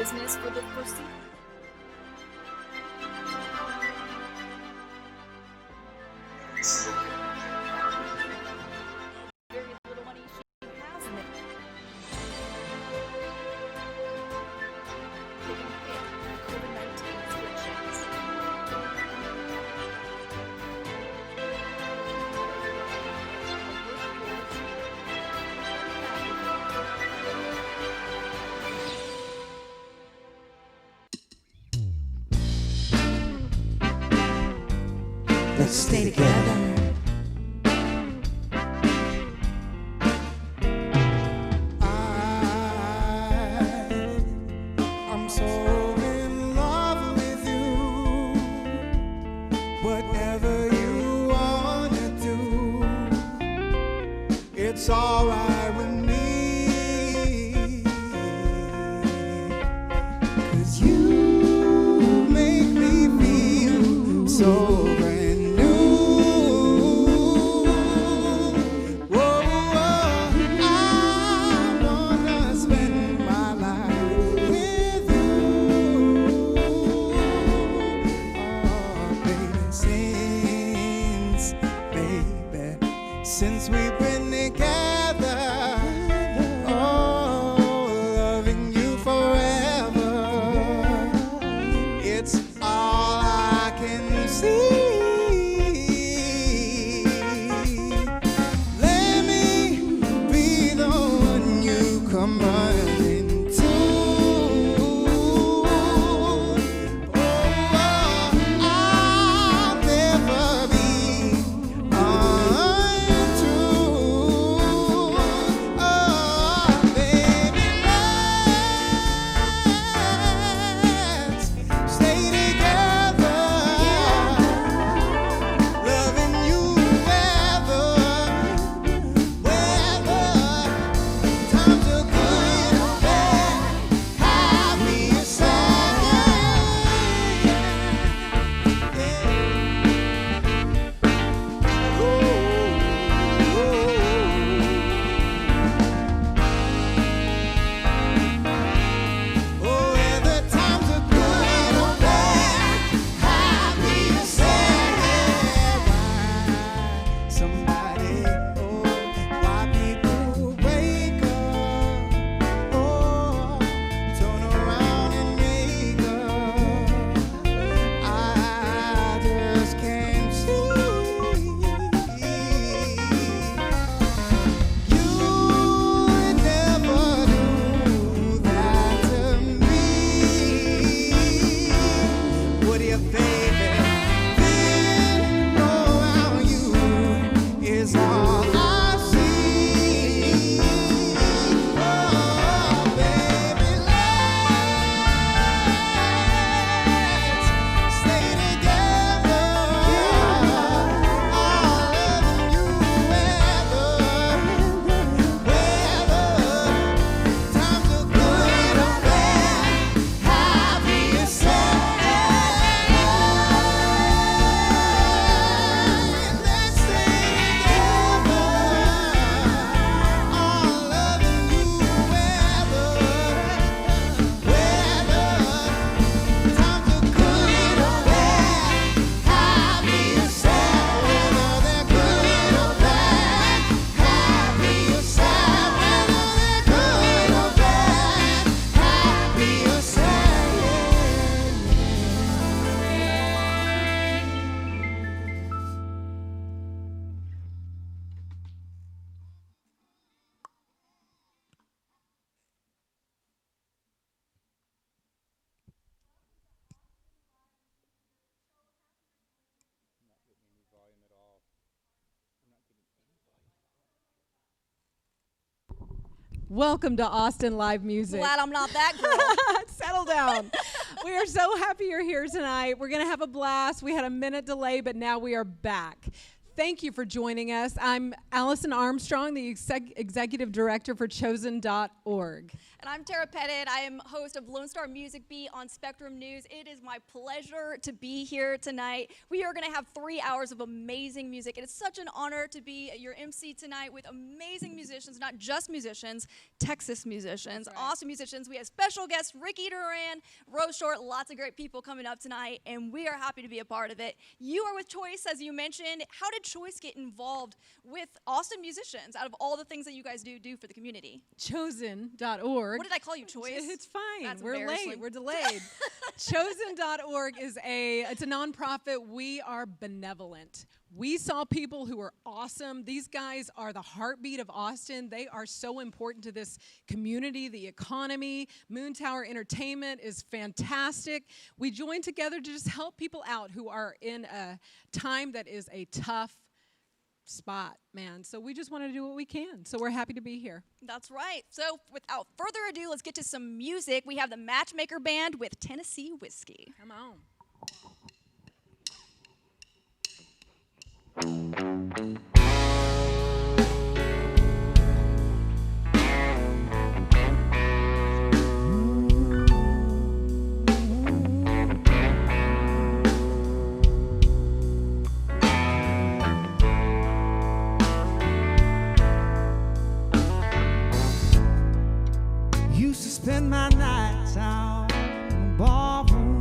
business for the foreseeable. Very little money she has in it. Taking a hit from COVID-19 restrictions. Let's stay together. I'm so in love with you. Whatever you wanna do, it's alright with me. 'Cause you make me feel so brand new. Whoa, I wanna spend my life with you. Oh, baby, since we've been together, oh, loving you forever, it's all I can see. Let me be the one you come running to. Oh, I'll never be untrue. Oh, baby, let's stay together, loving you weather, times are good or bad, happy or sad. Oh, whether times are good or bad, happy or sad. Why somebody, why people wake up, turn around and make up, I just can't see. You would never do that to me, would you, baby? Being around you is all I see. Oh, baby, let's stay together. All loving you weather, times are good or bad, happy or sad. Let's stay together. All loving you weather, times are good or bad, happy or sad. Whether they're good or bad, happy or sad. Whether they're good or bad, happy or sad. Welcome to Austin Live Music. Glad I'm not that girl. Settle down. We are so happy you're here tonight. We're going to have a blast. We had a minute delay, but now we are back. thank you for joining us. I'm Allison Armstrong, the Executive Director for Chosen.org. And I'm Tara Pettit. I am host of Lone Star Music Beat on Spectrum News. It is my pleasure to be here tonight. We are going to have 3 hours of amazing music. It is such an honor to be your MC tonight with amazing musicians, not just musicians, Texas musicians, awesome musicians. We have special guests, Ricky Duran, Rose Short, lots of great people coming up tonight, and we are happy to be a part of it. You are with Choice, as you mentioned. How did Choice get involved with awesome musicians out of all the things that you guys do for the community? Chosen.org. What did I call you, Choice? It's fine. That's We're late. embarrassing. We're delayed. Chosen.org is it's a nonprofit. We are benevolent. We saw people who are awesome. These guys are the heartbeat of Austin. They are so important to this community, the economy. Moontower Entertainment is fantastic. We joined together to just help people out who are in a time that is a tough spot, man. So we just want to do what we can. So we're happy to be here. That's right. So without further ado, let's get to some music. We have the Matchmaker Band with Tennessee Whiskey. Come on. Used to spend my nights out in the ballroom.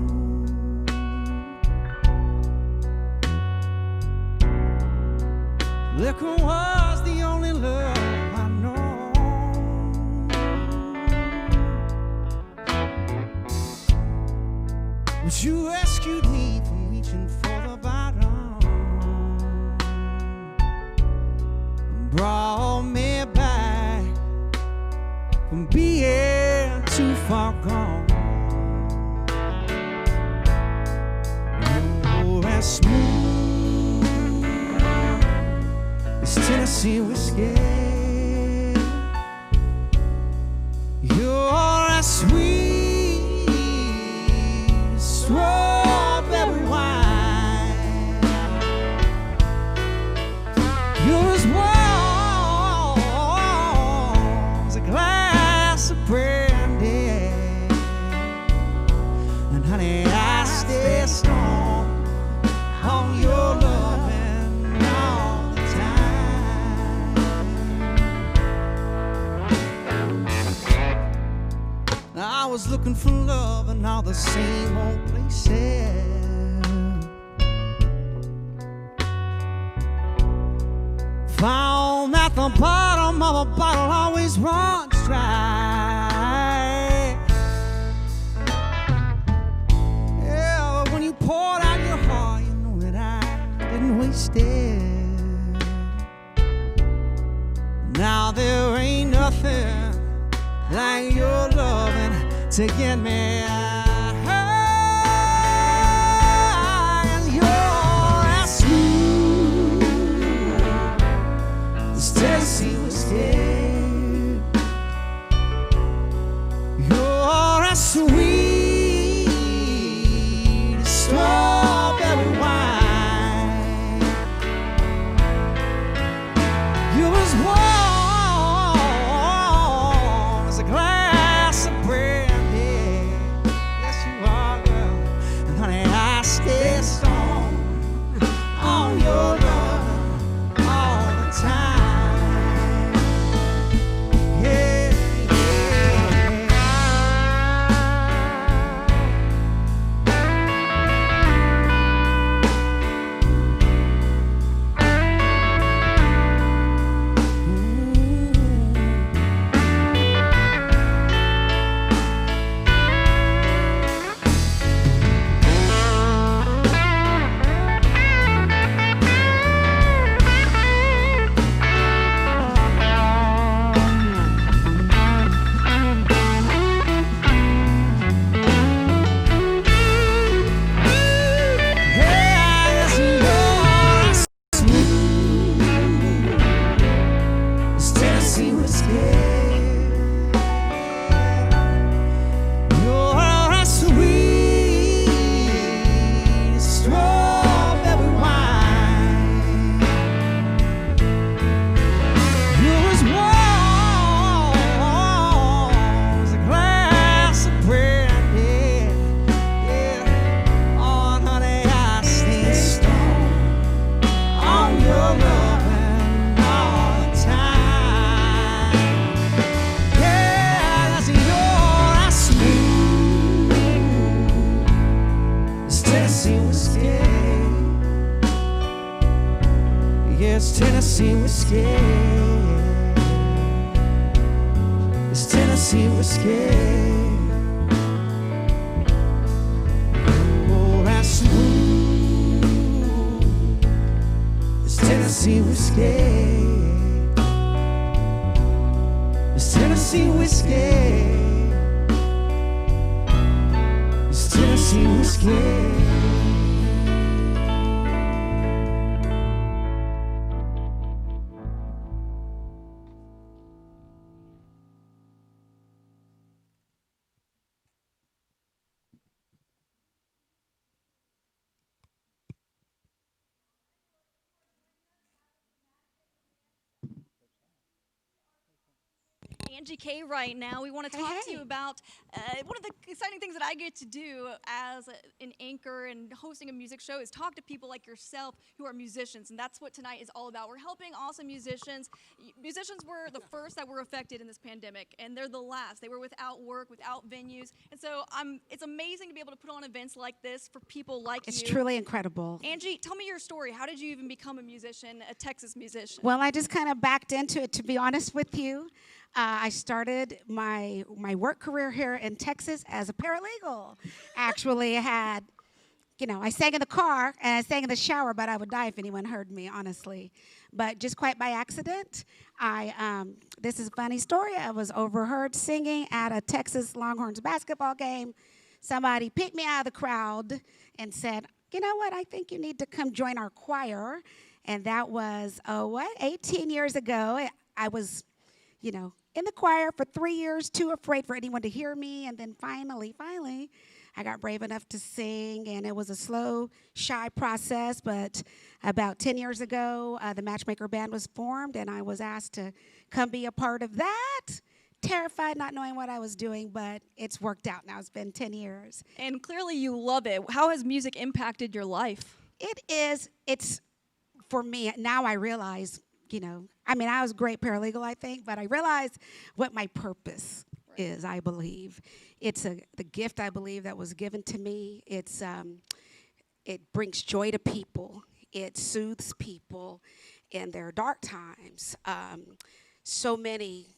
Liquor was the only love I know. But you rescued me from reaching for the bottom and brought me back from being too far gone. You're as smooth as Tennessee whiskey. You're as sweet as strawberry wine. You're as warm as a glass of brandy. And honey, I stay strong on your loving all the time. I was looking for love in all the same old places. Found that the bottom of a bottle always runs dry. Yeah, but when you poured out your heart, you know that I didn't waste it. Now there ain't nothing like your loving to get me high. And you're as smooth as Tennessee whiskey. You're as sweet as strawberry wine. You're as warm as a glass of brandy. Yes, you are, girl. And honey, I stay strong on your love all the time. Yeah, Tennessee whiskey. Oh, that's smooth as Tennessee whiskey. It's Tennessee whiskey. It's Tennessee whiskey. Angie K right now. We want to talk to you about one of the exciting things that I get to do as an anchor and hosting a music show is talk to people like yourself who are musicians, and that's what tonight is all about. We're helping awesome musicians. Musicians were the first that were affected in this pandemic, and they're the last. They were without work, without venues, and so it's amazing to be able to put on events like this for people like you. It's truly incredible. Angie, tell me your story. How did you even become a musician, a Texas musician? Well, I just kind of backed into it, to be honest with you. I started my work career here in Texas as a paralegal. Actually, I sang in the car and I sang in the shower, but I would die if anyone heard me, honestly. But just quite by accident, this is a funny story. I was overheard singing at a Texas Longhorns basketball game. Somebody picked me out of the crowd and said, you know what, I think you need to come join our choir. And that was, 18 years ago. I was, in the choir for 3 years, too afraid for anyone to hear me. And then finally, I got brave enough to sing. And it was a slow, shy process. But about 10 years ago, the Matchmaker Band was formed. And I was asked to come be a part of that. Terrified, not knowing what I was doing. But it's worked out now. It's been 10 years. And clearly you love it. How has music impacted your life? It's for me, now I realize, I was a great paralegal, I think, but I realized what my purpose is, I believe. It's the gift, I believe, that was given to me. It brings joy to people. It soothes people in their dark times. So many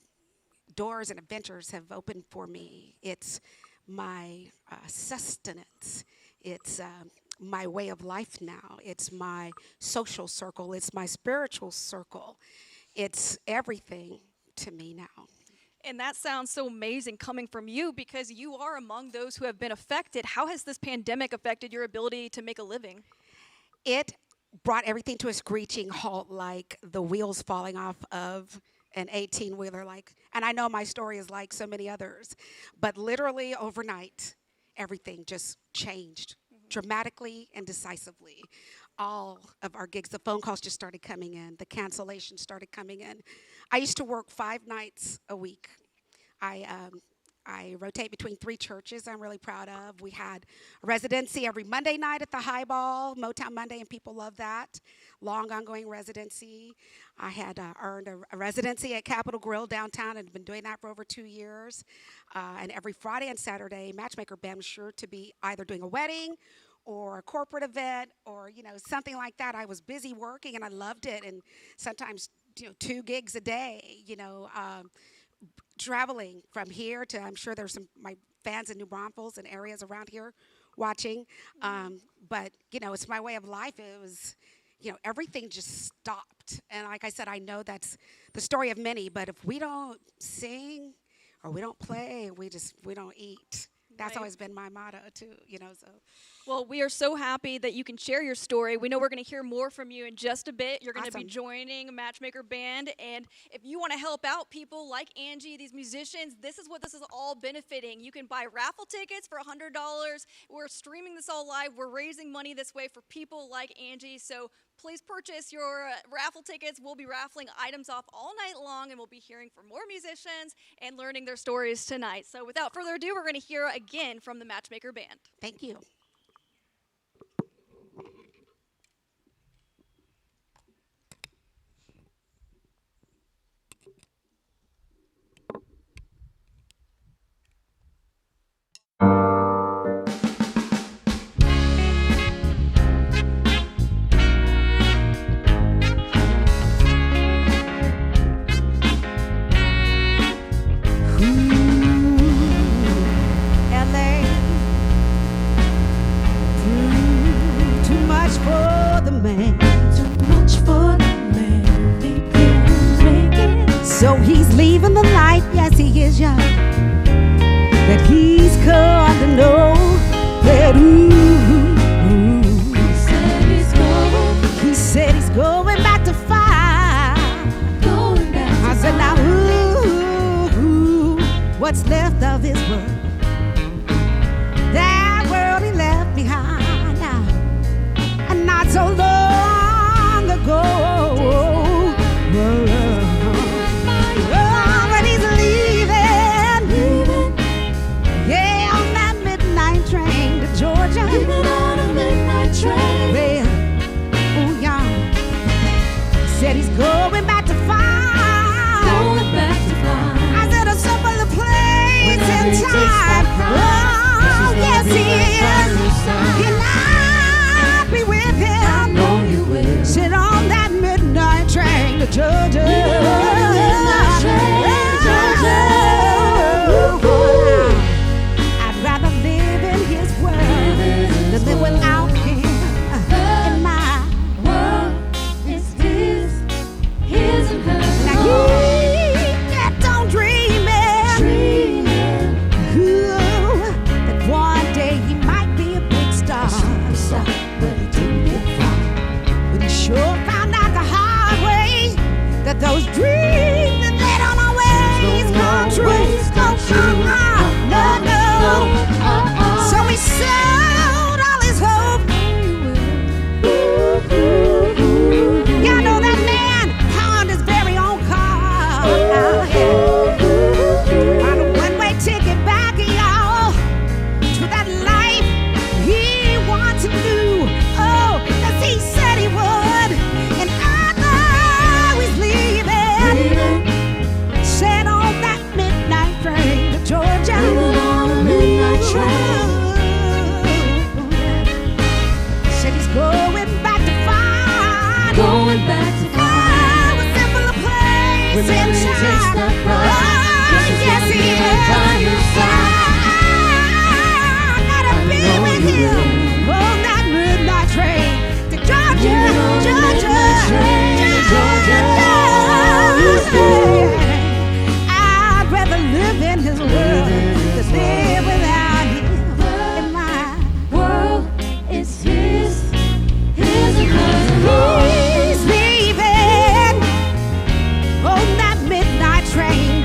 doors and adventures have opened for me. It's my sustenance. It's my way of life now. It's my social circle. It's my spiritual circle. It's everything to me now. And that sounds so amazing coming from you because you are among those who have been affected. How has this pandemic affected your ability to make a living? It brought everything to a screeching halt, like the wheels falling off of an 18-wheeler. And I know my story is like so many others, but literally overnight, everything just changed dramatically and decisively. All of our gigs, the phone calls just started coming in. The cancellations started coming in. I used to work 5 nights a week. I rotate between 3 churches I'm really proud of. We had a residency every Monday night at the Highball, Motown Monday, and people love that. Long ongoing residency. I had earned a residency at Capitol Grill downtown and had been doing that for over 2 years. And every Friday and Saturday, Matchmaker Band was sure to be either doing a wedding or a corporate event or, something like that. I was busy working and I loved it. And sometimes, 2 gigs a day, traveling from here to, I'm sure there's my fans in New Braunfels and areas around here watching. But, it's my way of life. It was, everything just stopped. And like I said, I know that's the story of many, but if we don't sing or we don't play, we don't eat. That's always been my motto, too, so. Well, we are so happy that you can share your story. We know we're going to hear more from you in just a bit. You're going to be joining Matchmaker Band. And if you want to help out people like Angie, these musicians, this is what this is all benefiting. You can buy raffle tickets for $100. We're streaming this all live. We're raising money this way for people like Angie. So please purchase your raffle tickets. We'll be raffling items off all night long, and we'll be hearing from more musicians and learning their stories tonight. So without further ado, we're going to hear again from the Matchmaker Band. Thank you. Ooh. the light, yes, he is young. That he's come to know that he said he's going back to fire. I said now what's left of his world? That world he left behind now, and not so long ago. When he's leaving, yeah, on that midnight train to Georgia. Well, oh yeah, said he's going back to find. I said a simpler place and time. Oh yes, he is. He'll not be with him. Sit on that midnight train to Georgia. I'd rather live in his world than live without him in my world. Now you kept on dreaming, ooh, that one day he might be a big star. But he didn't get far. But he sure found out the hard way that those dreams that they don't always come true. No. So he sold all his hope. Y'all know that man pawned his very own car. On a one-way ticket back, y'all, to that life he wants to do. Oh, as he said he would. And I know he's leaving. Said on that midnight train to Georgia. Said he's going back to find. Oh, a simpler place and time. Oh, yes, he is. I gotta be with him on that midnight train to Georgia. I'd rather live in his world than live without him in my world. He's leaving on that midnight train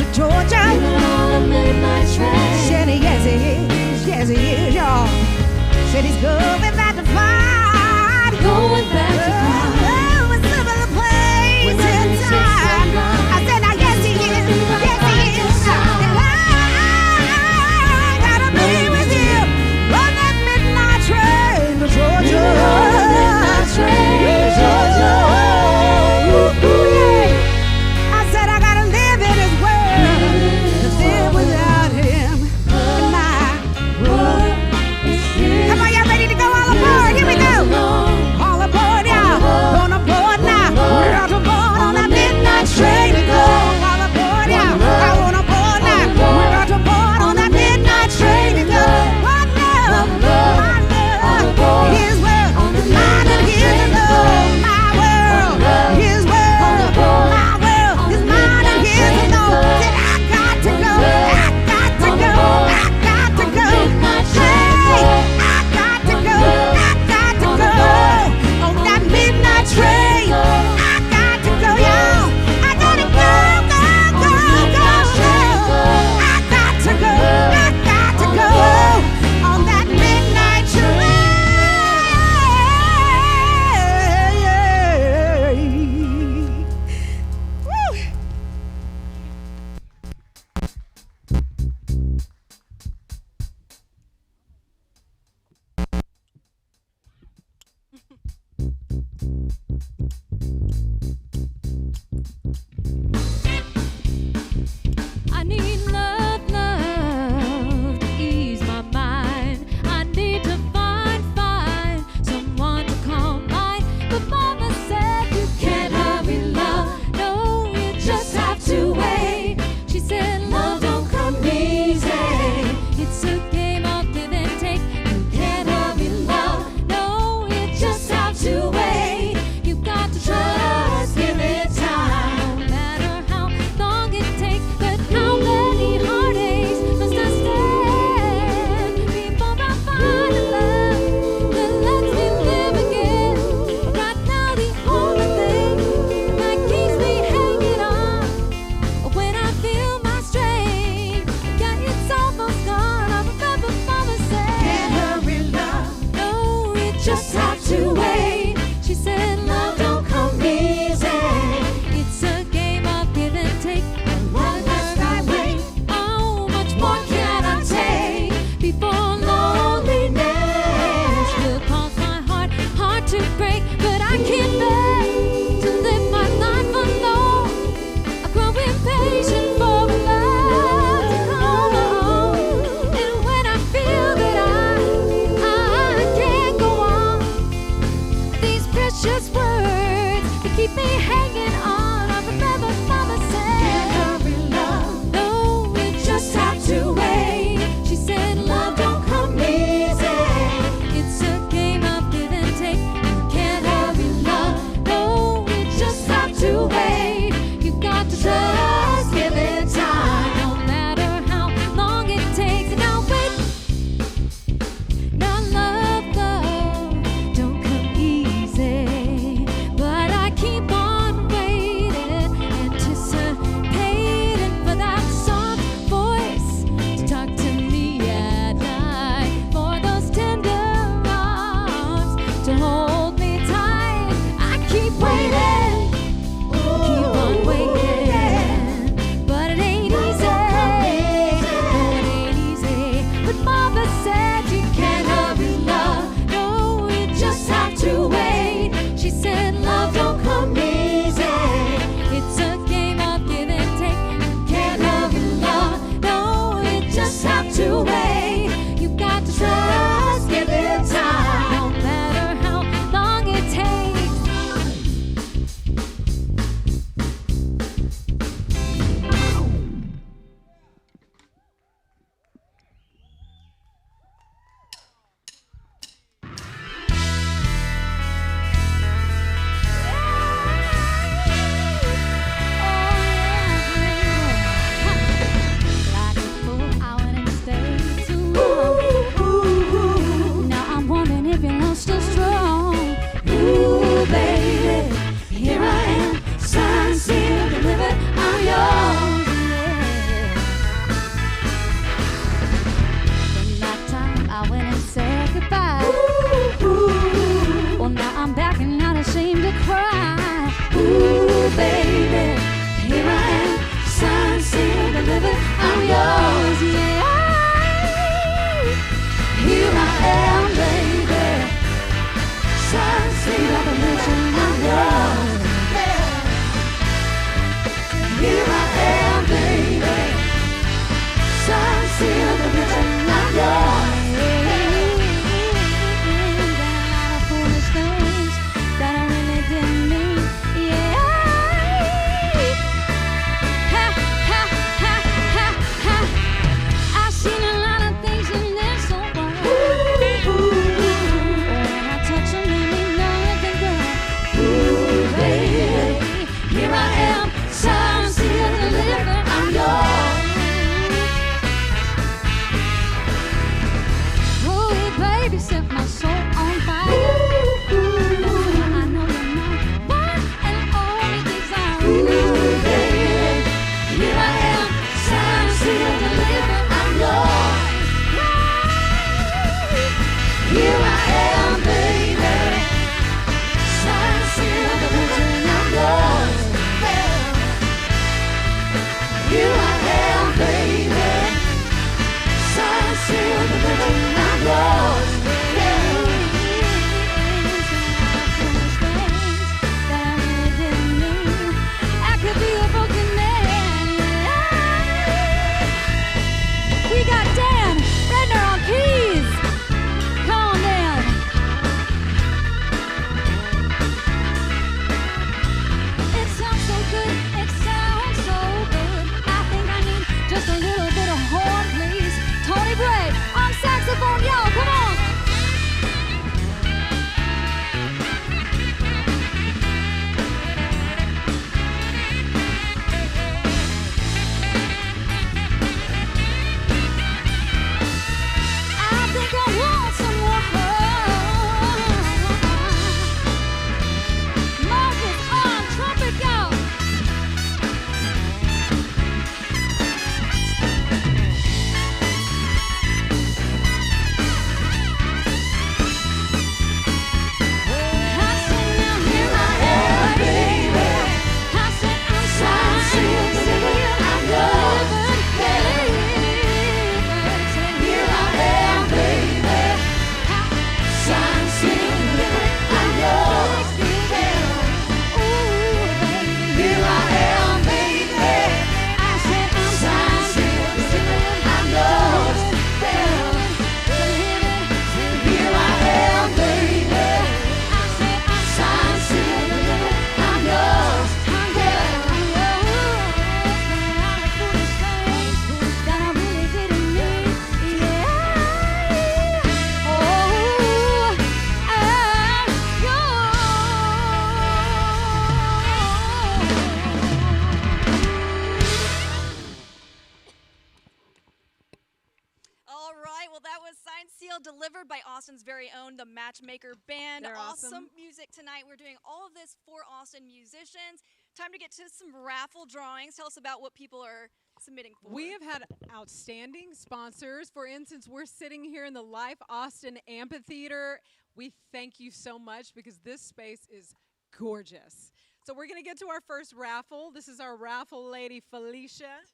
well, that was Signed Seal delivered by Austin's very own, the Matchmaker Band. They're awesome. Music tonight. We're doing all of this for Austin musicians. Time to get to some raffle drawings. Tell us about what people are submitting for. We have had outstanding sponsors. For instance, we're sitting here in the Life Austin Amphitheater. We thank you so much because this space is gorgeous. So we're going to get to our first raffle. This is our raffle lady, Felicia.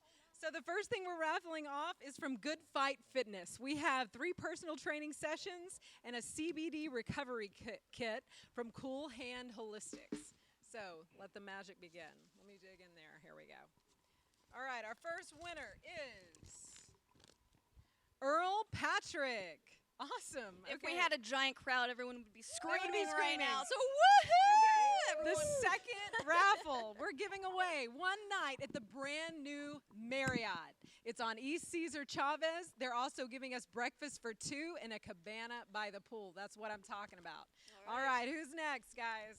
So the first thing we're raffling off is from Good Fight Fitness. We have 3 personal training sessions and a CBD recovery kit from Cool Hand Holistics. So let the magic begin. Let me dig in there. Here we go. All right, our first winner is Earl Patrick. Awesome. If we had a giant crowd, everyone would be screaming, right screaming. now. So woohoo! The Everyone- second raffle, we're giving away one night at the brand new Marriott. It's on East Cesar Chavez. They're also giving us breakfast for 2 in a cabana by the pool. That's what I'm talking about. All right, who's next, guys?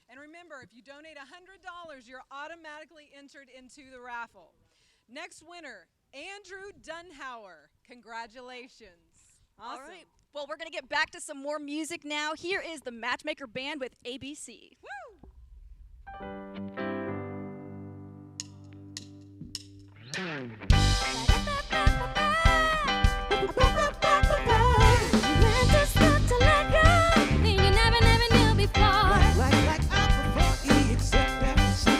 And remember, if you donate $100, you're automatically entered into the raffle. Next winner, Andrew Dunhauer. Congratulations. Awesome. All right. Well, we're going to get back to some more music now. Here is the Matchmaker Band with ABC. Woo! Like apple for E, except that C.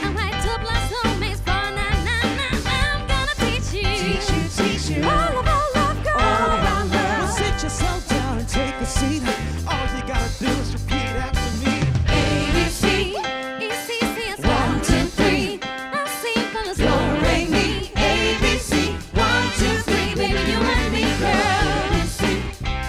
Teach you. All of our love, girl. All of our love. Well, sit yourself down and take a seat. All you gotta do is repeat after me. ABC, ECC is 1, 2, 3. I see fellas don't rate me. ABC, 1, 2, 3. Baby, you and me, girl.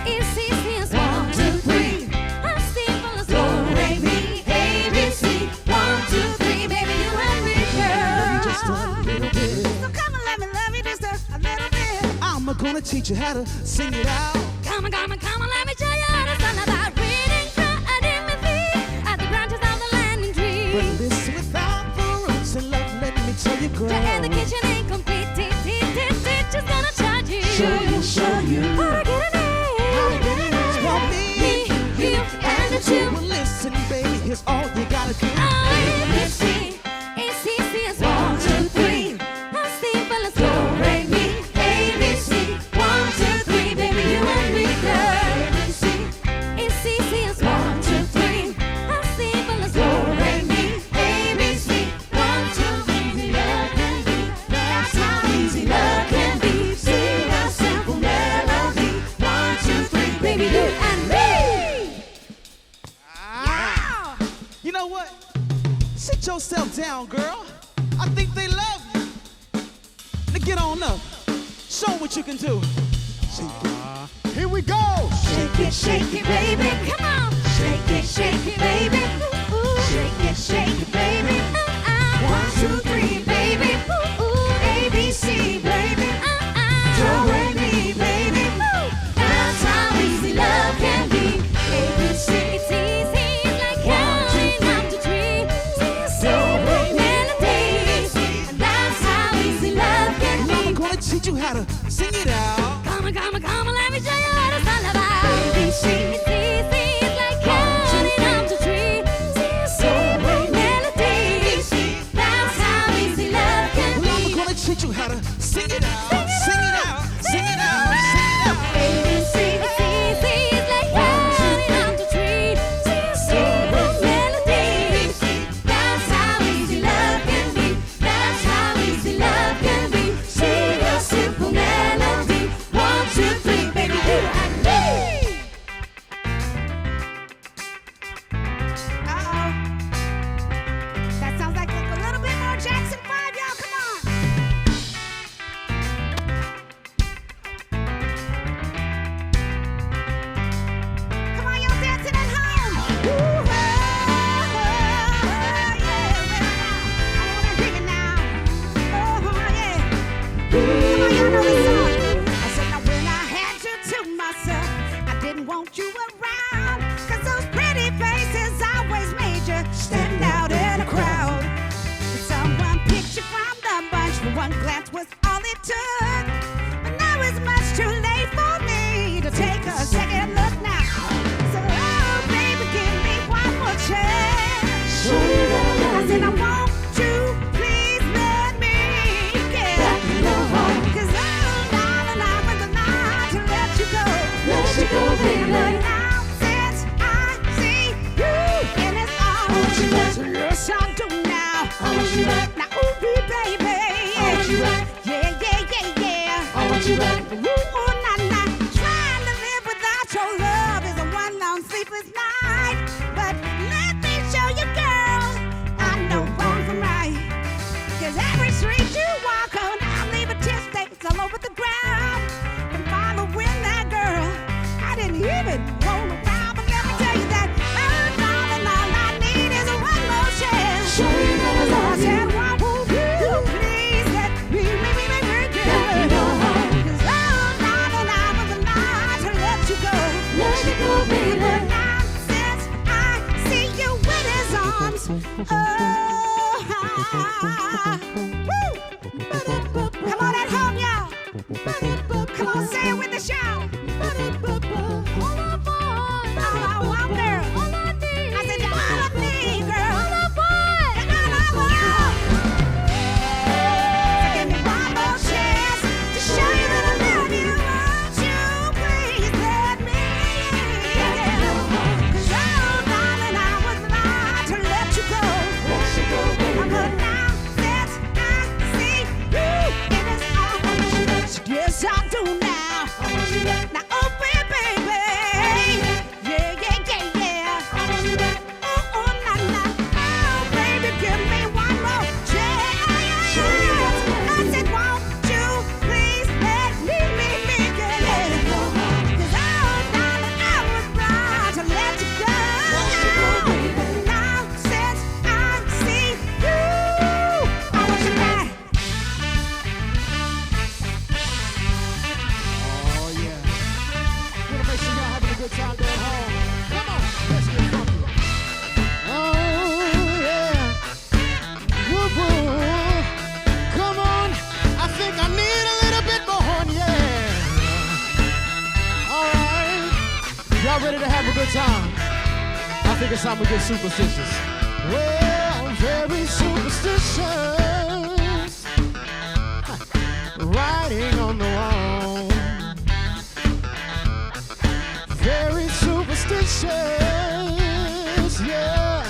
ECC is 1, 2, 3. I see fellas don't rate me. ABC, 1, 2, 3. Baby, you and me, girl. Just a little bit. So come and let me love you just a little bit. I'm gonna teach you how to sing it out. Come on, let me show you how to sing about reading, credibility at the branches of the landing tree. But listen without the roots and love, let me tell you, girl. The kitchen ain't complete. Teacher's gonna charge you. Show you. How to get it in. It's for me, you, and the two. Well, listen, baby, here's all you gotta do. ABC, ECC is 1, 2, 3. I see fellas don't rate me. ABC, 1, 2, 3. Baby, you and me, girl. ECC is 1, 2, 3. I see fellas don't rate me. ABC, 1, 2, 3. Love can be. That's how easy love can be. Sing a simple melody. 1, 2, 3. Baby, you and me. Ah. You know what? Sit yourself down, girl. I think they love you. Now get on up. Show 'em what you can do. Here we go. Shake it, baby. Come on. Shake it, baby. Shake it, baby. 1, 2, 3, baby. ABC, baby. Don't wait me, baby. That's how easy love can be. ABC, it's easy. It's like counting up to 3. So melodies. And that's how easy love can And I'm be. gonna teach you how to sing it out. Come on, let me show you what it's all about. ABC, it's easy, it's like counting up to 3. So melodies, that's how easy love can Well, I'm be. gonna teach you how to sing it out. Sing it out. Sing it out. Sing it out. ABC, it's easy, it's like counting up to 3. So melodies, that's how easy love can be. That's how easy love can be. Sing a simple melody. 1, 2, 3, baby, you and me. want you back. Ooh, nah, nah. Trying to live without your love is a one long sleepless night. But let me show you, girl, I know wrong from right. 'Cause every street you walk on, I'll leave a tear stains all over the ground. From following that girl, I didn't even roll around. But let me tell you that, oh, darling, all I need is a one more chance. Show you that I love I you. said, won't you please let me Let me go home. 'Cause, oh, darling, I was alive to let you go. Let you go, baby. But now since I see you in his arms, oh, woo. Come on at home, y'all. Come on, say it with the shout. All I want, girl. I said, you're all I need, girl. You're all I want. So give me one more chance to show you that I love you. Won't you please let me in? 'Cause, oh, darling, I was lying to let you go. Let you go, baby. But now since I see you in his arms, yes, I do now. Now open, baby. Yeah, yeah, yeah, yeah. Oh, oh, nah, nah. Oh, baby, give me one more chance. I said, won't you please let me, yeah. 'Cause, oh, darling, I was blind to let you go. Now since I see you, I want you back. Oh, yeah. Wanna make sure y'all having a good time there at home. Come on, let's get funky. Oh, yeah. Woo, woo. Come on. I think I need a little bit more horn, yeah. All right. Y'all ready to have a good time? I think it's time to get superstitious. Well, very superstitious. Writing on the wall. Very superstitious, yeah.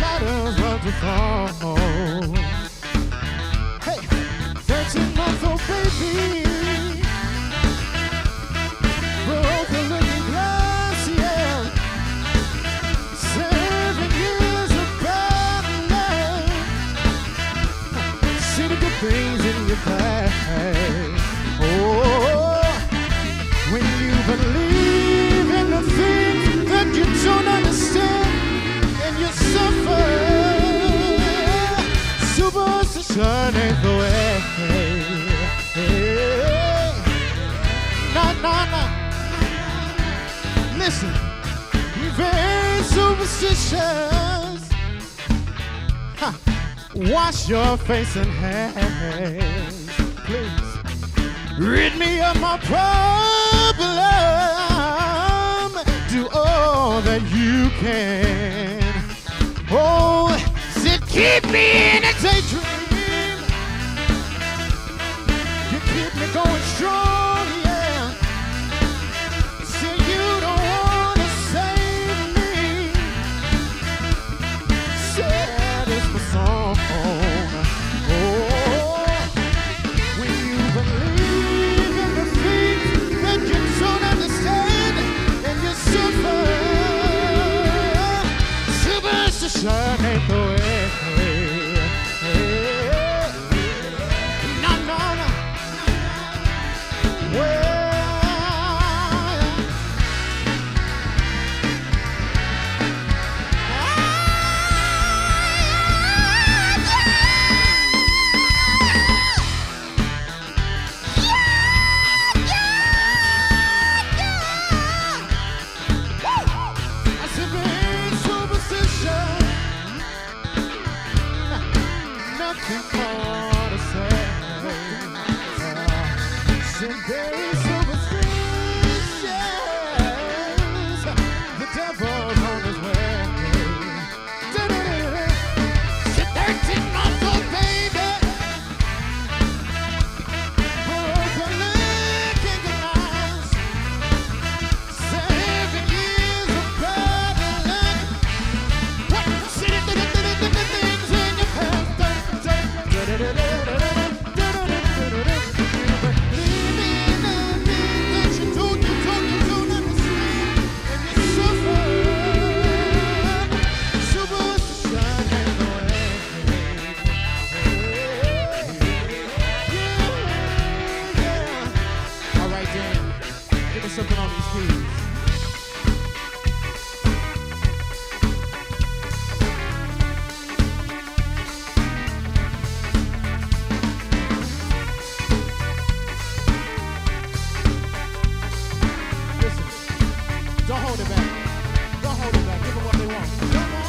Ladders love to fall. Hey, 13-month-old baby. Broke the looking glass, yeah. 7 years of bad love. See the good things in your past. Oh, when you believe in the things that you don't understand and you suffer, superstition ain't the way. Nah, nah, nah. Listen, very superstitious. Ha. Wash your face and hands, please. Rid me of my problem. Do all that you can. Oh, sit, keep me in a daydream. You keep me going strong, yeah. Say you don't wanna save me. Sad is my song. Oh, when you believe in the things that you don't understand and you suffer, superstition ain't the way. No, no, no. Well, I said, man, superstition. Nothing more to say. Said very superstitious. The devil's on his way. Said 13-month-old baby. Broke a leg in your eyes. 7 years of bad luck. What? See the things in your past. Leave me something on these keys. Listen, don't hold it back. Don't hold it back. Give them what they want. Come on.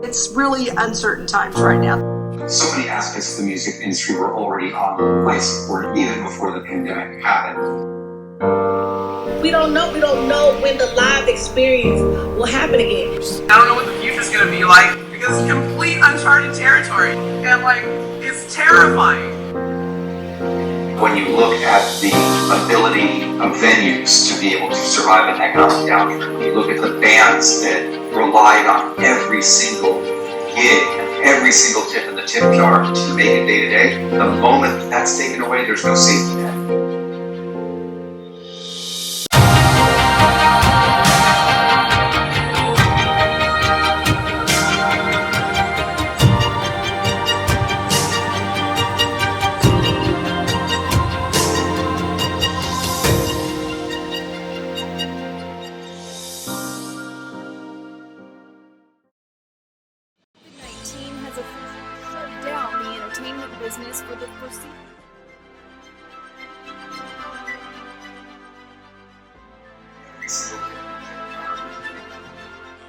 It's really uncertain times right now. So many aspects of the music industry were already on life support even before the pandemic happened. We don't know when the live experience will happen again. I don't know what the future's gonna be like because it's complete uncharted territory and it's terrifying. When you look at the ability of venues to be able to survive an economic downturn, you look at the bands that relied on every single gig, every single tip in the tip jar to make it day to day, the moment that's taken away, there's no safety net. COVID-19 has shut down the entertainment business for the foreseeable.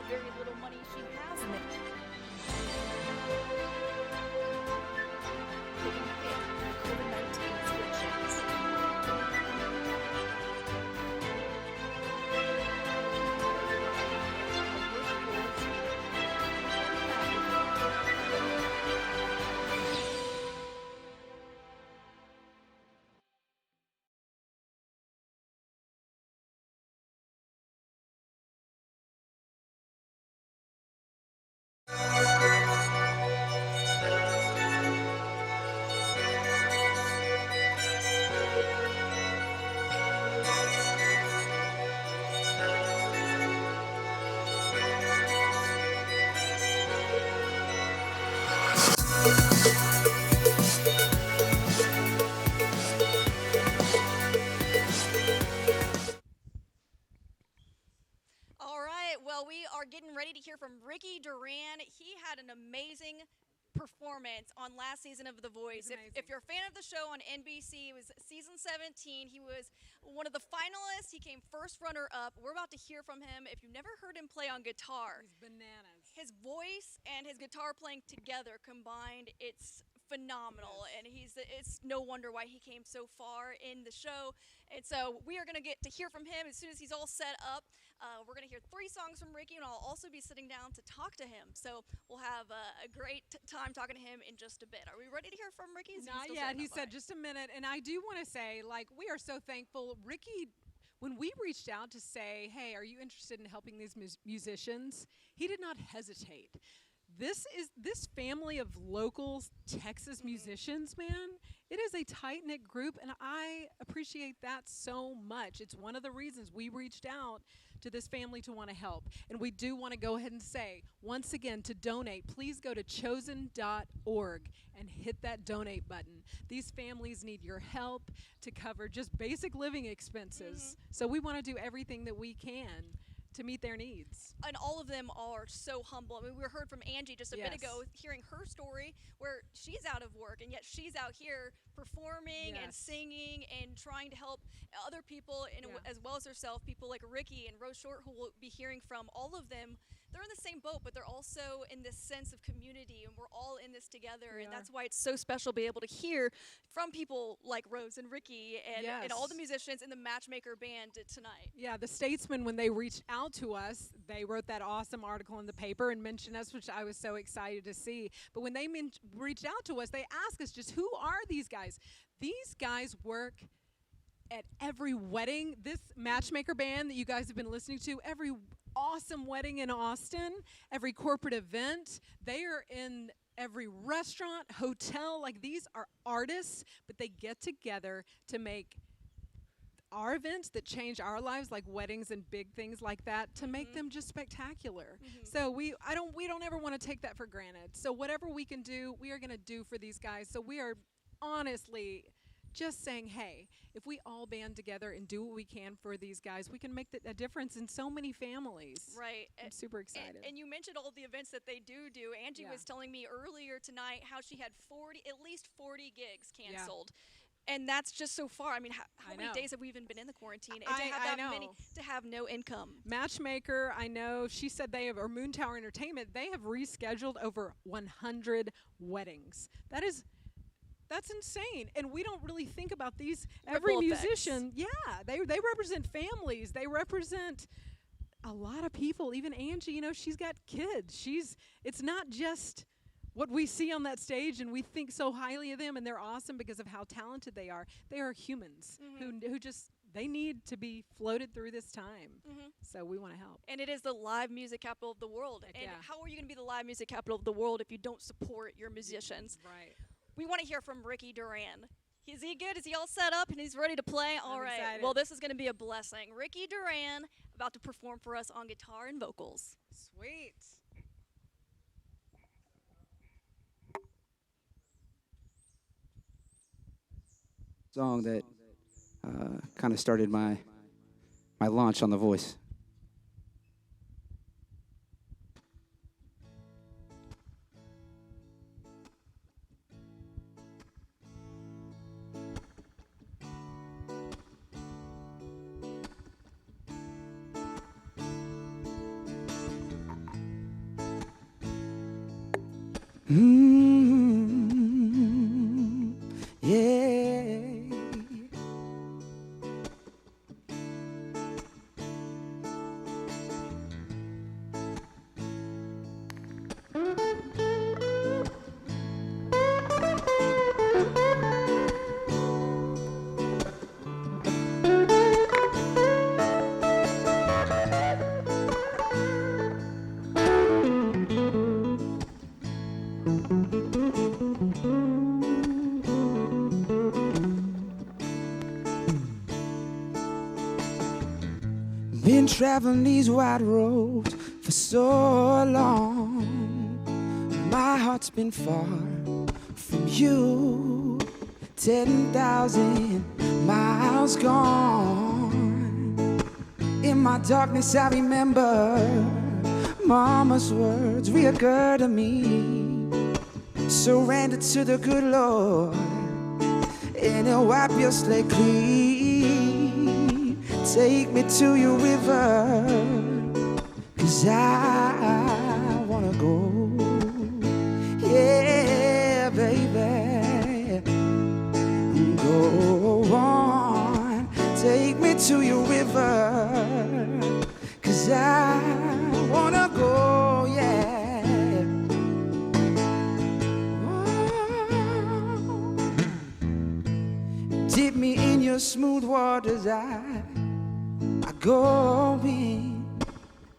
Very little money she has in it. Taking a hit from COVID-19 restrictions. All right, well, we are getting ready to hear from Ricky Duran. He had an amazing performance on last season of The Voice. If you're a fan of the show on NBC, it was season 17. He was one of the finalists. He came first runner-up. We're about to hear from him. If you've never heard him play on guitar, He's bananas. his voice and his guitar playing together combined, it's phenomenal. And it's no wonder why he came so far in the show. And so we are going to get to hear from him as soon as he's all set up. We're going to hear 3 songs from Ricky, and I'll also be sitting down to talk to him. So we'll have a great time talking to him in just a bit. Are we ready to hear from Ricky? Not yet. He said just a minute. And I do want to say, we are so thankful. Ricky, when we reached out to say, hey, are you interested in helping these musicians? He did not hesitate. This family of local Texas musicians, man. It is a tight-knit group, and I appreciate that so much. It's one of the reasons we reached out to this family to want to help. And we do want to go ahead and say, once again, to donate, please go to chosen.org and hit that donate button. These families need your help to cover just basic living expenses. So we want to do everything that we can to meet their needs. And all of them are so humble. I mean, we heard from Angie just a bit ago, hearing her story where she's out of work, and yet she's out here performing and Yes. singing and trying to help other people as well as herself, people like Ricky and Rose Short, who we'll be hearing from. All of them, they're in the same boat, but they're also in this sense of community, and we're all in this together. We And are. that's why it's so special to be able to hear from people like Rose and Ricky and all the Yes. musicians in the Matchmaker Band tonight. Yeah, the Statesman, when they reached out to us, they wrote that awesome article in the paper and mentioned us, which I was so excited to see. But when they reached out to us, they asked us just, who are these guys? These guys work at every wedding. This Matchmaker Band that you guys have been listening to, every awesome wedding in Austin, every corporate event, they are in every restaurant, hotel. Like, these are artists, but they get together to make our events that change our lives, like weddings and big things like that, to make them just spectacular. So we don't ever want to take that for granted. So whatever we can do, we are going to do for these guys. So we are honestly just saying, hey, if we all band together and do what we can for these guys, we can make a difference in so many families. Right. I'm super excited. And you mentioned all the events that they do. Angie was telling me earlier tonight how she had at least 40 gigs canceled. And that's just so far. I mean, how many days have we even been in the quarantine? And to have that many, to have no income. Matchmaker, I know, she said they have, or Moontower Entertainment, they have rescheduled over 100 weddings. That's insane. And we don't really think about these. Every Ripple effects. musician, they represent families. They represent a lot of people. Even Angie, she's got kids. It's not just what we see on that stage and we think so highly of them, and they're awesome because of how talented they are. They are humans who just, they need to be floated through this time. So we want to help. And it is the live music capital of the world. Heck and yeah. how are you going to be the live music capital of the world if you don't support your musicians? Right. We want to hear from Ricky Duran. Is he good? Is he all set up and he's ready to play? All right. excited. Well, this is going to be a blessing. Ricky Duran about to perform for us on guitar and vocals. Sweet. Song that kind of started my launch on The Voice. Yeah. Been traveling these wide roads for so long. My heart's been far from you. 10,000 miles gone. In my darkness I remember Mama's words reoccur to me. Surrender to the good Lord and He'll wipe your slate clean. Take me to your river, 'cause I wanna go. Yeah, baby, go on. Take me to your river, 'cause I wanna go, yeah. Oh. Dip me in your smooth waters, I go in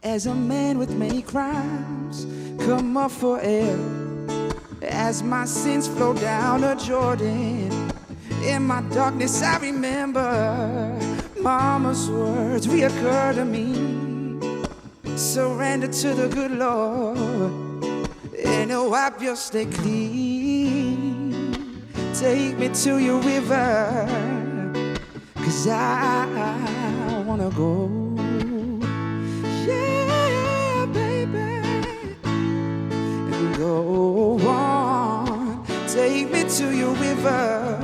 as a man with many crimes. Come up for air as my sins flow down the Jordan. In my darkness I remember Mama's words reoccur to me. Surrender to the good Lord and He'll wipe your slate clean. Take me to your river, 'cause I wanna go. Yeah, baby, and go on. Take me to your river,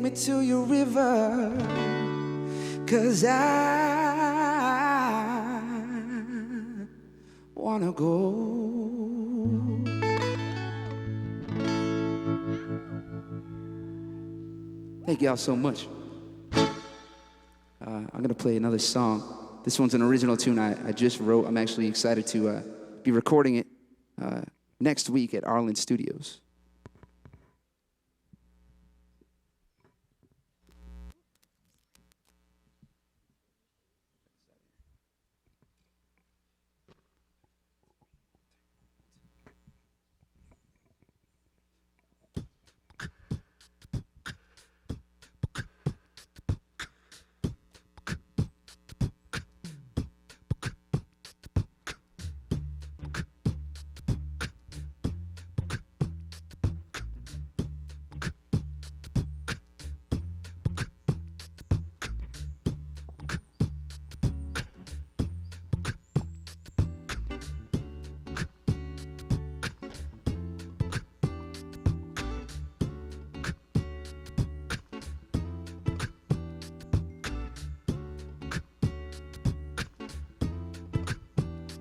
me to your river, 'cause I wanna go. Thank y'all so much. I'm gonna play another song. This one's an original tune I just wrote. I'm actually excited to be recording it next week at Arlen Studios.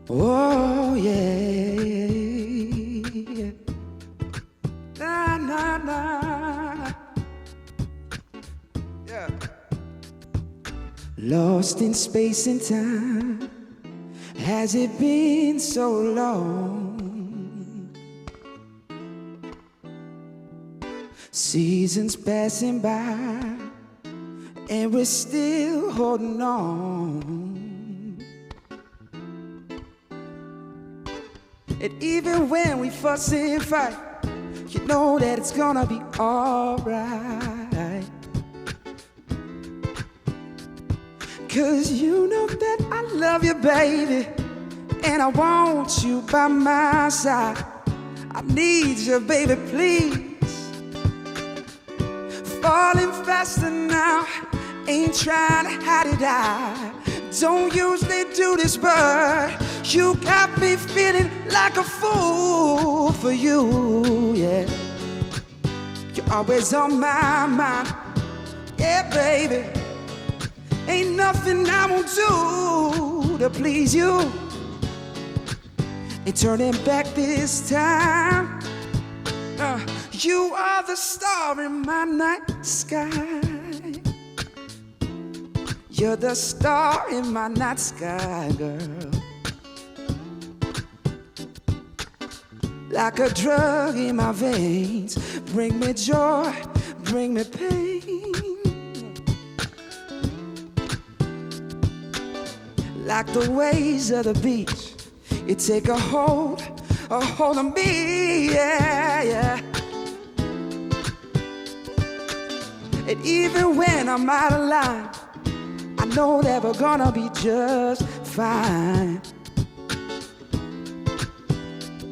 Oh yeah, na na na, yeah. Lost in space and time, has it been so long? Seasons passing by, and we're still holding on. And even when we fuss and fight, you know that it's gonna be alright. 'Cause you know that I love you, baby, and I want you by my side. I need you, baby, please. Falling faster now, ain't trying to hide it. I don't usually do this, but you got me feeling like a fool for you, yeah. You're always on my mind, yeah, baby. Ain't nothing I won't do to please you. Ain't turning back this time. You are the star in my night sky. You're the star in my night sky, girl. Like a drug in my veins, bring me joy, bring me pain. Like the waves of the beach, you take a hold of me, yeah, yeah. And even when I'm out of line, I know that we're gonna be just fine.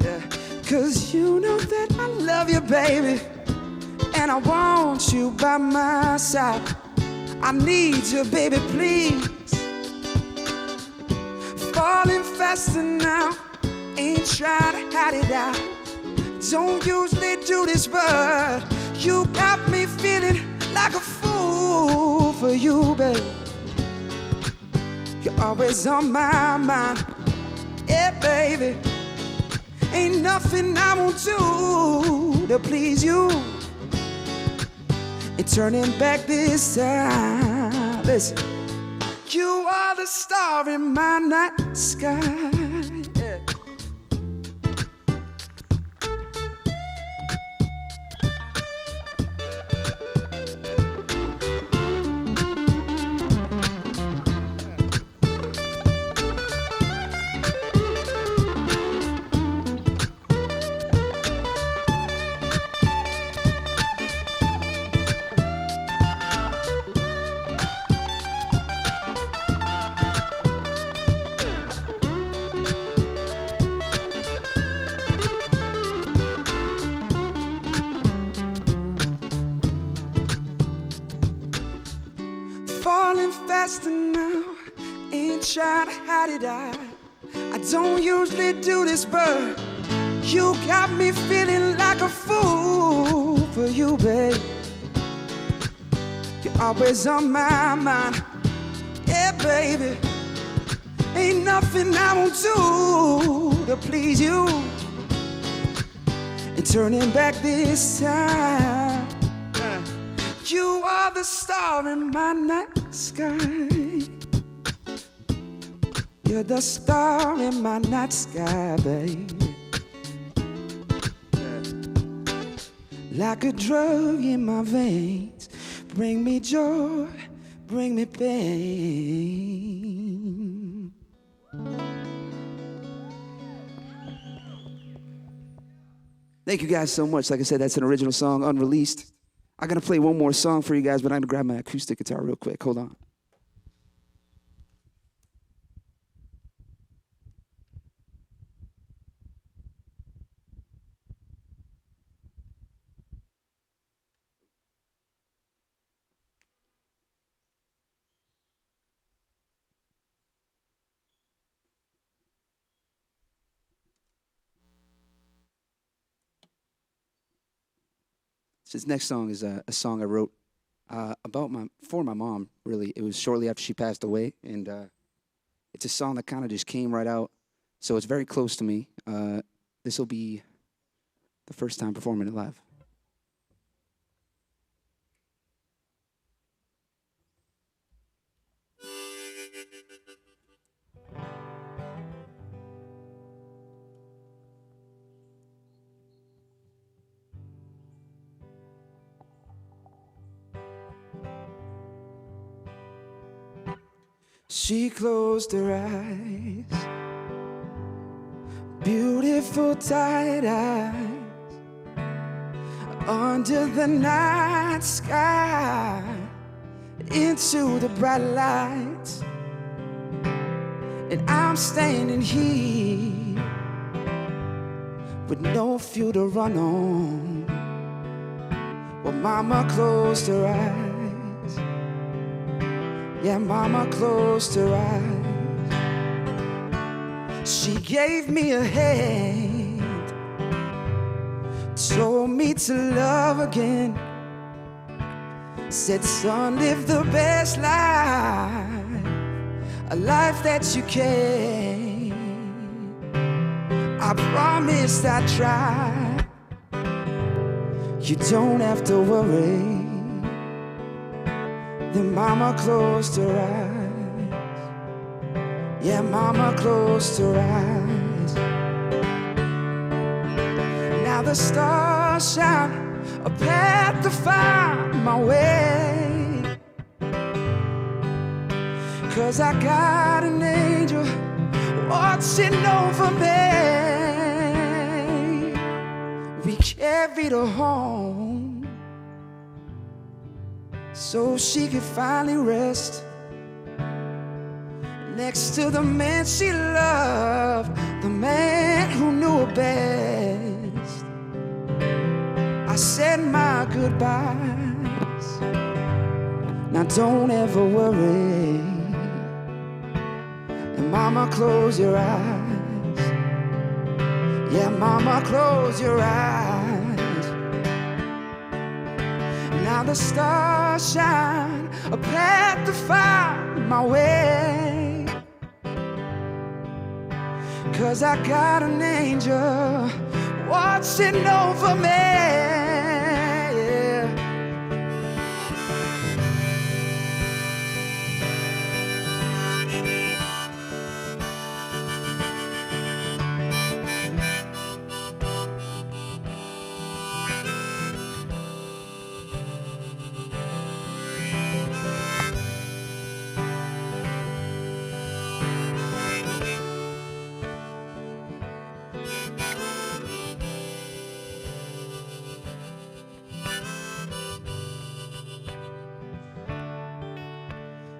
Yeah. 'Cause you know that I love you, baby, and I want you by my side. I need you, baby, please. Falling faster now, ain't trying to hide it out. Don't usually do this, but you got me feeling like a fool for you, baby. You're always on my mind, yeah, baby. Ain't nothing I won't do to please you. Ain't turning back this time. Listen, you are the star in my night sky. Yeah. Falling faster now, ain't trying to hide it. I don't usually do this, but you got me feeling like a fool for you, babe. always on my mind. Yeah, baby, ain't nothing I won't do to please you. And turning back this time, you are the star in my night sky. You're the star in my night sky, baby. Like a drug in my veins, bring me joy, bring me pain. Thank you guys so much. Like I said, that's an original song, unreleased. I'm gonna play one more song for you guys, but I'm gonna grab my acoustic guitar real quick. Hold on. This next song is a song I wrote for my mom, really. It was shortly after she passed away, and it's a song that kind of just came right out, so it's very close to me. This will be the first time performing it live. She closed her eyes, beautiful tight eyes, under the night sky, into the bright lights. And I'm standing here with no fuel to run on. Well, mama closed her eyes. Yeah, mama closed her eyes. She gave me a hand, told me to love again. Said, son, live the best life, a life that you can. I promised I'd try. You don't have to worry. Then mama closed her eyes. Yeah, mama closed her eyes. Now the stars shine, a path to find my way. 'Cause I got an angel watching over me. We carried her home so she could finally rest next to the man she loved, the man who knew her best. I said my goodbyes, now don't ever worry. And mama, close your eyes. Yeah, mama, close your eyes. Now the stars shine, a path to find my way. 'Cause I got an angel watching over me. Yeah.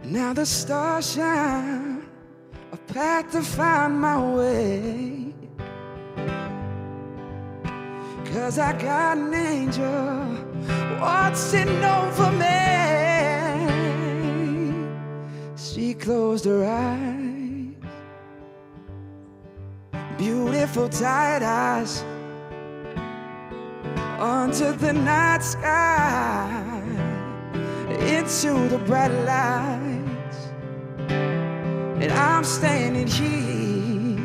Now the stars shine, a path to find my way. 'Cause I got an angel watching over me. She closed her eyes, beautiful tight eyes, under the night sky, into the bright lights, and I'm standing here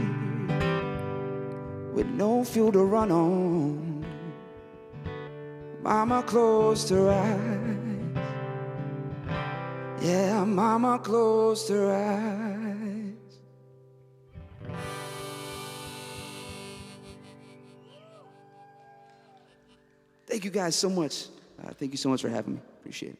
with no fuel to run on. Mama closed her eyes. Yeah, Mama closed her eyes. Thank you guys so much. Thank you so much for having me. Appreciate it.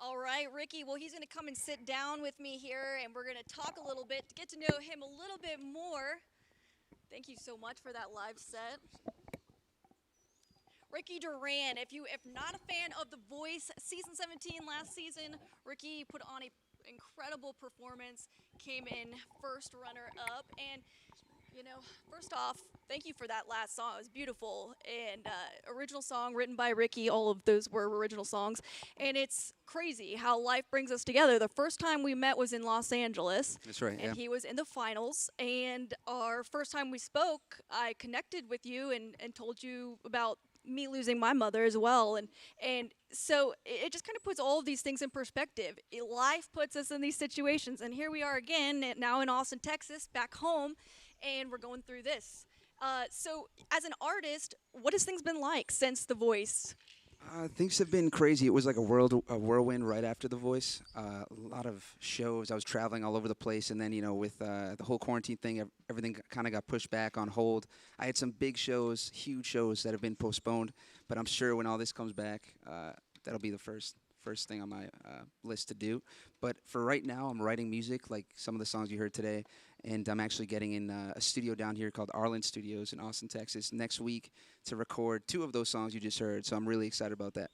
All right, Ricky. Well, he's going to come and sit down with me here, and we're going to talk a little bit to get to know him a little bit more. Thank you so much for that live set. Ricky Duran, if not a fan of The Voice, season 17 last season, Ricky put on an incredible performance, came in first runner-up, and you know, first off, thank you for that last song. It was beautiful. And original song written by Ricky. All of those were original songs. And it's crazy how life brings us together. The first time we met was in Los Angeles. That's right, and he was in the finals. And our first time we spoke, I connected with you and told you about me losing my mother as well. And so it just kind of puts all of these things in perspective. Life puts us in these situations. And here we are again, now in Austin, Texas, back home. And we're going through this. So as an artist, what has things been like since The Voice? Things have been crazy. It was like a whirlwind right after The Voice. A lot of shows. I was traveling all over the place. And then, you know, with the whole quarantine thing, everything kind of got pushed back on hold. I had some big shows, huge shows that have been postponed. But I'm sure when all this comes back, that'll be the first thing on my list to do. But for right now, I'm writing music, like some of the songs you heard today. And I'm actually getting in a studio down here called Arlen Studios in Austin, Texas, next week to record 2 of those songs you just heard. So I'm really excited about that.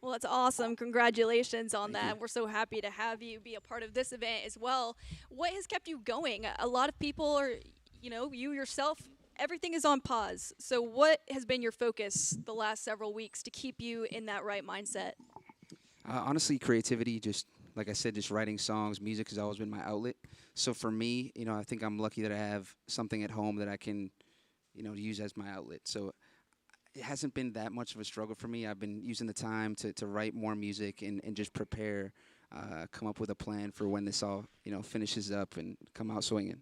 Well, that's awesome. Congratulations on Thank that. you. We're so happy to have you be a part of this event as well. What has kept you going? A lot of people are, you know, you yourself, everything is on pause. So what has been your focus the last several weeks to keep you in that right mindset? Honestly, creativity, just like I said, just writing songs. Music has always been my outlet. So for me, you know, I think I'm lucky that I have something at home that I can, you know, use as my outlet. So it hasn't been that much of a struggle for me. I've been using the time to write more music and just prepare, come up with a plan for when this all, you know, finishes up and come out swinging.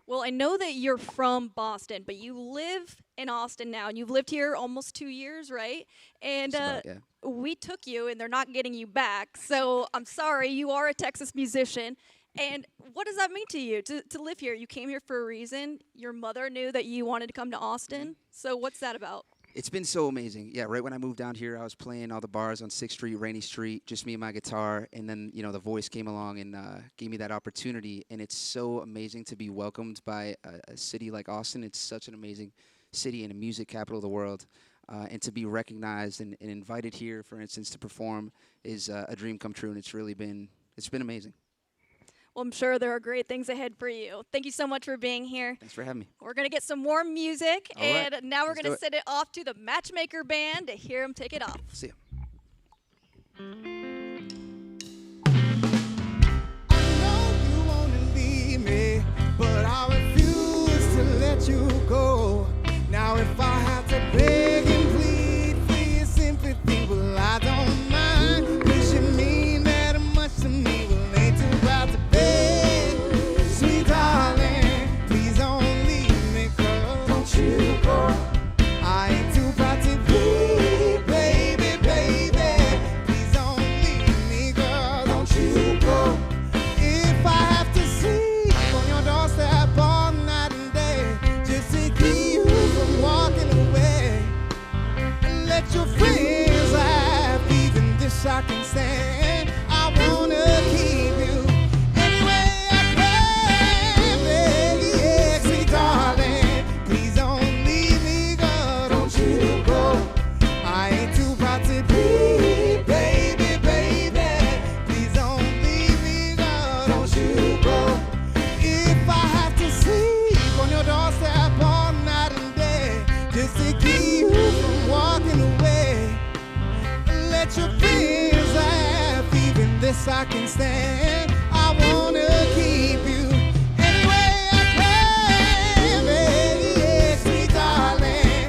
Well, I know that you're from Boston, but you live in Austin now, and you've lived here almost 2 years, right? And we took you, and they're not getting you back. So I'm sorry, you are a Texas musician. And what does that mean to you, to live here? You came here for a reason. Your mother knew that you wanted to come to Austin. So what's that about? It's been so amazing. Yeah, right when I moved down here, I was playing all the bars on 6th Street, Rainy Street, just me and my guitar. And then, you know, The Voice came along and gave me that opportunity. And it's so amazing to be welcomed by a city like Austin. It's such an amazing city and a music capital of the world. And to be recognized and invited here, for instance, to perform is a dream come true. And it's been amazing. Well, I'm sure there are great things ahead for you. Thank you so much for being here. Thanks for having me. We're going to get some more music, All right. and now we're Let's going do to send it off to the Matchmaker Band to hear them take it off. See ya. I know you want to leave me, but I refuse to let you go. Now if I have to beg and plead for your sympathy, well, I don't mind. 'Cause you mean that much to me. Well, ain't too proud to beg. Sweet darling, please don't leave me, 'cause don't you go. I ain't too proud to plead, baby, baby. Please don't leave me, girl, don't you go. If I have to sleep on your doorstep all night and day, just to keep you from walking away, and let your friends laugh, even this I can stand. I wanna keep you any way I can, baby. Sweet darling, please don't leave me, girl, don't you go. I ain't too proud to be, baby, baby. Please don't leave me, girl, don't you go. If I have to sleep on your doorstep all night and day, just to keep you from walking away, let your friends laugh, even this I can stand. I wanna keep you any way I can, baby. Sweet darling,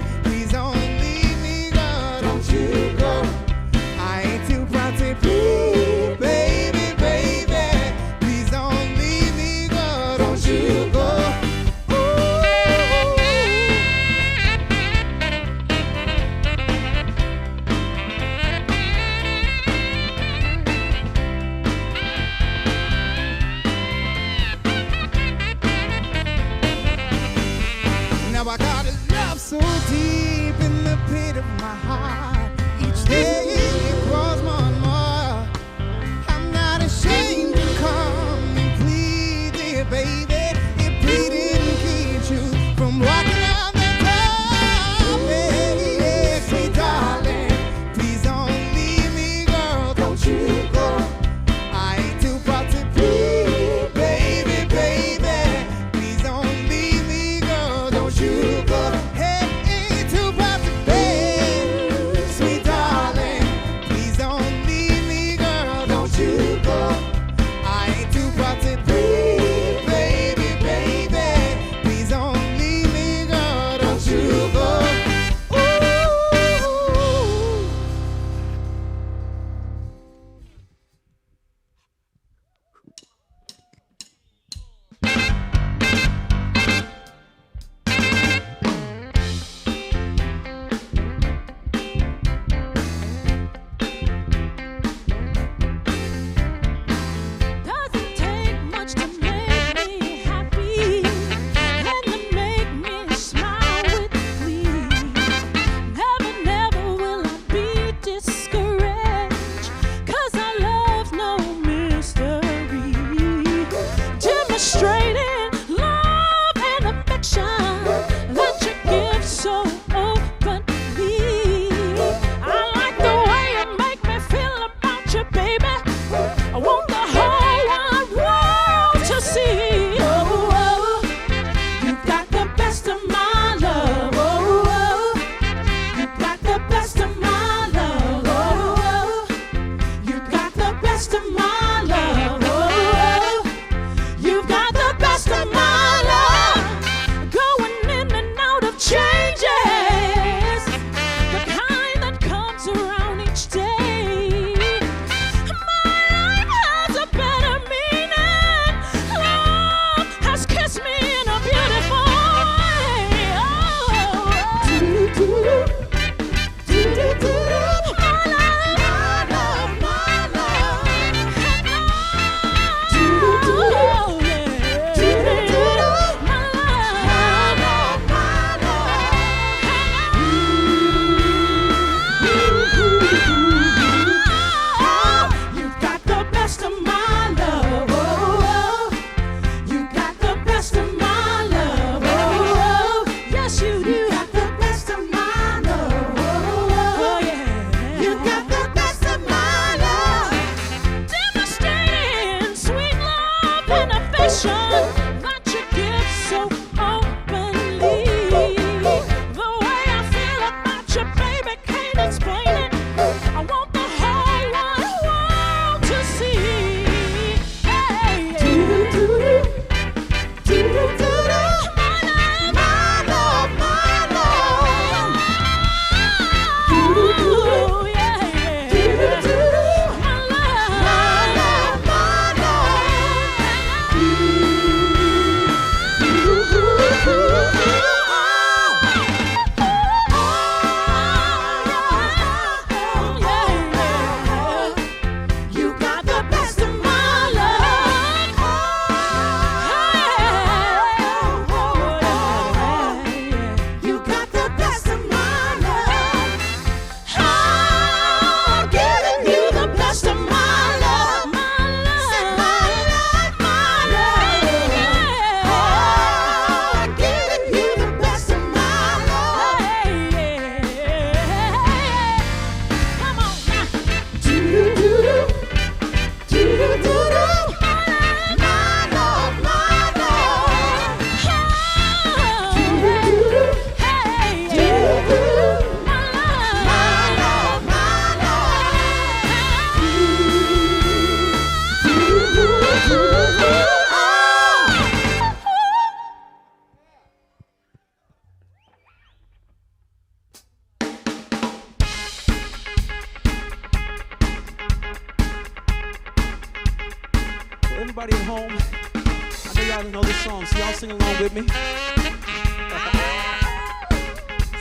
everybody at home, I know y'all know this song, so y'all sing along with me.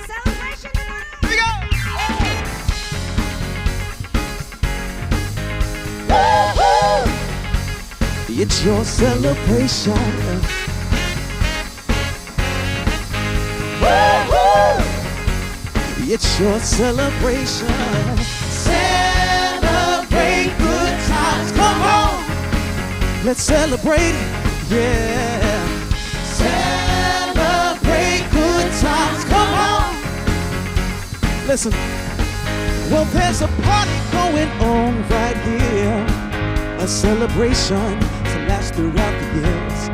Celebration tonight. Here we go! It's your celebration. It's your celebration. Celebrate good times. Come on. Let's celebrate. Yeah. Celebrate good times. Come on. Listen. Well, there's a party going on right here. A celebration to last throughout the years.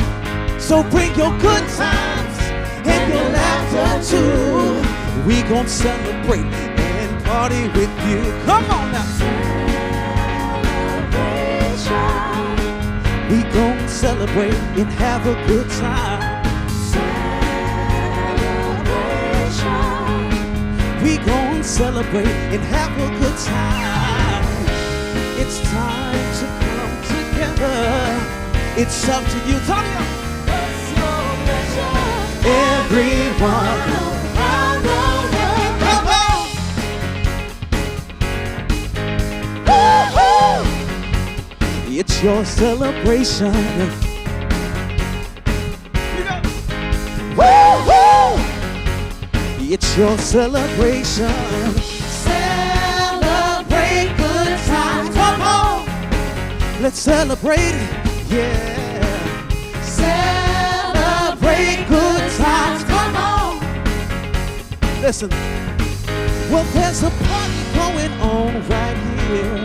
So bring your good times and your laughter too. We gon' celebrate and party with you. Come on now. Celebration. We gon' celebrate and have a good time. Celebration. We gon' celebrate and have a good time. It's time to come together. It's up to you. Tell me. What's your pleasure? Everyone around the world. Come on. Woo-hoo. It's your celebration. Woo-hoo. It's your celebration. Celebrate good times. Come on. Let's celebrate it. Yeah. Celebrate good times. Come on. Listen. Well, there's a party going on right here.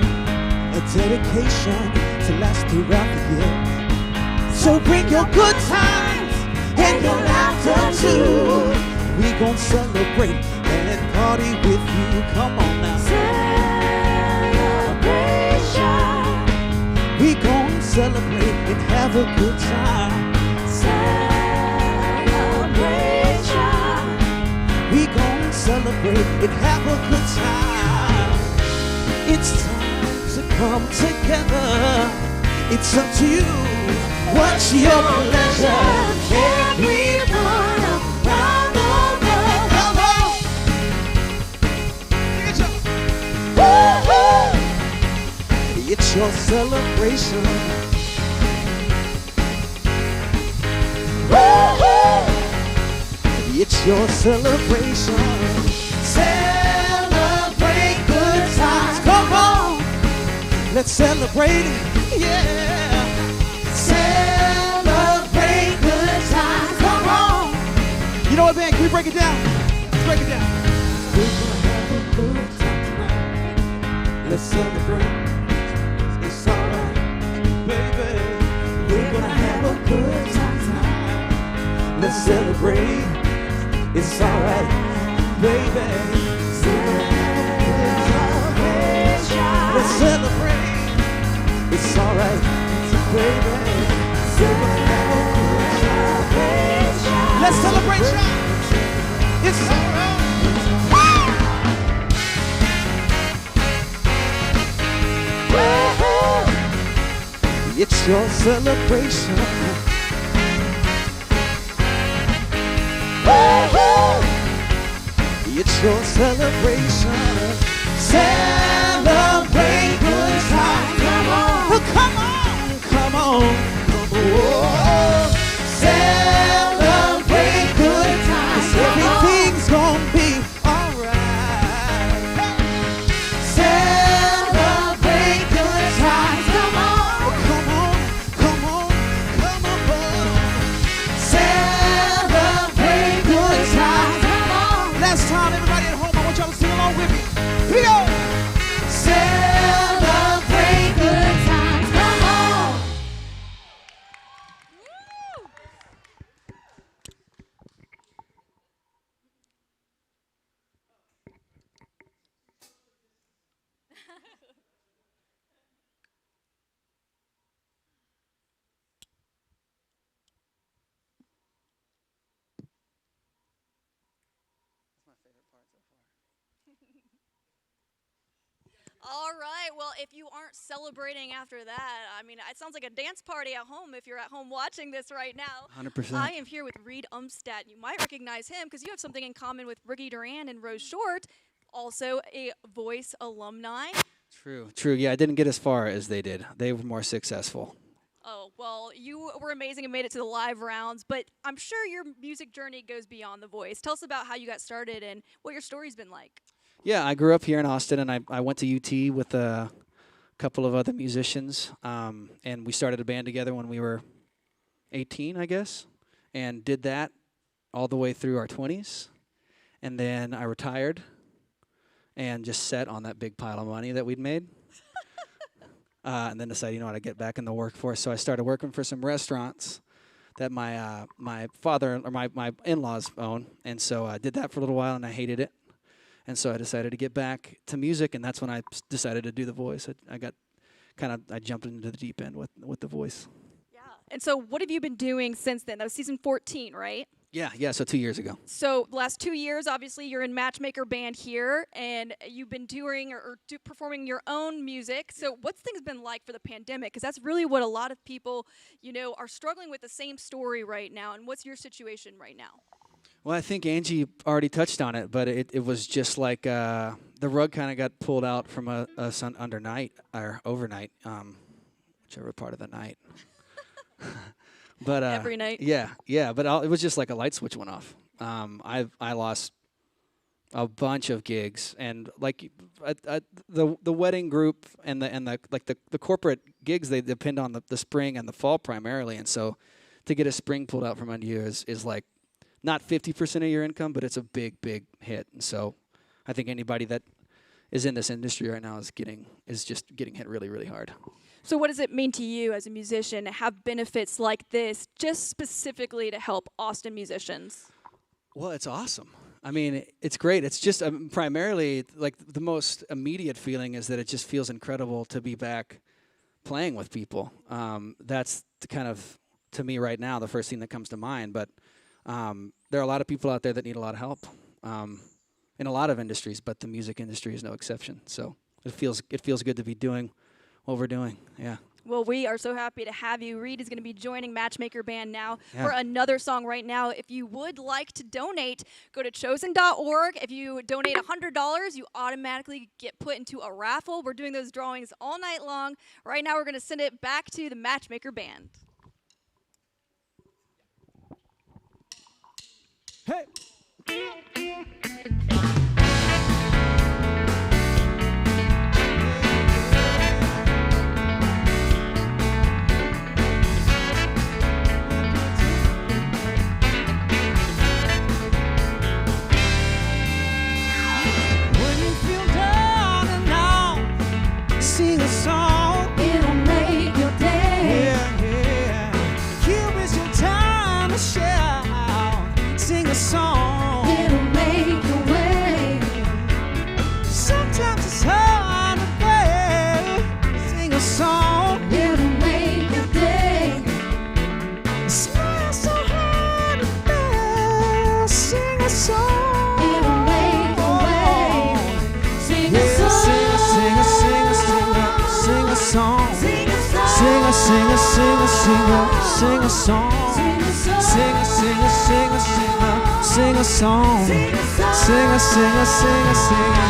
A dedication to last throughout the year. So bring your good times and your laughter too. We gon' celebrate and party with you. Come on now. Celebration. We gon' celebrate and have a good time. Celebration. We gon' celebrate and have a good time. It's time to come together. It's up to you. What's your pleasure? Everyone around the world. Come on. Woo-hoo. It's your celebration. Woo-hoo. It's your celebration. Celebrate good times. Come on. Let's celebrate it. Yeah. Celebrate good times. Come on. You know what, man? Can we break it down? Let's break it down. We're gonna have a good time tonight. Let's celebrate. It's alright, baby. We're gonna have a good time tonight. Let's celebrate. It's alright, baby. Let's celebrate. It's alright, baby. Let's celebrate, y'all. It's alright. It's your celebration. It's your celebration. Celebrate good times. Come on. Oh, come on. Come on. Oh, celebrate good times. Everything's gonna be alright. Celebrate good times. Come on. Oh, come on. Come on. Come on. Celebrate good times. Come on. Last time, everybody at home, I want y'all to sing along with me. Here we go. Celebrate good times. Come on. All right. Well, if you aren't celebrating after that, I mean, it sounds like a dance party at home if you're at home watching this right now. 100%. I am here with Reed Umstadt. You might recognize him because you have something in common with Ricky Duran and Rose Short, also a Voice alumni. True. Yeah, I didn't get as far as they did. They were more successful. Oh, well, you were amazing and made it to the live rounds, but I'm sure your music journey goes beyond The Voice. Tell us about how you got started and what your story's been like. Yeah, I grew up here in Austin, and I went to UT with a couple of other musicians, and we started a band together when we were 18, I guess, and did that all the way through our 20s. And then I retired and just sat on that big pile of money that we'd made. And then decided, you know what, I'd get back in the workforce. So I started working for some restaurants that my father or my in-laws own. And so I did that for a little while, and I hated it. And so I decided to get back to music, and that's when I decided to do The Voice. I jumped into the deep end with The Voice. Yeah. And so what have you been doing since then? That was season 14, right? Yeah, so 2 years ago. So the last 2 years, obviously, you're in Matchmaker Band here, and you've been doing or performing your own music. So what's things been like for the pandemic? Because that's really what a lot of people, are struggling with the same story right now. And what's your situation right now? Well, I think Angie already touched on it, but it was just like the rug kind of got pulled out from us overnight, whichever part of the night. But every night. Yeah. But it was just like a light switch went off. I lost a bunch of gigs, and like the wedding group and the corporate gigs, they depend on the spring and the fall primarily, and so to get a spring pulled out from under you is like not 50% of your income, but it's a big hit. And so I think anybody that is in this industry right now is just getting hit really, really hard. So what does it mean to you as a musician to have benefits like this, just specifically to help Austin musicians? Well, it's awesome. I mean, it's great. It's just primarily, like, the most immediate feeling is that it just feels incredible to be back playing with people. That's kind of, to me right now, the first thing that comes to mind. But there are a lot of people out there that need a lot of help in a lot of industries, but the music industry is no exception. So it feels good to be doing what we're doing. Yeah. Well, we are so happy to have you. Reed is going to be joining Matchmaker Band now for another song right now. If you would like to donate, go to chosen.org. If you donate $100, you automatically get put into a raffle. We're doing those drawings all night long. Right now, we're going to send it back to the Matchmaker Band. Hey! Sing a song, it'll make your day. Yeah. Here is your time to shout. Sing a song, it'll make your way. Sometimes it's hard to bear. Sing a song, it'll make your day. Smile so hard to bear. Sing a song, it'll make your way. Sing a song. Sing a song, sing a song, sing a song, sing a song, sing a.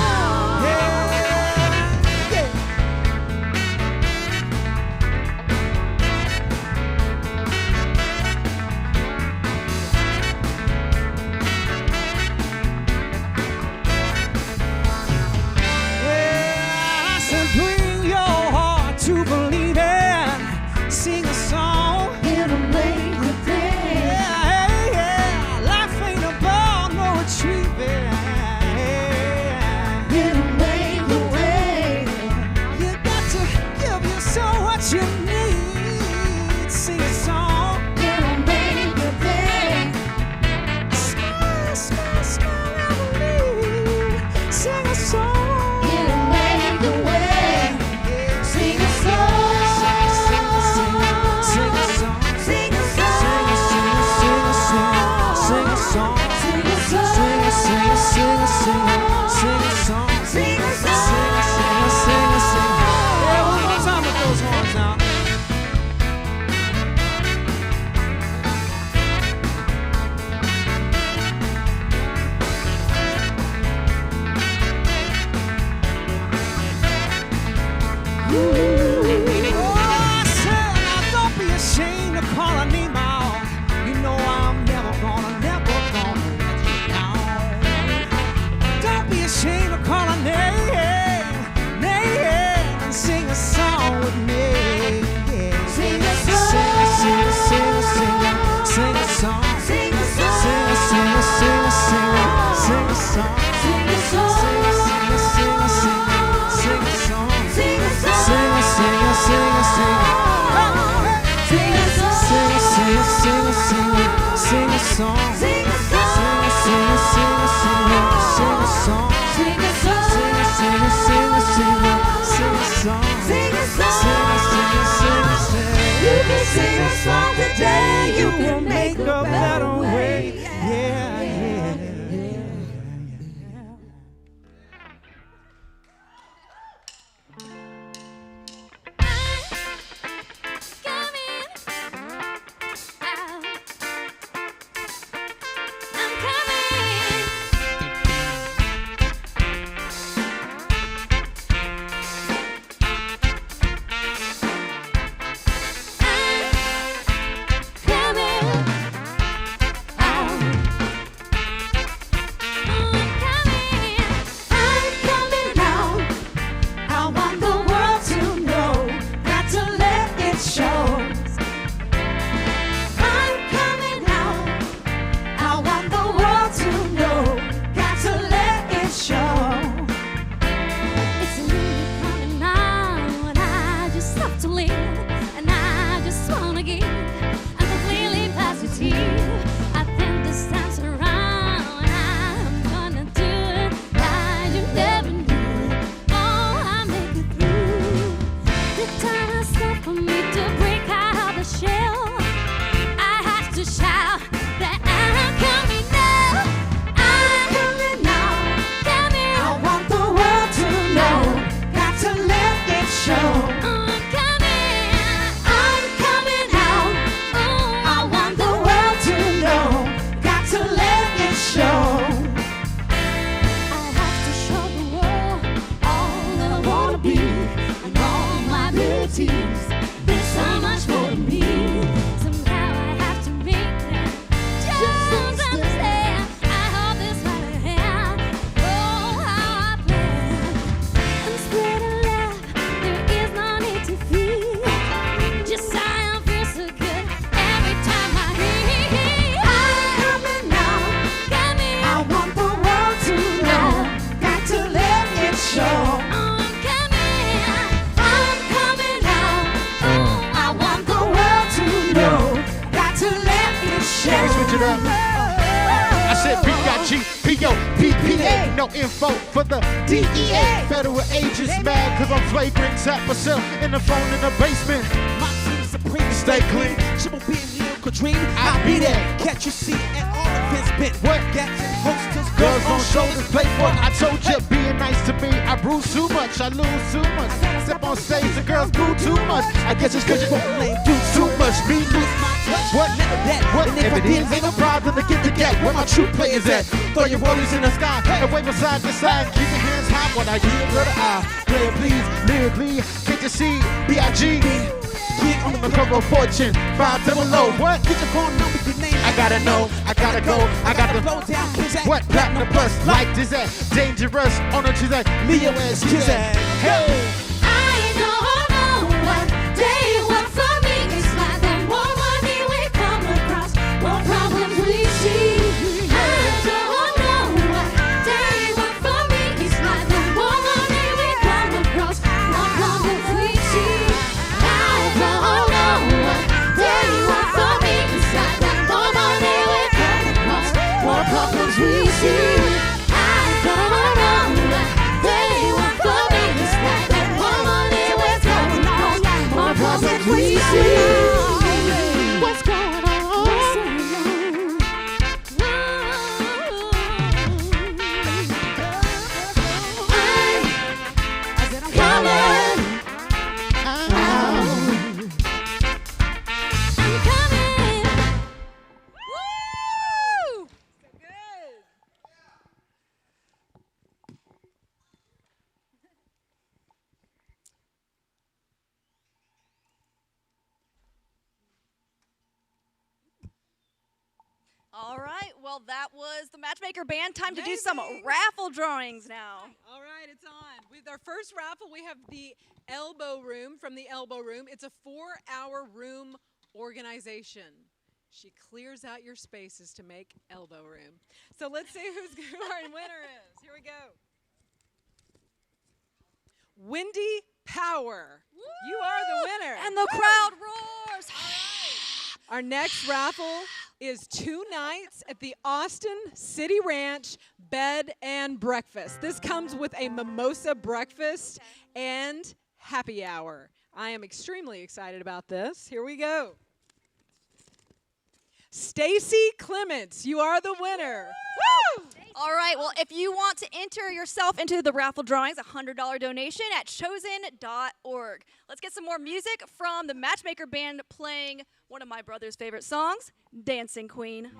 I said, now don't be ashamed to call her name out. You know I'm never gonna let you down. Don't be ashamed to call her name, and sing a song with me. Sing a song, sing a song, sing a song, sing a song, sing a song. You can sing a song today, you can make a better way. Yeah, yeah, yeah. I said B.I.G. P.O. PDA, no info for the DEA. Federal agents mad cause I'm flagrant. Tap myself in the phone in the basement. My team supreme, Stay clean. Triple B and lyrical dream, I'll be there. Catch you seat and all events bent. What? Got hostess, Girls on shoulders, play for. I told you, being nice to me, I bruise too much, I lose too much. Step on stage, the girls boo too much. I guess it's cause you won't lame, do too much. Me lose my touch. What? Never that. What? If it is, ain't no problem to get the gap. Where my true players at? Throw your rollies in the sky and wave them side to side. Keep your hands high when I yield to the eye. Player please, lyrically, can't you see? B.I.G. Get on the cover of Fortune, 500. What? Get your phone number, your name. I gotta know, I gotta go, I gotta blow down, what? Platinum plus, like this at dangerous on a Tuesday, Leo as Kizak. Hey! I don't know what day work for me. It's like the more money we come across, more problems we see. I don't know what day work for me. It's like the more money we come across, more problems we see. I don't know what day work for me. It's like the more money we come across, more problems we see. I don't know what day work for me. It's like the All right, well, that was the Matchmaker Band. Time to do some raffle drawings now. All right, it's on. With our first raffle, we have the Elbow Room from the Elbow Room. It's a 4-hour room organization. She clears out your spaces to make elbow room. So let's see who our winner is. Here we go. Wendy Power. Woo! You are the winner. And the crowd roars. Our next raffle is 2 nights at the Austin City Ranch Bed and Breakfast. This comes with a mimosa breakfast and happy hour. I am extremely excited about this. Here we go. Stacy Clements, you are the winner. Woo! All right, well, if you want to enter yourself into the raffle drawings, $100 donation at chosen.org. Let's get some more music from the Matchmaker Band playing one of my brother's favorite songs, Dancing Queen.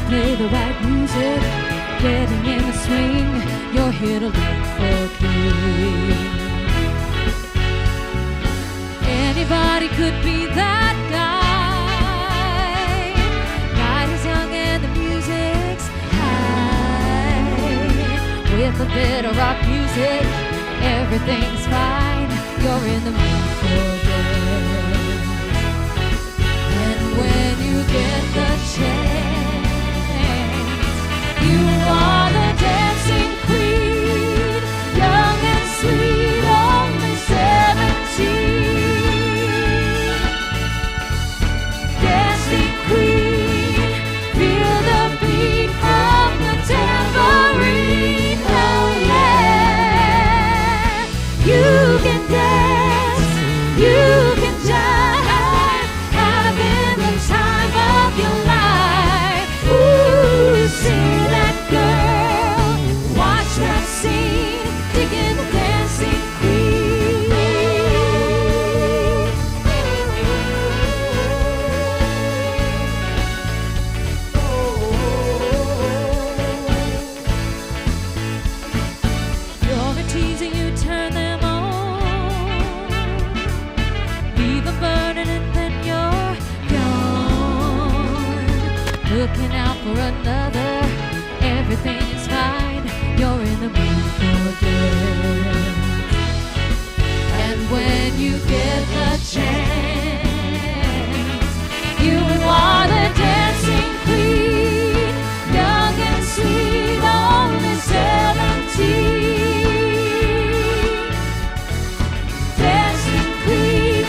Play the right music, getting in the swing, you're here to look for king. Anybody could be that guy. Night is young and the music's high. With a bit of rock music, everything's fine. You're in the mood for good. And when you get the chance, you are the dancing queen, young and sweet, only 17. Dancing queen, feel the beat from the tambourine, oh yeah. You can dance, you can jive, having the time of your life. Ooh, see that girl, watch that scene, digging the dancing queen. You're a teasing, you turn them on, leave them burning and then you're gone. Looking out for another, everything is fine, you're in the mood for good. And when you get the chance, you are the dancing queen, young and sweet, only 17. Dancing queen,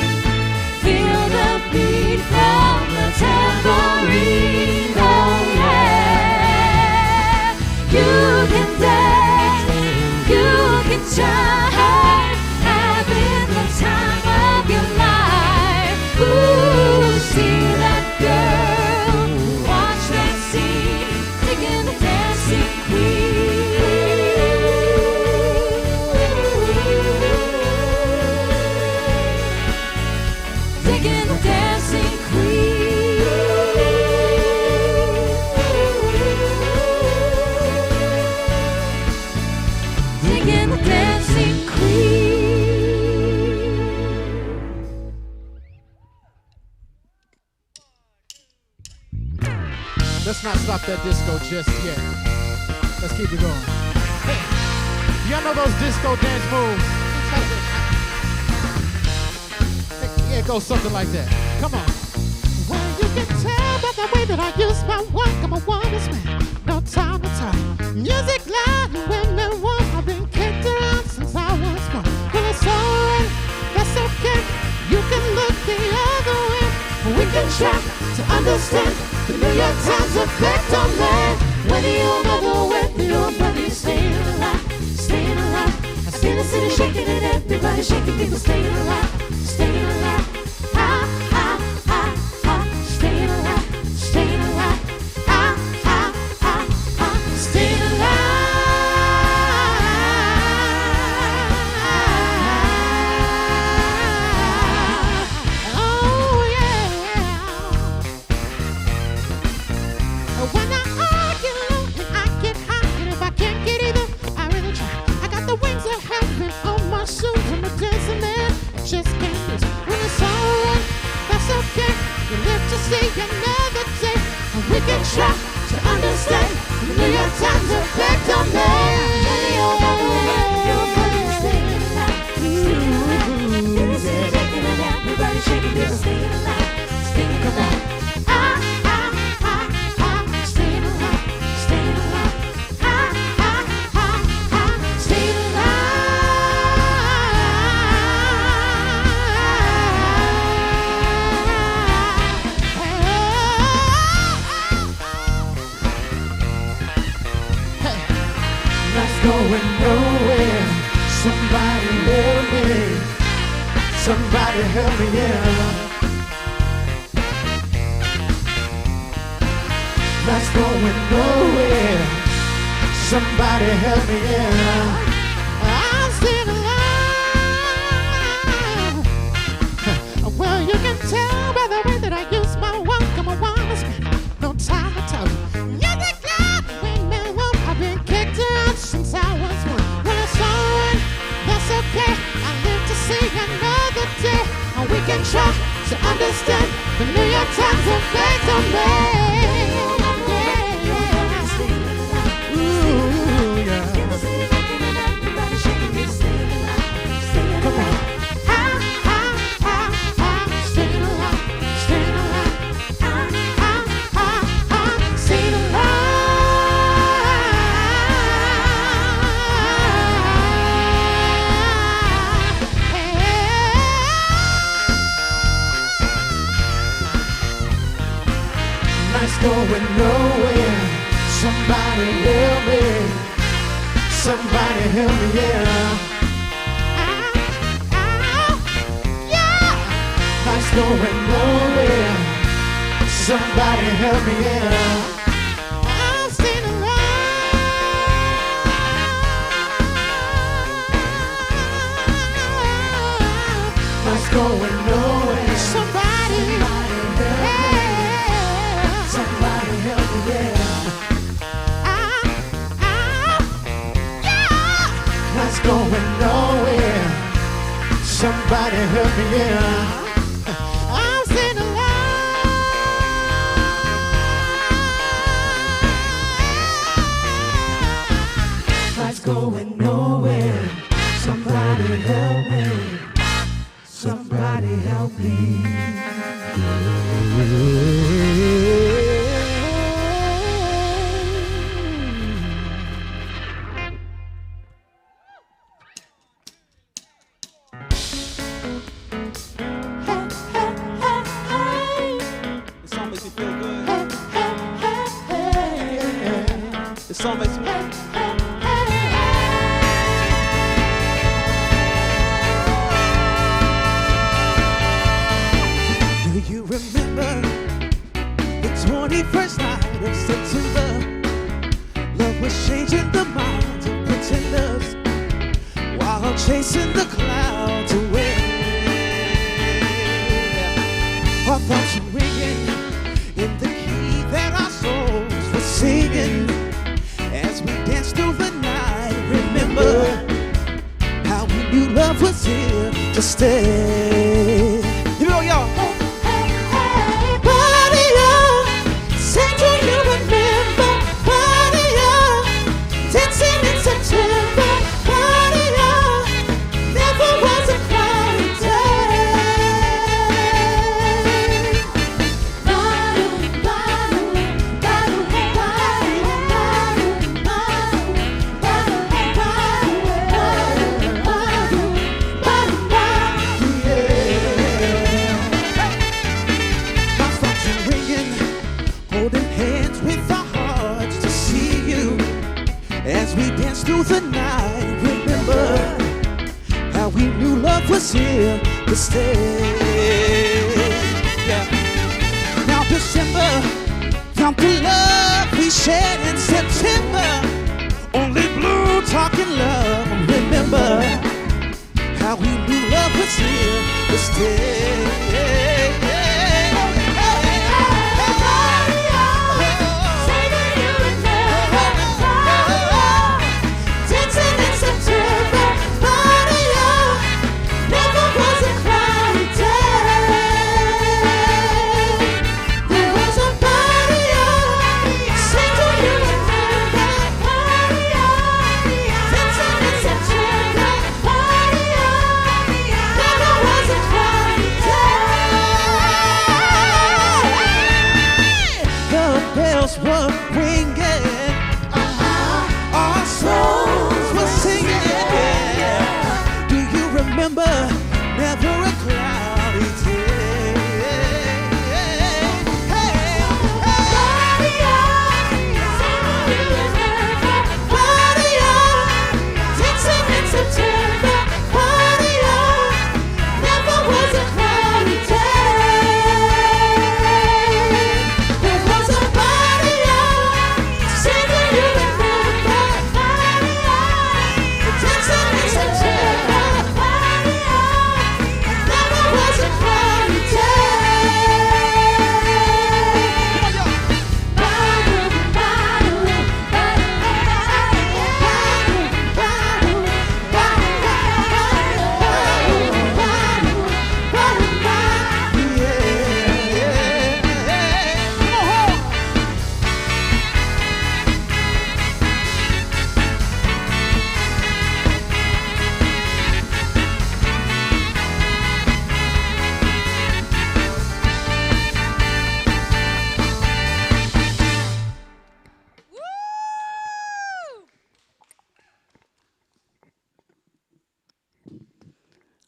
feel the beat from the tambourine, oh yeah. You can dance, you can shine, having the time of your life. Ooh, see that girl, watch that scene, digging the dancing queen. Digging the dancing queen. Digging the dancing queen. Let's not stop that disco just yet. Let's keep it going. Hey, y'all know those disco dance moves? Yeah, it goes something like that. Come on. Well, you can tell by the way that I use my work. I'm a woman's man. No time to talk. Music loud, women want can look the other way. We can try to understand the New York Times effect on man. When the old mother went, the old buddy staying alive, staying alive. I see the city shaking and everybody shaking, people staying alive, staying alive. Ah, ah, ah, ah, staying alive, staying alive. Ah, ah, ah, ah, staying alive. Oh yeah. When I argue and I get hot, and if I can't get either, I really try. I got the wings of heaven on my shoes. I'm a dancing man, just can't lose. When it's alright, that's okay. You live to see another day, and we can try to understand the New York Times effect on me. Everybody shaking, people staying alive, staying alive. Ah, ah, ah, ah, staying alive, staying alive. Ah, ah, ah, ah, staying alive. Not going nowhere. Somebody help me. Somebody help me, yeah. That's going nowhere. Somebody help me, yeah. I'm still alive. Well, you can tell by the way that I use my walk. I'm a woman, no time to tell you. You're the God, windmill woman. I've been kicked out since I was one. When it's alright, that's okay. I live to see another day. And we can try to understand the New York Times effect on me. Come on. Ah, ah, ah, ah, staying alive, staying alive. Ah, ah, ah, ah, staying Life's going nowhere. Somebody help me. Somebody help me, yeah. Life's going nowhere. Somebody help me, yeah. I'm still alive. Life's going nowhere. Somebody help me. Somebody help me, yeah. Life's going nowhere. Somebody help me, yeah. I'm still alive. Life's going nowhere. Somebody help me. Somebody help me. This song makes me feel good. This song makes me. Do you remember the 21st night of September? Love was changing the minds of pretenders while chasing the clouds away. Our thoughts were ringing in the key that our souls were singing as we danced through the night. Remember how we knew love was here to stay. You know, y'all. Party on, say, do you remember? Party on, dancing in September. Party on, never was a cloudy day. through the night. Remember how we knew love was here to stay. Yeah. Now December, count the love we shared in September. Only blue talking love. Remember how we knew love was here to stay. Were ringing, our souls were singing. Do you remember? Never a cloudy day. Party on, dancing in September. Party on, never was a cloudy day. There was a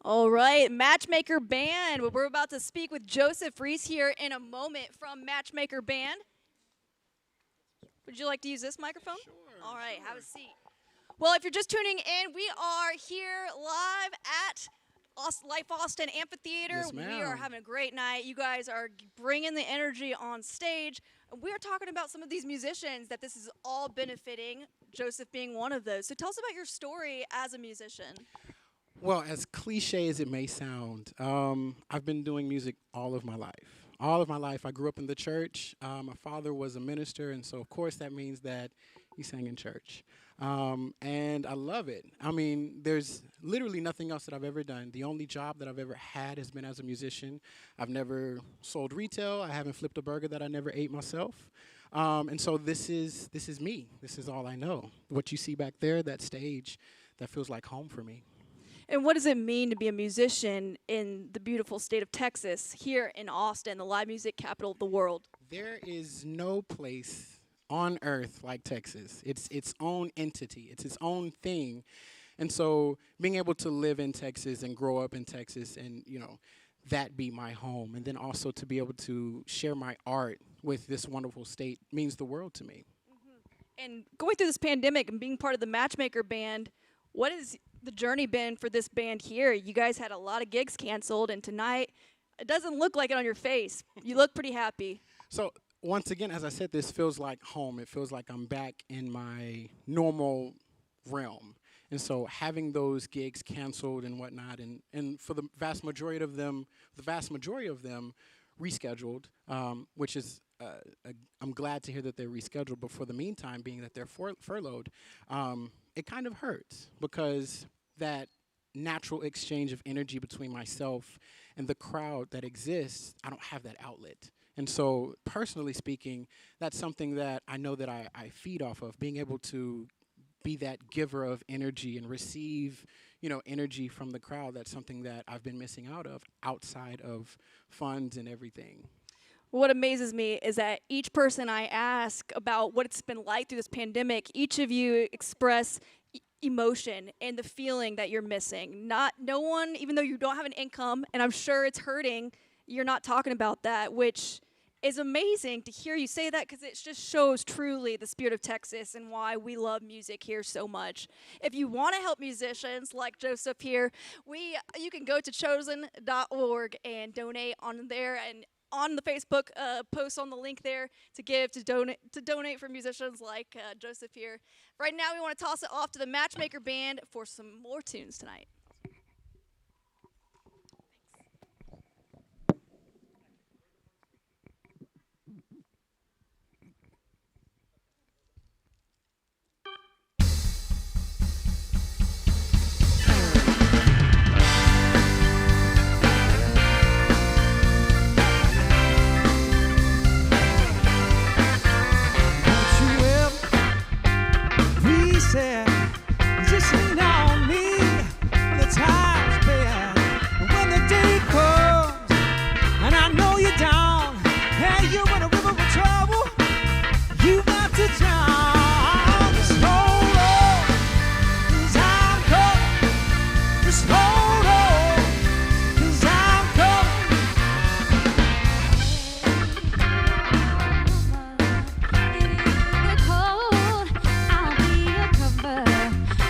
All right, Matchmaker Band. We're about to speak with Joseph Reese here in a moment from Matchmaker Band. Would you like to use this microphone? Sure. All right, have a seat. Well, if you're just tuning in, we are here live at Life Austin Amphitheater. Yes, ma'am. We are having a great night. You guys are bringing the energy on stage. We're talking about some of these musicians that this is all benefiting, Joseph being one of those. So tell us about your story as a musician. Well, as cliche as it may sound, I've been doing music all of my life. All of my life, I grew up in the church. My father was a minister, and so, of course, that means that he sang in church. And I love it. I mean, there's literally nothing else that I've ever done. The only job that I've ever had has been as a musician. I've never sold retail. I haven't flipped a burger that I never ate myself. And so this is me. This is all I know. What you see back there, that stage, that feels like home for me. And what does it mean to be a musician in the beautiful state of Texas, here in Austin, the live music capital of the world? There is no place on earth like Texas. It's its own entity. It's its own thing. And so being able to live in Texas and grow up in Texas and, you know, that be my home, and then also to be able to share my art with this wonderful state means the world to me. Mm-hmm. And going through this pandemic and being part of the Matchmaker Band, what has the journey been for this band here? You guys had a lot of gigs canceled, and tonight, it doesn't look like it on your face. You look pretty happy. So once again, as I said, this feels like home. It feels like I'm back in my normal realm. And so having those gigs canceled and whatnot, and for the vast majority of them rescheduled, which is I'm glad to hear that they're rescheduled. But for the meantime, being that they're furloughed, it kind of hurts because that natural exchange of energy between myself and the crowd that exists, I don't have that outlet. And so personally speaking, that's something that I know that I feed off of, being able to be that giver of energy and receive, you know, energy from the crowd. That's something that I've been missing out of outside of funds and everything. What amazes me is that each person I ask about what it's been like through this pandemic, each of you express emotion and the feeling that you're missing. No one, even though you don't have an income, and I'm sure it's hurting, you're not talking about that, which is amazing to hear you say that because it just shows truly the spirit of Texas and why we love music here so much. If you want to help musicians like Joseph here, you can go to chosen.org and donate on there, and on the Facebook post on the link there to give to donate for musicians like Joseph here. Right now we want to toss it off to the Matchmaker Band for some more tunes tonight. Just lean on me when the time's bad. When the day comes and I know you're down and you're in a river of trouble, you got to drown. Just hold on, 'cause I'm coming. Just hold on, 'cause I'm coming. The cold, I'll be your cover.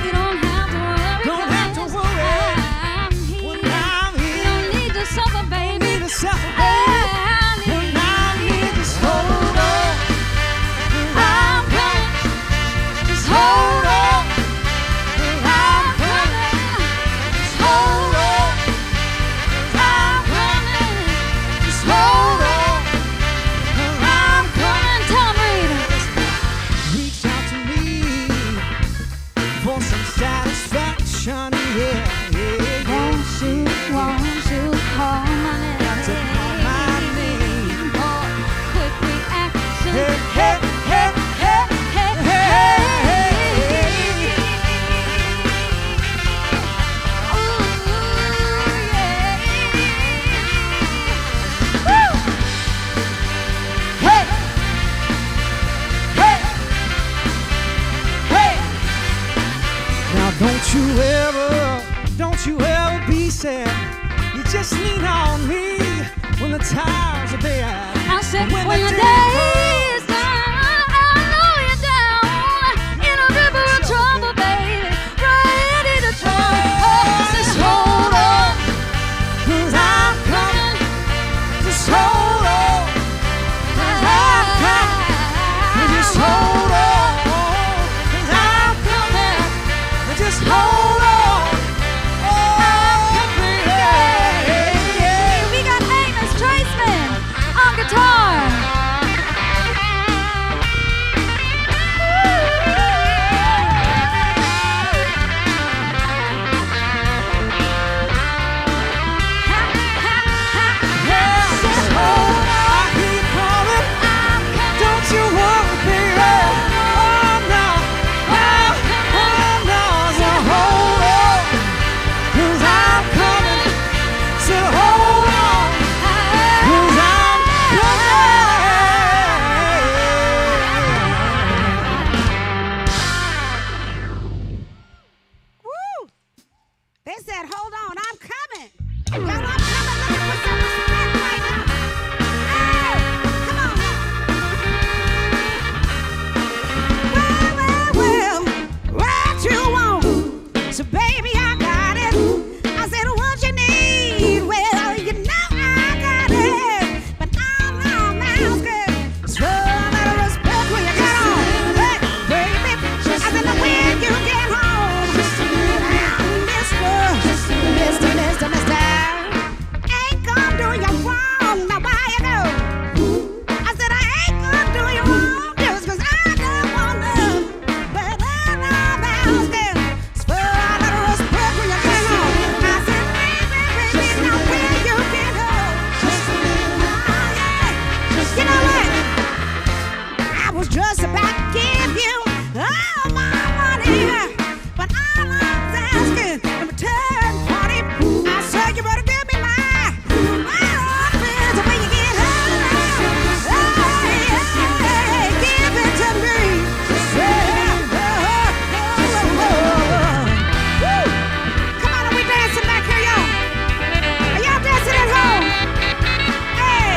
You don't have to worry. Don't have to worry when I'm here. You don't need to suffer, baby. Need to suffer, baby. When I'm here, just hold on. I'm coming. Just hold on. I'm coming. Just hold on. I'm coming. Just hold on. I'm coming. Tell 'em, Rita. Reach out to me for some satisfaction, yeah, yeah, yeah. Won't you call my name? Got to call my name. Oh, quick reaction. Hey, hey, hey, hey, hey, hey, hey. Hey, hey, hey. Now don't you ever be sad. You just lean on me when the times are bad. I said when the your day day is done, I know you're down in a river of trouble, baby, ready to drown. Oh, just hold on, 'cause I'm coming. Just hold on, 'cause I'm coming. Just hold on, 'cause I'm coming. Just hold on. we got Amos Traceman on guitar. They said, hold on, I'm coming. Y'all know I'm coming. Let me put some respect right now. Hey, come on now. Well, what you want? So baby, I got it. I said, what you need? Well, you know I got it. But I'm asking. So let her respect when you get home. Hey, baby, I said, when you get home. Mister, ain't gonna do you wrong. Now why you go? I said I ain't gonna do you wrong just 'cause I don't want to. But I'm asking for a little respect when you get home. I said, baby, now when you get home. You know what? I was just about to give you all my money, but all I'm asking in return, honey, I said you better give me my offense when you get home. Hey, give it to me. Woo. Come on, are we dancing back here, y'all? Are y'all dancing at home? Hey.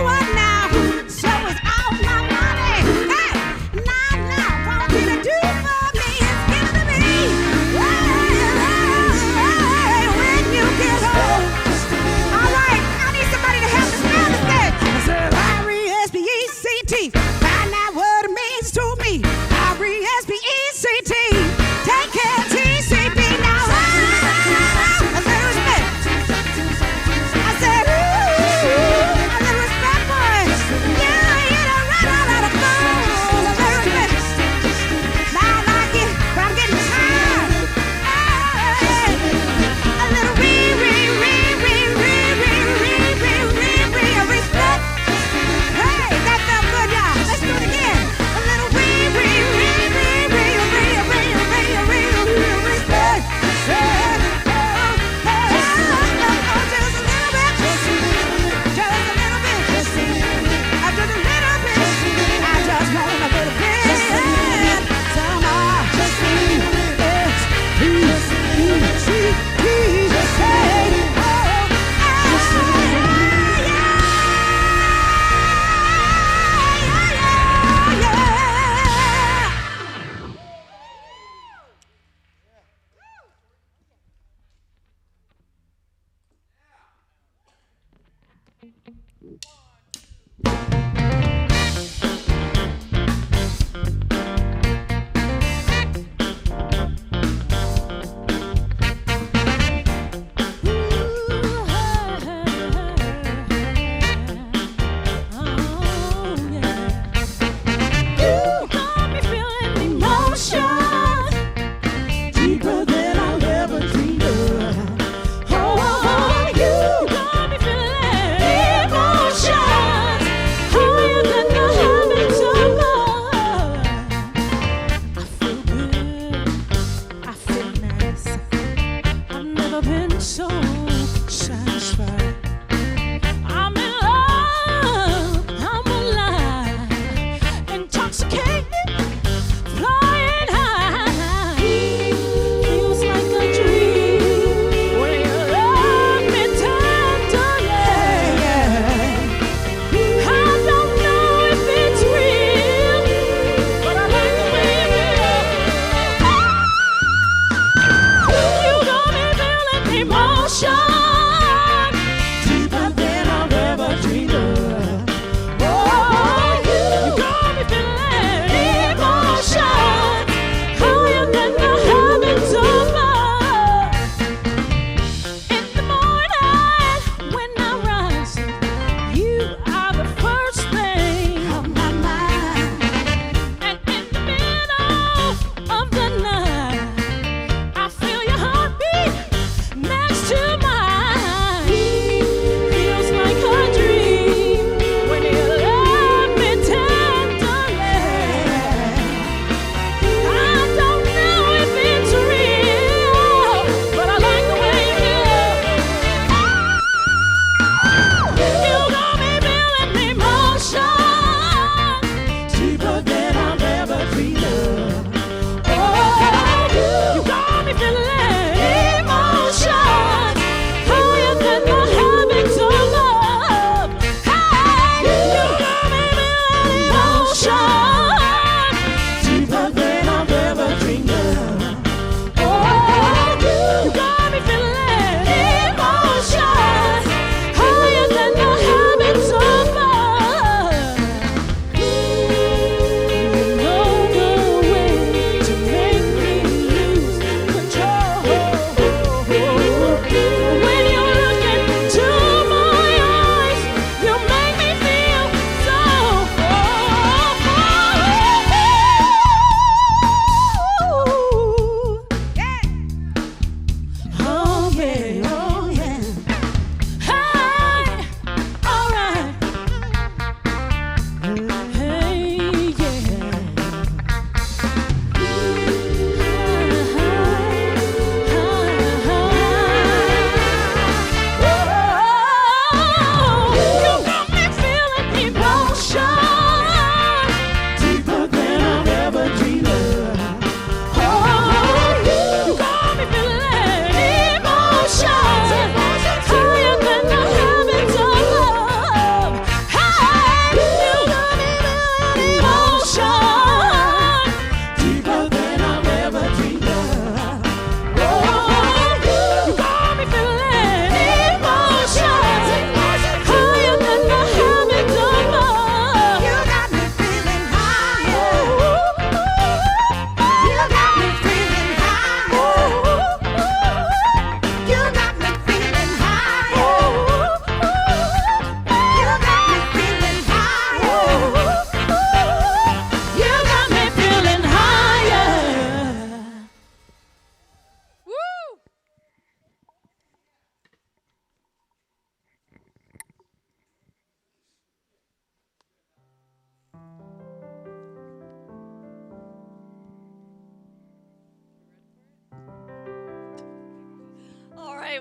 what now? So is all my money. Hey, now, want you to do for me is give it to me. Hey, when you get home. All right, I need somebody to help me spell this thing. I said R-E-S-P-E-C-T. Find out what it means to me. R-E-S-P-E-C-T. Take care of TCB now. A little respect. I said, ooh, a little respect, boy. Yeah, you know,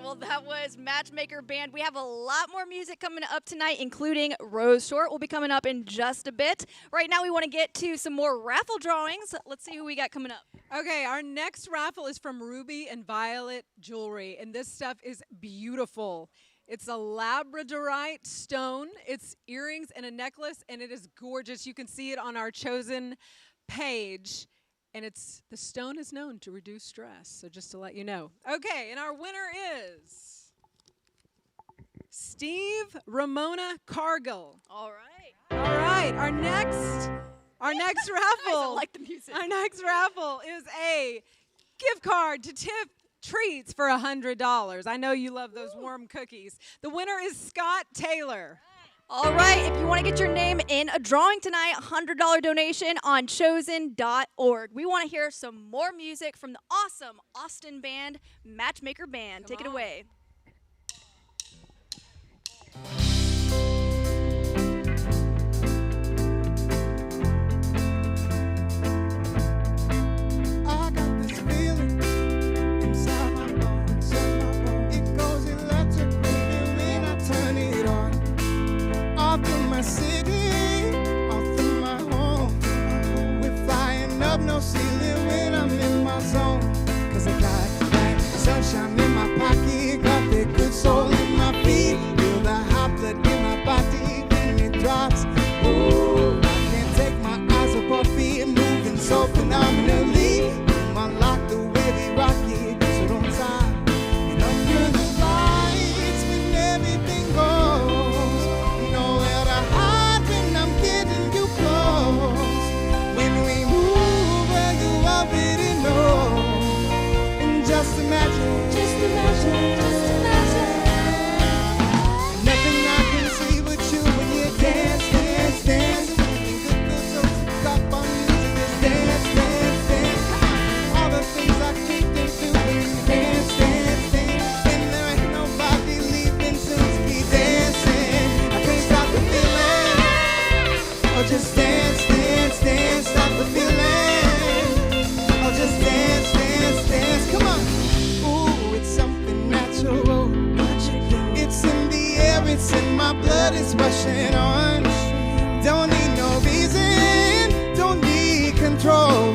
well, that was Matchmaker Band. We have a lot more music coming up tonight, including Rose Short will be coming up in just a bit. Right now, we want to get to some more raffle drawings. Let's see who we got coming up. Okay, our next raffle is from Ruby and Violet Jewelry, and this stuff is beautiful. It's a labradorite stone. It's earrings and a necklace, and it is gorgeous. You can see it on our Chosen page. And the stone is known to reduce stress, so just to let you know. Okay, and our winner is Steve Ramona Cargill. All right. All right, our next raffle. I like the music. Our next raffle is a gift card to Tiff Treats for $100. I know you love those warm cookies. The winner is Scott Taylor. All right, if you want to get your name in a drawing tonight, $100 donation on chosen.org. We want to hear some more music from the awesome Austin band, Matchmaker Band. Take it away. I got this feeling inside my bones. It goes electric when I turn it on. Off from my city, off from my home. We're flying up, no ceiling when I'm in my zone. Cause I got that sunshine in my pocket, got that good soul in my feet. Feel the hot blood in my body when it drops. Ooh, I can't take my eyes off it, moving so phenomenally. Unlock the way we rock it, so don't stop. And under the lights when everything goes, nowhere to hide when I'm getting you close. When we move, well, you already know. And just imagine, just imagine, just imagine. Nothing I can see but you when you dance, dance, dance. Feeling good, good, so sick up on music, just dance, dance, dance. All the things I can't do when you dance, dance, dance. And there ain't nobody leaving soon to be dancing. I can't stop the feeling. Oh, just dance, dance, dance, stop the feeling. Oh, just dance, dance, dance. Come on. Ooh, it's something natural. It's in the air, it's in my blood, it's rushing on. Don't need no reason, don't need control.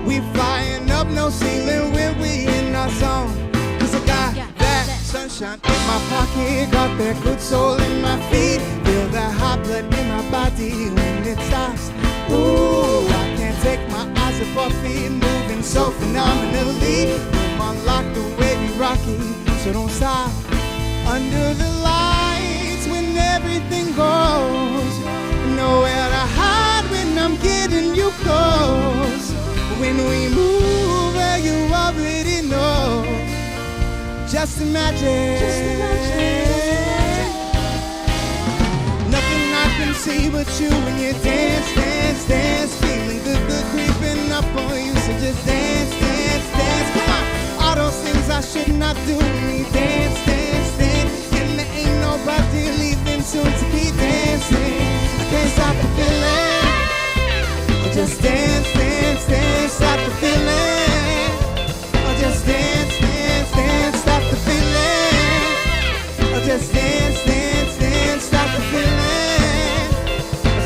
We flying up, no ceiling when we in our zone. Cause I got that sunshine in my pocket, got that good soul in my feet. Feel that hot blood in my body when it stops. Ooh, I can't take my eyes off it, moving so phenomenally. Unlock the way we rock it, so don't stop. Under the lights when everything goes, nowhere to hide when I'm getting you close. When we move, well, you already know. Just imagine, just imagine. Nothing I can see but you when you dance, dance, dance. Feeling good, good creeping up on you, so just dance, dance, dance. Come on, all those things I should not do when we dance, dance, dance. And there ain't nobody leaving soon to keep dancing. I can't stop the feeling. Oh, just dance, dance, dance, stop the feeling. Oh, just dance, dance, dance, stop the feeling. Oh, just dance, dance, dance, stop the feeling.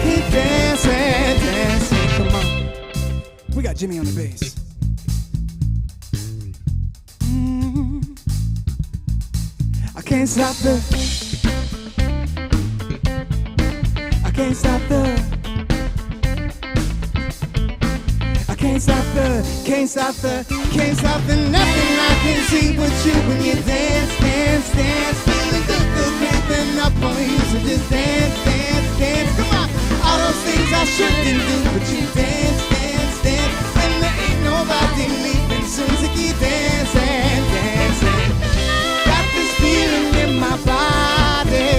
Keep dancing, dancing, come on. We got Jimmy on the bass. I can't stop I can't stop can't stop the nothing I can see but you when you dance, dance, dance. Feeling good, good, creeping up on you, so just dance, dance, dance. Come on, all those things I shouldn't do, but you dance, dance, dance. And there ain't nobody leaving soon to keep dancing, dancing. Got this feeling in my body.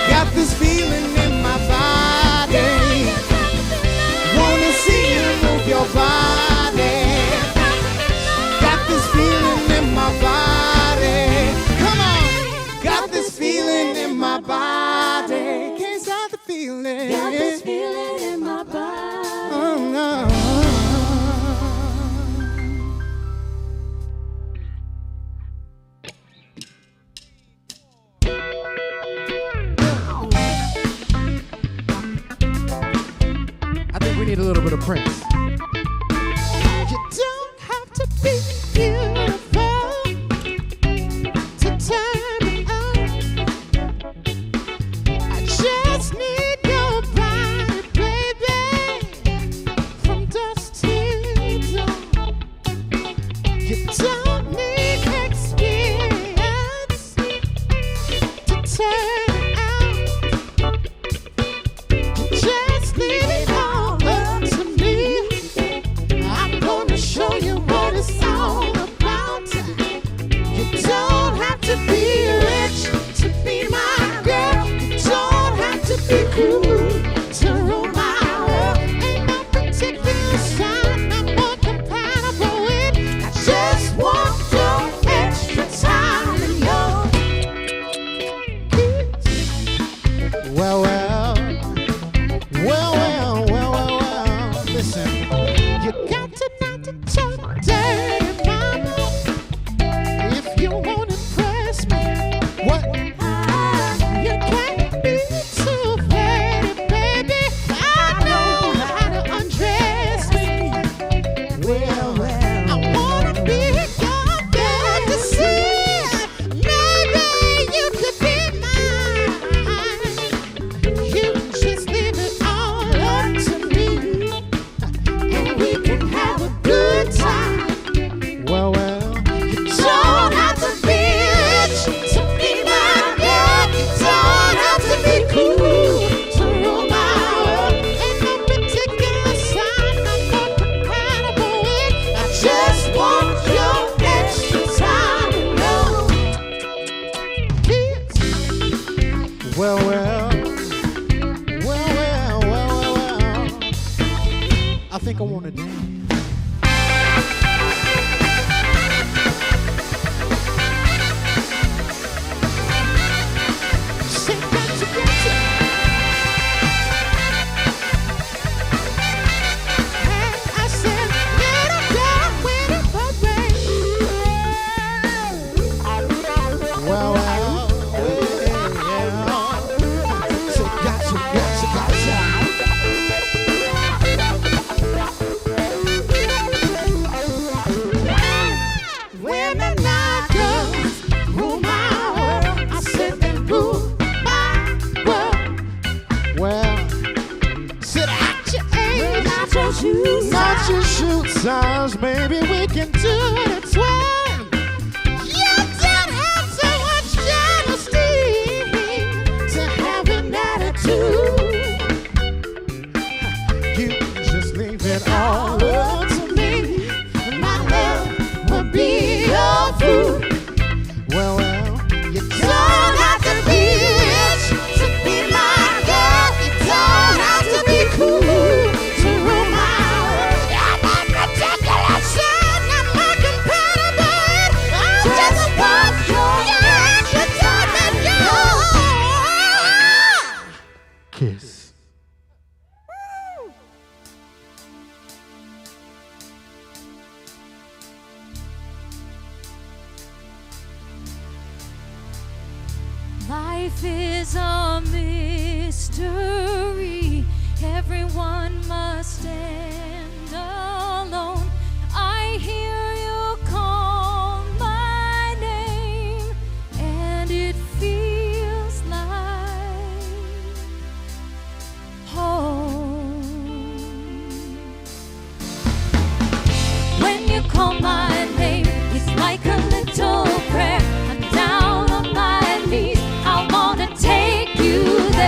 Got this feeling in my body. Wanna see you move your body. Got this feeling in my body. Come on. Got this feeling in my body. Can't stop the feeling. Got this feeling in my body. Oh no. need a little bit of Prince. You don't have to be beautiful to turn me on. I just need your body, baby, from dusk till dawn. You don't need experience to turn it out. You just leave it all up to me. I'm gonna show you what it's all about. You don't have to be rich to be my girl. You don't have to be cool to rule my world. Ain't no particular sign I'm more compatible with. I just want your extra time and your kiss. Well. Listen. You got to not to talk dirty, mama, if you won't impress me. What? You can't be too flirty, baby. I know how to undress me. Well. I wanna be your fantasy. Maybe you could be mine. You just leave it all up to me, and we can have a good time. Well. You don't have to be rich to be my girl. You don't have to be cool to rule my world. Ain't no particular sign I'm more compatible with. I just want your extra time and your kiss. Well. I think I want to dance. Say got to get to. And I said, let 'em down when it rains. Well. Say got to. Women not girls rule my world. I said they rule my world. Well. Sit at your age, not your shoes. Not your shoot size, baby. We can do it at 12. You don't have so much honesty to have an attitude. You just leave it all up. To me, my love will be your food. Well. You don't have to be rich to be my girl. You don't have to be cool to rule my world. I'm not particular sign I'm more compatible with. I just want your extra time and your Kiss. Life is a mystery. Everyone must stand alone. I hear you call my name, and it feels like home. When you call my name, it's like a little prayer. I'm down on my knees. I wanna take you there.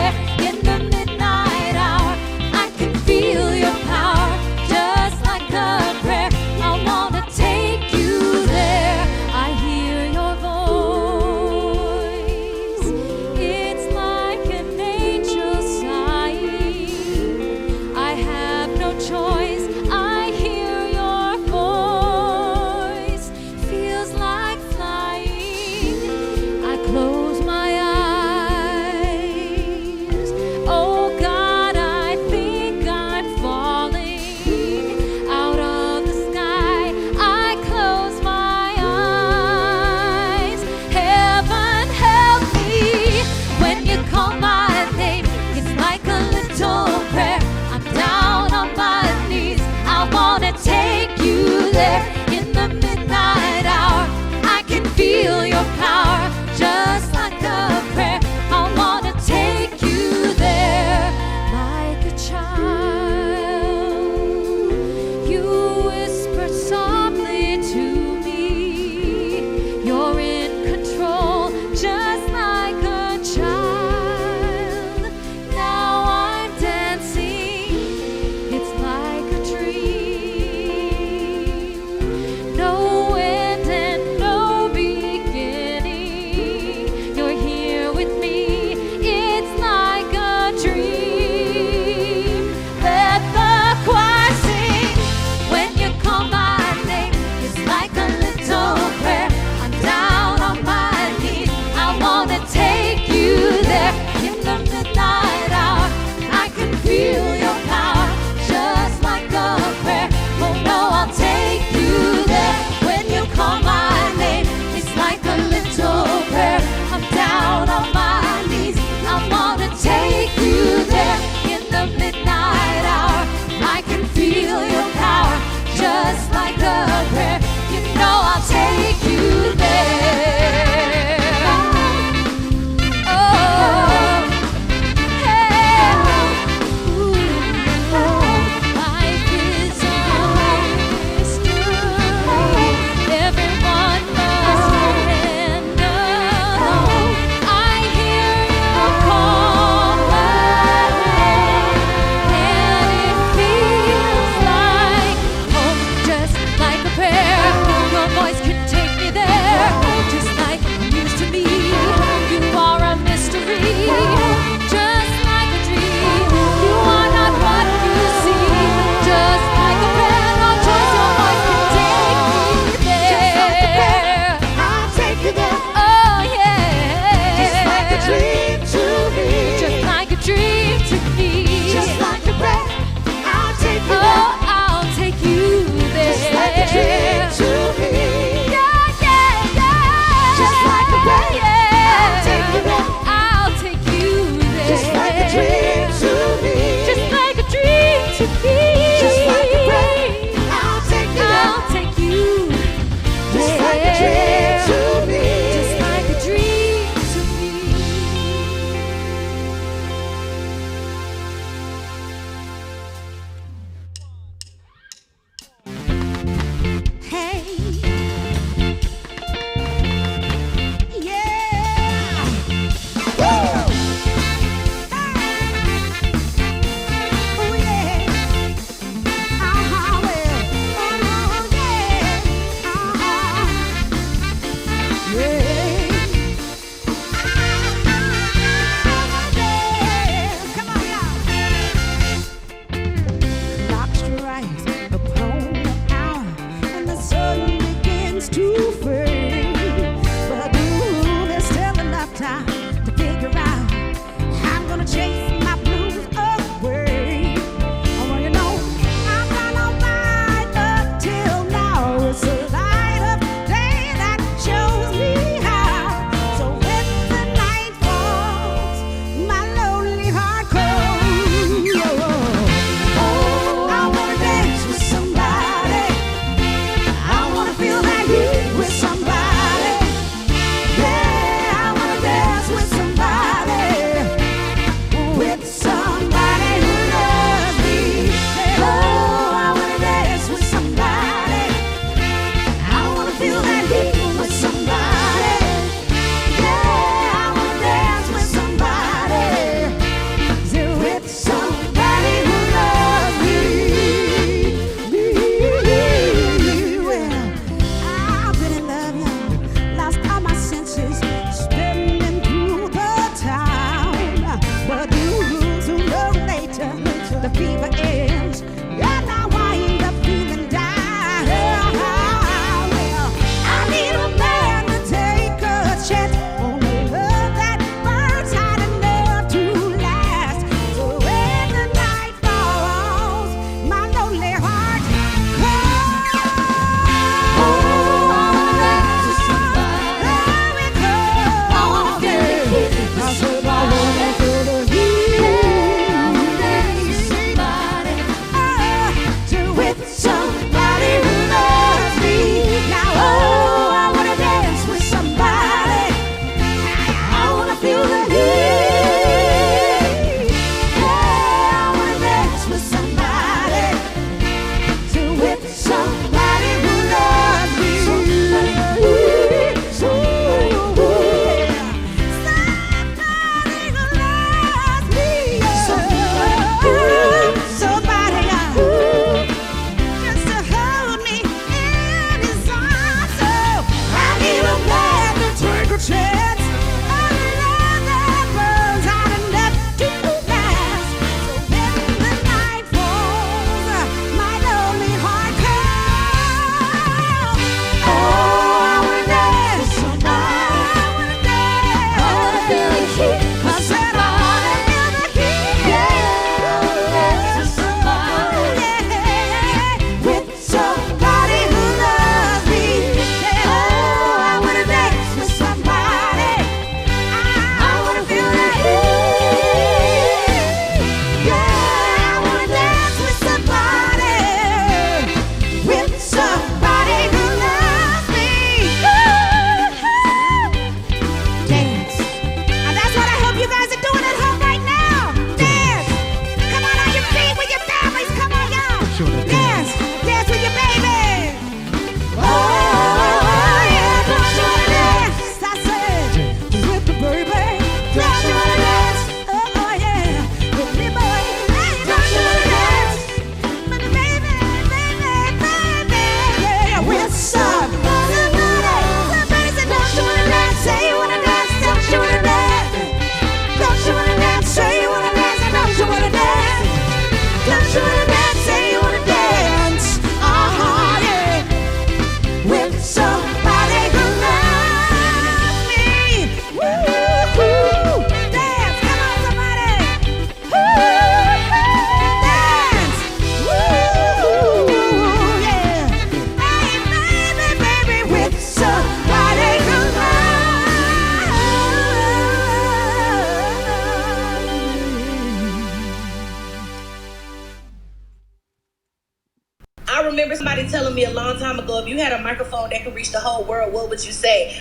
I remember somebody telling me a long time ago, if you had a microphone that could reach the whole world, what would you say?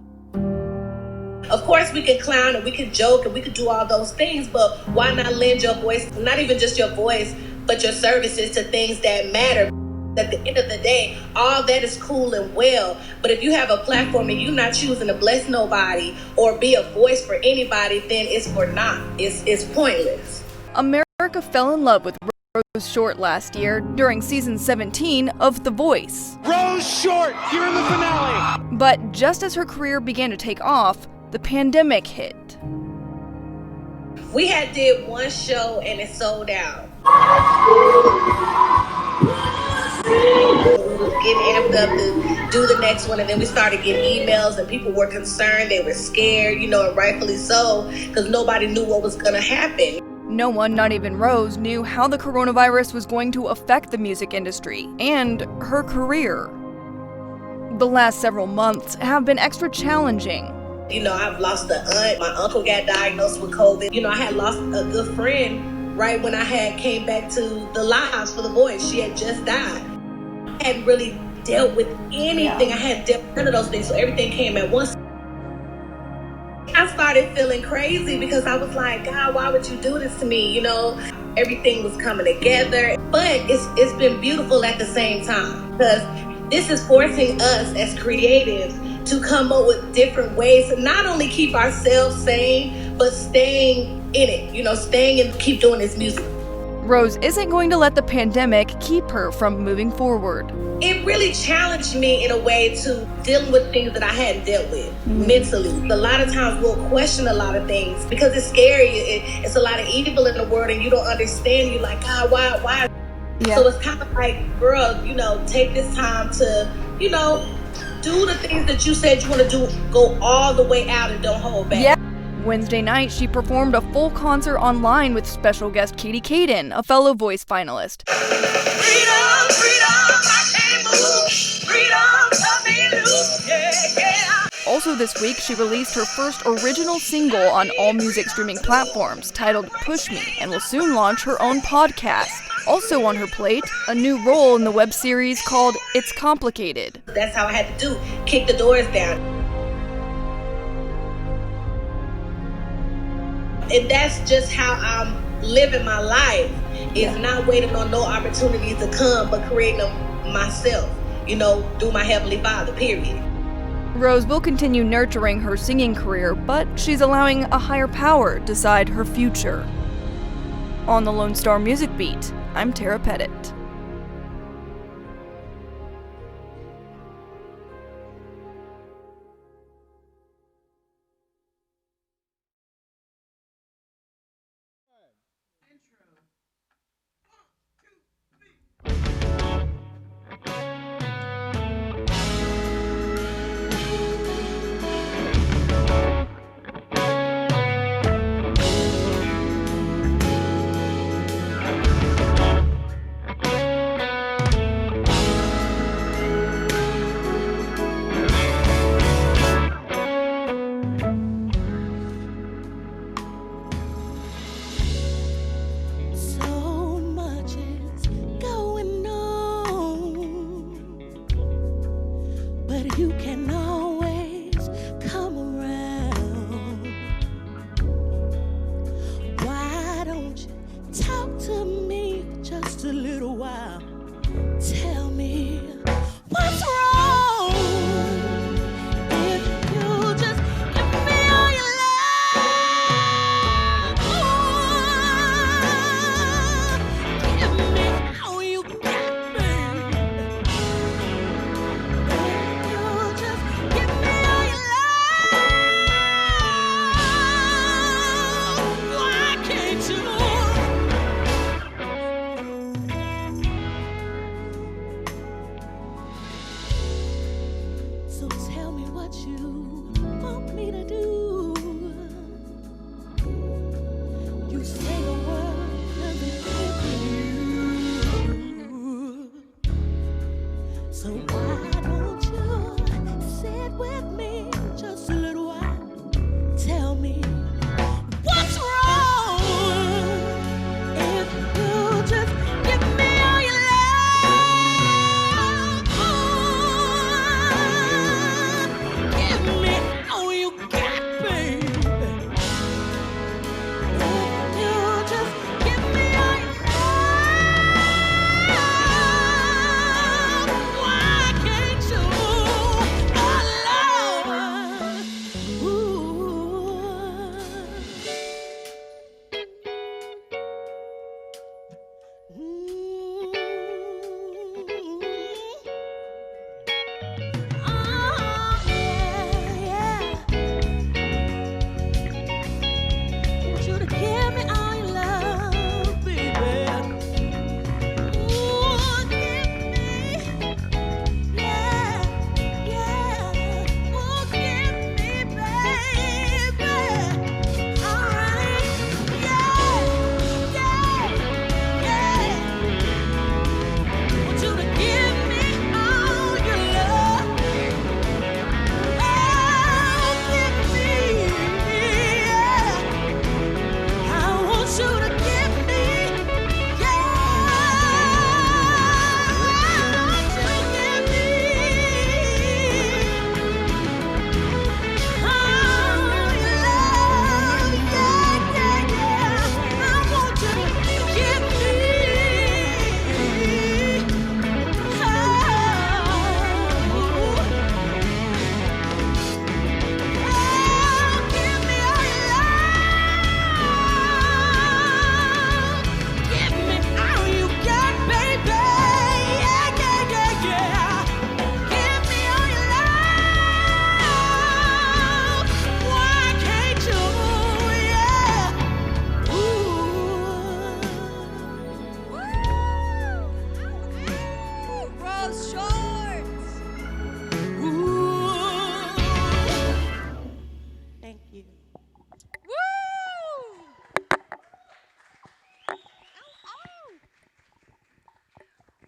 Of course, we can clown and we can joke and we can do all those things, but why not lend your voice, not even just your voice, but your services to things that matter? At the end of the day, all that is cool and well, but if you have a platform and you're not choosing to bless nobody or be a voice for anybody, then it's for naught. It's pointless. America fell in love with Rose Short last year during season 17 of The Voice. Rose Short, you're in the finale. But just as her career began to take off, the pandemic hit. We had did one show and it sold out. We was getting amped up to do the next one, and then we started getting emails and people were concerned, they were scared, and rightfully so, because nobody knew what was gonna happen. No one, not even Rose, knew how the coronavirus was going to affect the music industry and her career. The last several months have been extra challenging. I've lost an aunt. My uncle got diagnosed with COVID. I had lost a good friend right when I had came back to the Lighthouse for The Voice. She had just died. I hadn't really dealt with anything. I hadn't dealt with none of those things, so everything came at once. I started feeling crazy because I was like, God, why would you do this to me? Everything was coming together. But it's been beautiful at the same time, because this is forcing us as creatives to come up with different ways to not only keep ourselves sane, but staying in it, staying and keep doing this music. Rose isn't going to let the pandemic keep her from moving forward. It really challenged me in a way to dealing with things that I hadn't dealt with mentally. A lot of times we'll question a lot of things because it's scary. It's a lot of evil in the world and you don't understand. You're like, God, why? Yeah. So it's kind of like, girl, take this time to, do the things that you said you want to do. Go all the way out and don't hold back. Yeah. Wednesday night, she performed a full concert online with special guest Katie Caden, a fellow Voice finalist. Freedom, freedom, I can't move. Freedom, let me loose. Yeah. Also this week, she released her first original single on all music streaming platforms, titled Push Me, and will soon launch her own podcast. Also on her plate, a new role in the web series called It's Complicated. That's how I had to do, kick the doors down. And that's just how I'm living my life. It's not waiting on no opportunities to come, but creating them myself, through my Heavenly Father, period. Rose will continue nurturing her singing career, but she's allowing a higher power decide her future. On the Lone Star Music Beat, I'm Tara Pettit.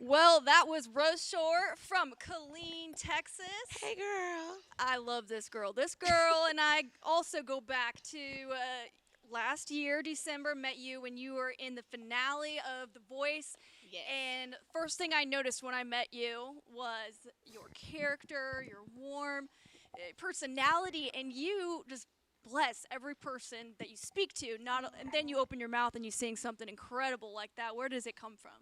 Well, that was Rose Shore from Killeen, Texas. Hey, girl. I love this girl. This girl and I also go back to last year, December, met you when you were in the finale of The Voice. Yes. And first thing I noticed when I met you was your character, your warm personality, and you just bless every person that you speak to. And then you open your mouth and you sing something incredible like that. Where does it come from?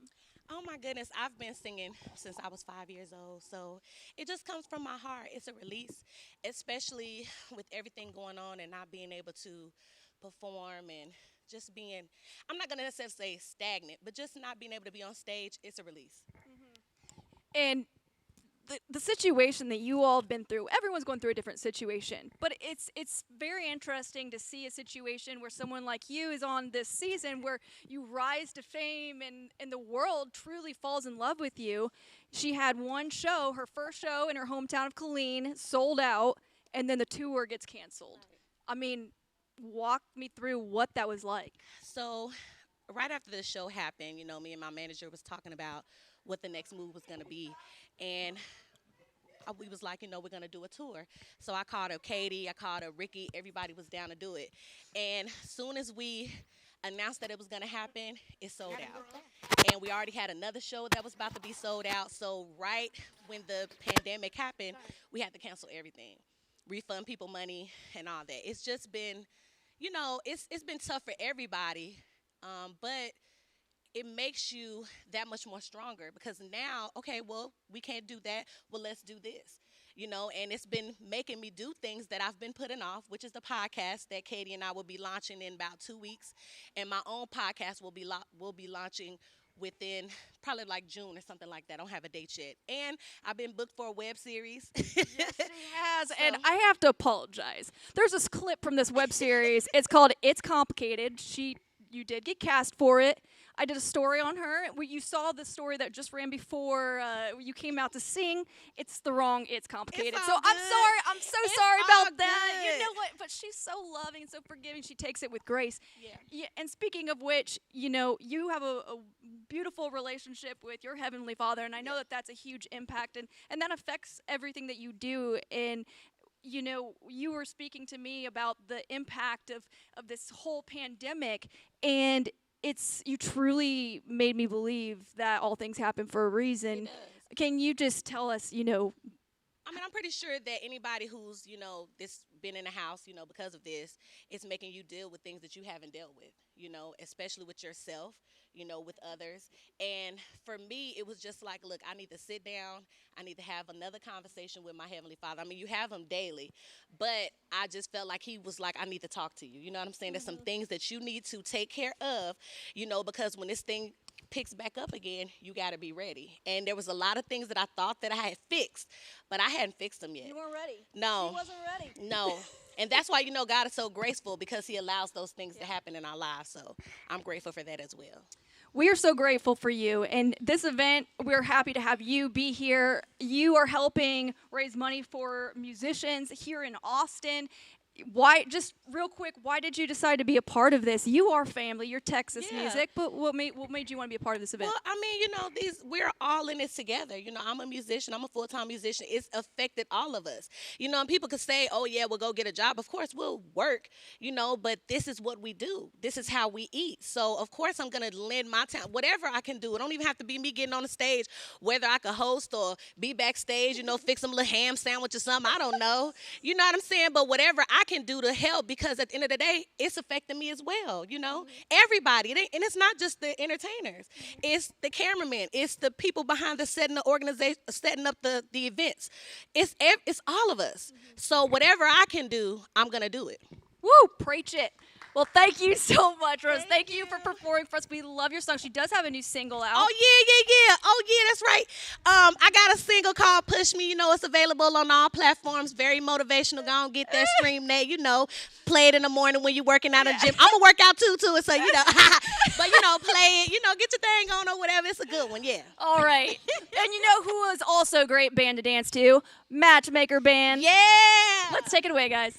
Oh my goodness, I've been singing since I was 5 years old, so it just comes from my heart. It's a release, especially with everything going on and not being able to perform and just being, I'm not going to necessarily say stagnant, but just not being able to be on stage. It's a release. And the situation that you all have been through, everyone's going through a different situation, but it's very interesting to see a situation where someone like you is on this season where you rise to fame and the world truly falls in love with you. She had one show, her first show in her hometown of Killeen, sold out, and then the tour gets canceled. I mean, walk me through what that was like. So right after the show happened, you know, me and my manager was talking about what the next move was going to be. And we was like, you know, we're going to do a tour. So I called her Katie, I called her Ricky. Everybody was down to do it. And as soon as we announced that it was going to happen, it sold out. And we already had another show that was about to be sold out. So right when the pandemic happened, we had to cancel everything, refund people money and all that. It's just been, you know, it's been tough for everybody, but it makes you that much more stronger because now, okay, well, we can't do that. Well, let's do this, you know, and it's been making me do things that I've been putting off, which is the podcast that Katie and I will be launching in about 2 weeks. And my own podcast will be launching within probably like June or something like that. I don't have a date yet. And I've been booked for a web series. Yes, she has. And I have to apologize. There's this clip from this web series. It's called It's Complicated. You did get cast for it. I did a story on her. You saw the story that just ran before you came out to sing. It's the wrong It's Complicated. So I'm sorry. I'm so sorry about that. You know what? But she's so loving and so forgiving. She takes it with grace. Yeah. And speaking of which, you know, you have a beautiful relationship with your Heavenly Father, and I know that that's a huge impact, and that affects everything that you do. And you know, you were speaking to me about the impact of this whole pandemic, and you truly made me believe that all things happen for a reason. Can you just tell us, you know? I mean, I'm pretty sure that anybody who's, you know, been in a house, you know, because of this, it's making you deal with things that you haven't dealt with, you know, especially with yourself, you know, with others. And for me, it was just like, look, I need to sit down. I need to have another conversation with my Heavenly Father. I mean, you have him daily, but I just felt like he was like, I need to talk to you. You know what I'm saying? There's some things that you need to take care of, you know, because when this thing picks back up again, you got to be ready. And there was a lot of things that I thought that I had fixed, but I hadn't fixed them yet. You weren't ready. No. She wasn't ready. No. And that's why, you know, God is so graceful because he allows those things to happen in our lives. So I'm grateful for that as well. We are so grateful for you. And this event, we're happy to have you be here. You are helping raise money for musicians here in Austin. Why, just real quick, why did you decide to be a part of this? You are family, you're Texas music, but what made you want to be a part of this event? Well, I mean, you know, we're all in this together. You know, I'm a musician, I'm a full-time musician. It's affected all of us. You know, and people could say, oh yeah, we'll go get a job. Of course, we'll work, you know, but this is what we do. This is how we eat. So, of course, I'm going to lend my time, whatever I can do. It don't even have to be me getting on the stage, whether I could host or be backstage, you know, fix some little ham sandwich or something. I don't know. You know what I'm saying? But whatever I can do to help, because at the end of the day, it's affecting me as well, you know? Everybody. And it's not just the entertainers. It's the cameramen. It's the people behind the setting the organization, setting up the events. It's all of us. So whatever I can do, I'm going to do it. Woo, preach it. Well, thank you so much, Rose. Thank you for performing for us. We love your song. She does have a new single out. Oh, yeah. Oh, yeah, that's right. I got a single called Push Me. You know, it's available on all platforms. Very motivational. Go on, get that, stream that, you know. Play it in the morning when you're working out in the gym. I'm going to work out, too, it, so, you know. But, you know, play it. You know, get your thing on or whatever. It's a good one, yeah. All right. And you know who was also a great band to dance to? Matchmaker Band. Yeah. Let's take it away, guys.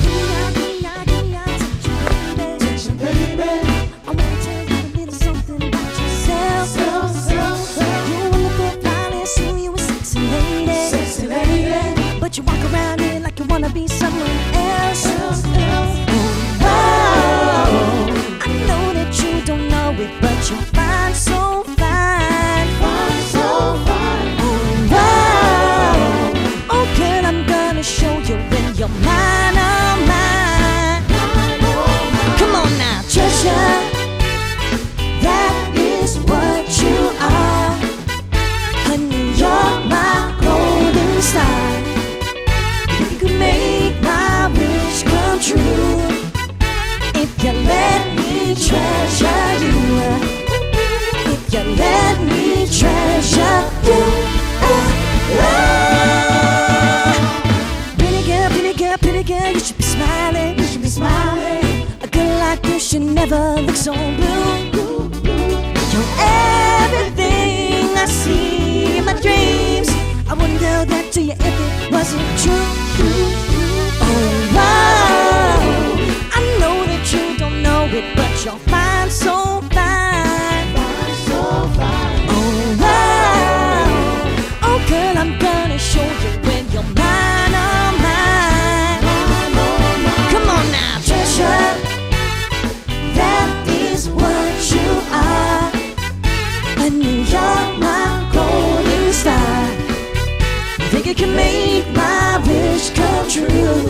Dia, dia, dia. someone else. Wow, I know that you don't know it, but you're fine, so fine. Fine, so fine. Wow, oh girl, I'm gonna show you when you're mine, oh mine. Come on now, treasure. That is what you are. Honey, you're my golden star. You can make my wish come true if you let me treasure you. If you let me treasure you. Pretty girl, you should be smiling. You should be smiling. A girl like you should never look so blue. You're everything I see in my dreams. I wouldn't tell that to you if it wasn't true. Oh wow, I know that you don't know it, but you're fine, so fine. Oh wow, oh girl, I'm gonna show you when you're mine, oh mine. Come on now, treasure. That is what you are. Honey, you're my golden star. Think you can make my wish come true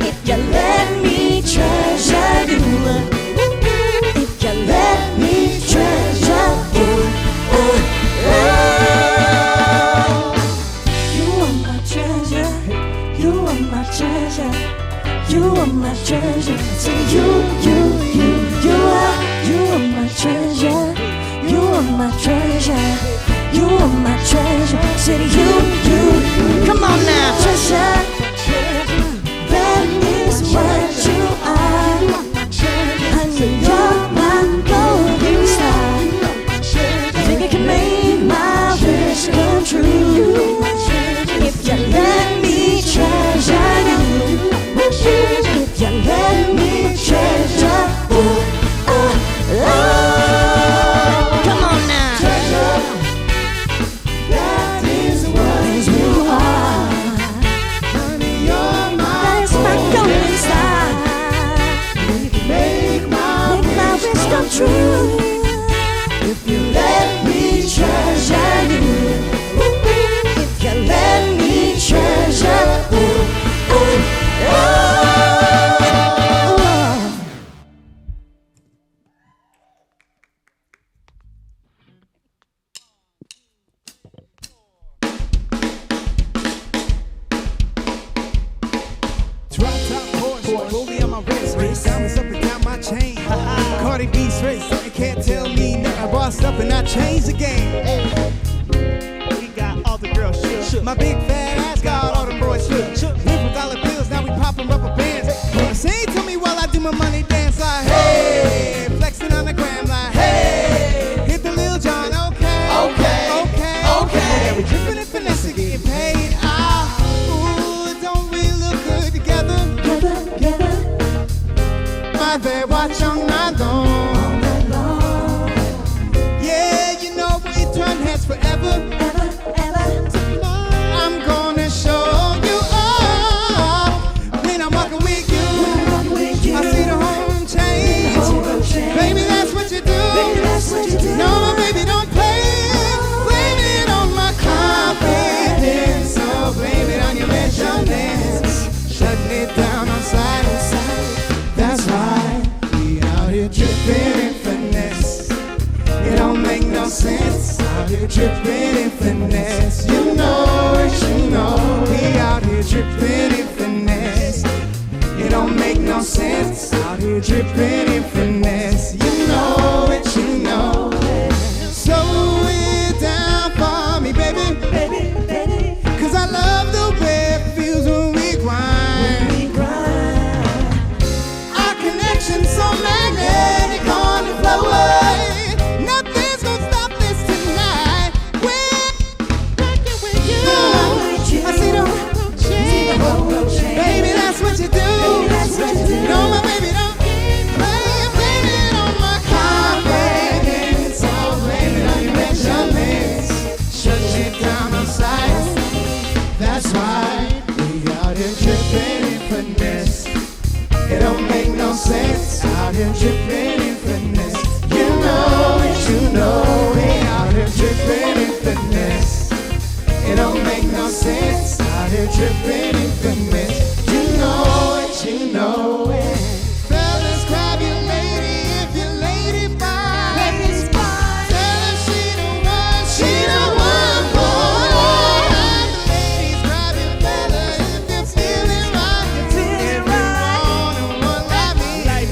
if you let me treasure you. If you let me treasure you. You are my treasure. You are my treasure. You are my treasure. Say you are my treasure. You are my treasure. You are my treasure. Say you. Come on now, treasure. That is what you are. Honey, you're my golden star. Think you can make my wish come true if you let me treasure you. If you let me treasure you. Come on now. That is what you are. Honey, you're that's my golden star. You can make my wish come true if you let me treasure you. If you let me treasure you. Drop top Porsche, rollie on my wrist, diamonds up and down my chain. Cardi B straight, so you can't tell me nothing. I bossed up and I changed the game. We got all the girls shook. My big fat ass got all the boys shook. Went from dollar bills, now we popping rubber bands. Wanna sing to me while I do my money dance like hey, flexing on the gram like hey, hit the Lil Jon, okay. Yeah, we dripping and finessing, getting paid. Ooh, don't we look good together? My bad, watch on my lawn. Yeah, you know we turn heads forever. I'm gonna show you all when I'm walking with you. I see the home change. Baby, that's what you do. No, my baby, don't play. Blame it on my confidence. So blame it on your measurements. Shutting it down on side. That's right. We out here dripping in finesse. It don't make no sense. Out here dripping in finesse. You know it, you know. We out here dripping in finesse. It don't make no sense. Out here dripping in finesse. You know it, you know. Slow it down for me, baby. Cause I love the way it feels when we grind. Our connection's so magnetic on the floor. Nothing's gonna stop this tonight. We're rocking with you. I see the baby, that's what you do. No, my baby, don't play. tripping in finesse. It don't make no sense. Out here tripping in finesse. You know it, you know it. Out here tripping in finesse. It don't make no sense. Out here tripping in finesse. You know it, you know it. Fellas, grab your lady if your lady fine. Lady's fine. Tell her she the one, she the one, boy. Ladies, grab your fella if you're feeling right. You're feeling right. And one like me. Hey,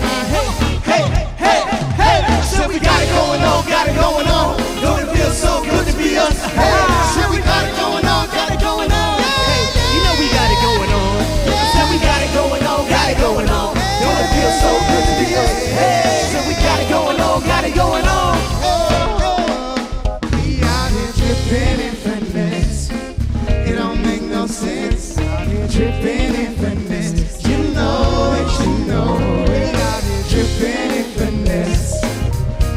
hey, hey, hey. So we got it going on, got it going on. Don't it feel so good to be us? Hey, shit, we got it going on, got it going on. Hey, you know we got it going on. Said we got it going on, got it going on. Don't it feel so good to be us? Hey, said we got it going on, got it going on. We out here tripping in finesse. It don't make no sense. Out here tripping in finesse. You know it, you know it. Out here tripping in finesse.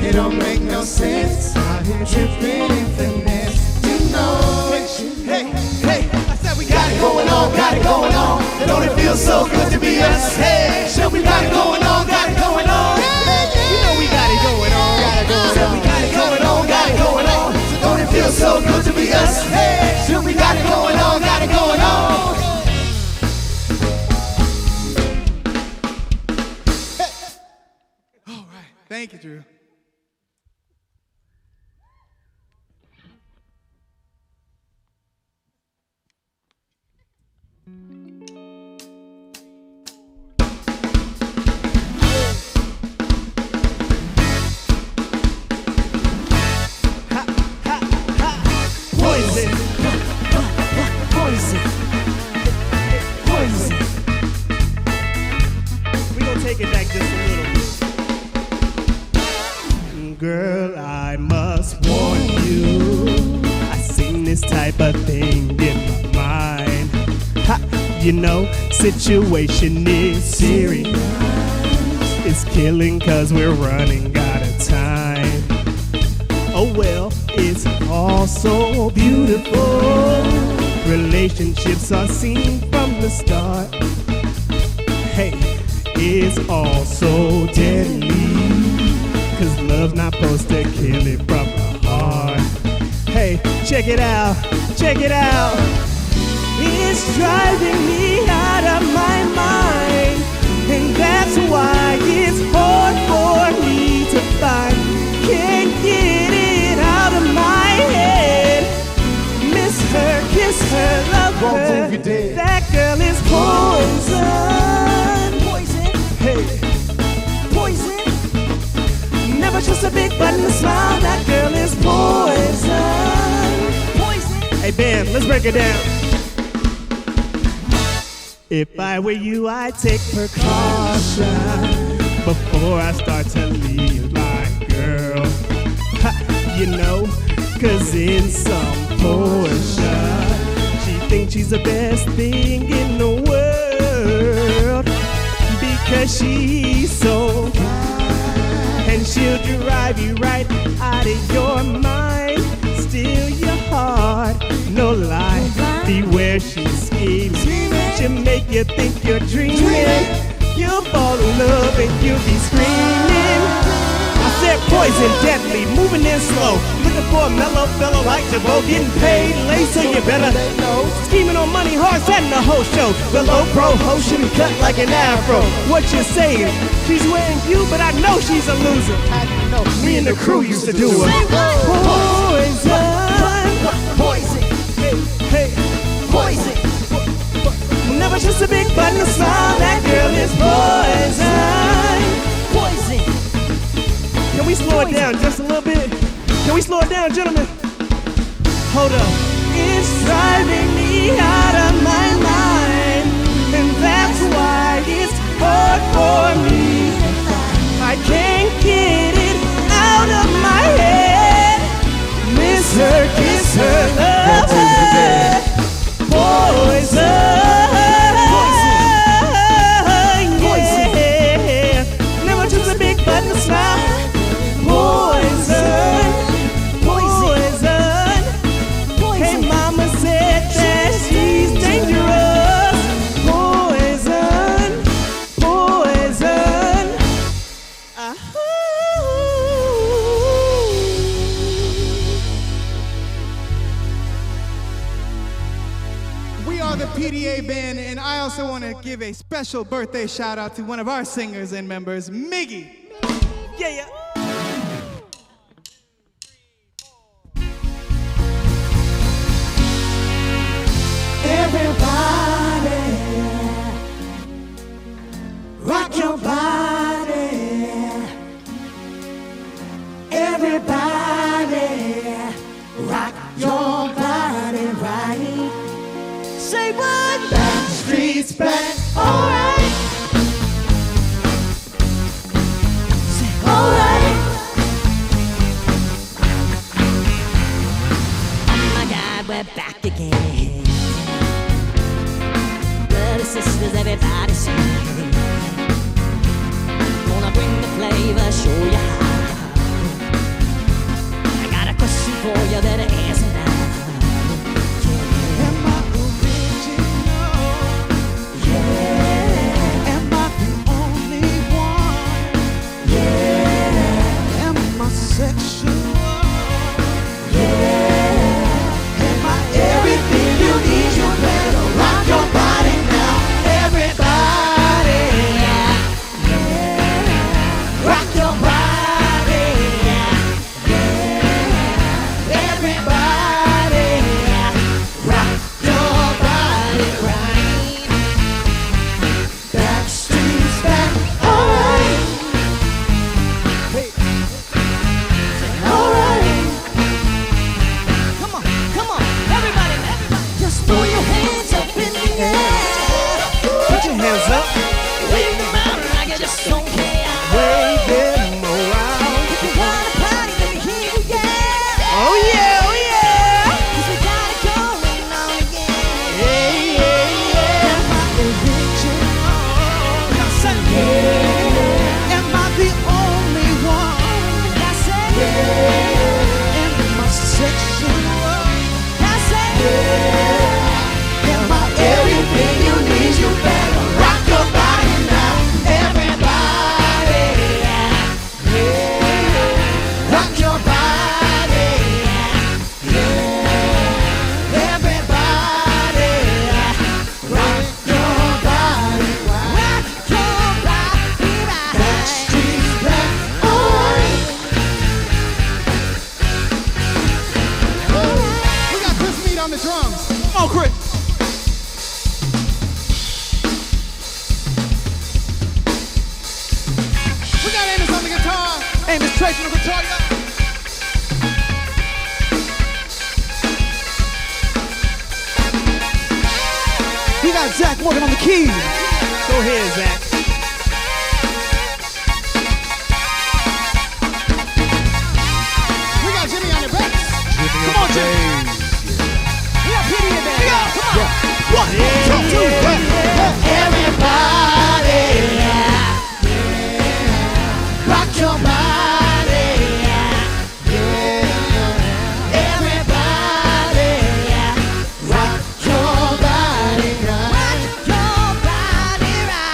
It don't make no sense. Out here tripping in finesse. You know it, you know. Hey, hey, I said we got it going on, got it going on. And don't it feel so good to be us? Hey, sure we got it going on, got it going on. You know we got it going on, got it going on. Sure we got it going on, got it going on. So don't it feel so good to be us? Hey, sure we got it going on, got it going on. All right, thank you, Drew. Poison. Poison. Poison. We gonna take it back just a little. Girl, I must warn you. I seen this type of thing in my mind. Ha, you know, situation is serious. It's killing 'cause we're running out of time. Oh well, it's all so beautiful. Relationships are seen from the start. Hey, it's all so deadly. 'Cause love's not supposed to kill it from the heart. Hey, check it out, check it out. It's driving me out of my mind. And that's why it's hard for me to find. Can't get it out of my head. Miss her, kiss her, love her. That girl is poison. Poison. Hey. Poison. Never just a big button to smile. That girl is poison. Poison. Hey, Ben, let's break it down. If I were you, I'd take precaution before I start to leave my girl. Ha, you know, 'cause in some portion, she thinks she's the best thing in the world. Because she's so fine, and she'll drive you right out of your mind. Steal your heart, no lie, beware she's scheming. She'll make you think you're dreaming. You'll fall in love and you'll be screaming. I said poison, deadly, moving in slow. Looking for a mellow fellow like Jabot, getting paid late, so you better know. Scheming on money, hard setting the whole show. The low pro hoe shouldn't cut like an afro. What you saying? She's wearing you, but I know she's a loser. Me and the crew used to do it. Poison. Poison. Hey, hey. Poison. Never just a big button to smile. That girl is poison. Poison. Can we slow it down just a little bit? Can we slow it down, gentlemen? Hold up. It's driving me out of my mind, and that's why it's hard for me. I can't get it out of my head. Miss her, kiss her, love her. Poison. Poison. Hey, mama said that she's dangerous. give a special birthday shout out to one of our singers and members, Miggy. Yeah. Everybody, rock your body. Everybody, rock your body right. Say what? Backstreet's back, alright. Say alright. Oh my God, we're back again. Brothers, sisters, everybody sing. Gonna bring the flavor, show you how. I got a question for you, better answer now. Am I original? Yeah. Am I the only one? Yeah. Am I sexual? Yeah. Am I everything you need? You better rock your body now. Everybody, yeah. Rock your body. Hands up. Wave them out like you just don't care. Wave them around. If you wanna party, let me hear you, yeah. Oh yeah, oh yeah. 'Cause we got it going on again. Yeah, yeah, yeah. Am I original? Yeah. Am I the only one? Yeah. Am I sexual? Yeah. Am I everything you need? You better rock your body now. Everybody, yeah. Rock your body, yeah. Everybody, rock your body, rock your body, Backstreet's back, alright. We got Chris Mead on the drums. Come on, Chris. We got Amos on the guitar. Amos Trace on the guitar, y'all. We got Zach working on the keys. Go ahead, Zach. We got Jimmy on the bass. Come on, Jimmy. We got PDA Band. Come on. One, two, one. Everybody, yeah. Rock your body, yeah. Everybody, yeah. Rock your body right.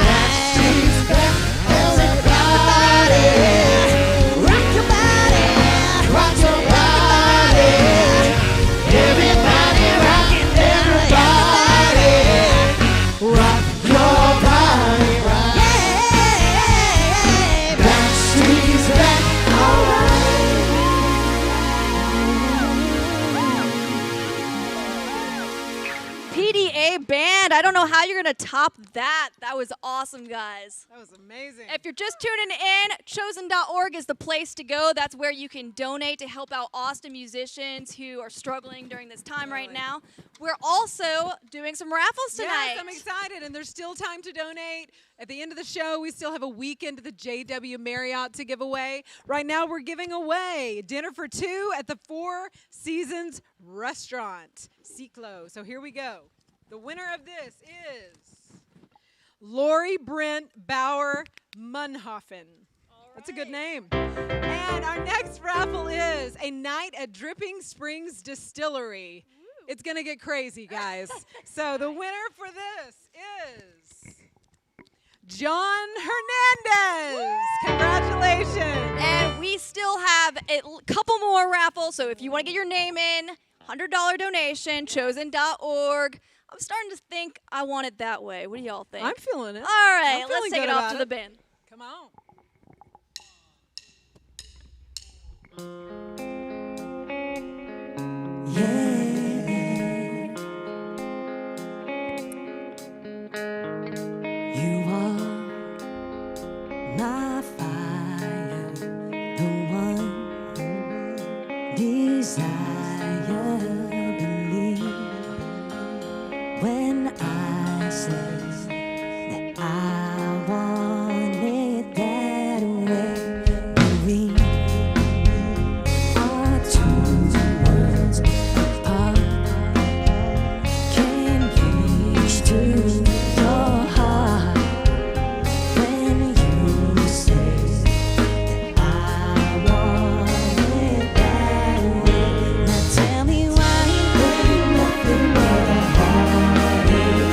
Backstreet's back. Everybody, rock your body. Rock your body. Everybody rocking. Everybody rock your body right. Backstreet's back. PDA Band. I don't know how you're going to top that. That was awesome, guys. That was amazing. If you're just tuning in, chosen.org is the place to go. That's where you can donate to help out Austin musicians who are struggling during this time right now. We're also doing some raffles tonight. Yes, I'm excited, and there's still time to donate. At the end of the show, we still have a weekend at the JW Marriott to give away. Right now, we're giving away dinner for two at the Four Seasons Restaurant, Ciclo. So here we go. The winner of this is Lori Brent Bauer Munhoffen. That's a good name. And our next raffle is a night at Dripping Springs Distillery. It's going to get crazy, guys. So the winner for this is John Hernandez. Congratulations. And we still have a couple more raffles. So if you want to get your name in, $100 donation, chosen.org. I'm starting to think I want it that way. What do y'all think? I'm feeling it. All right, I'm let's feeling take it good off about to the band. Come on. You are my fire, the one desire. Believe when I say that I want it that way. We are two worlds apart. Can't reach to your heart when you say that I want it that way. Now tell me why ain't nothing but a heartache.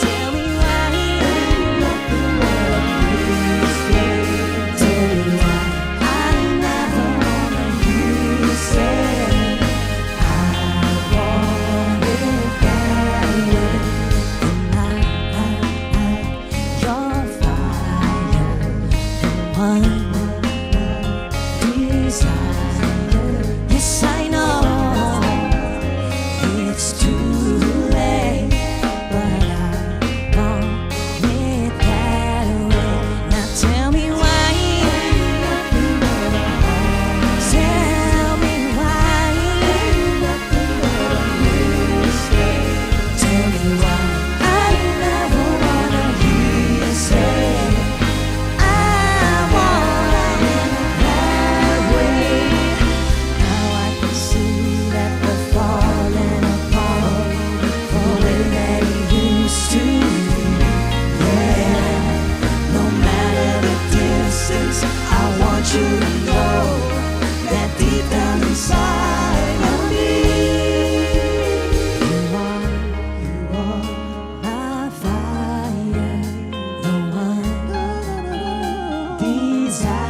Tell me why ain't nothing but a mistake. Tell me why I never wanna hear you say I want it that way. Your fire, the one desire. Yes, I know it's too late, but I want it that way. Now tell me why. Tell me why. Tell me why I never wanna hear you say I want it that way. Now I can see that we're falling apart the way that it used to be. Yeah, no matter the distance, I want you to know that deep down inside of me, you are my fire, the one desire.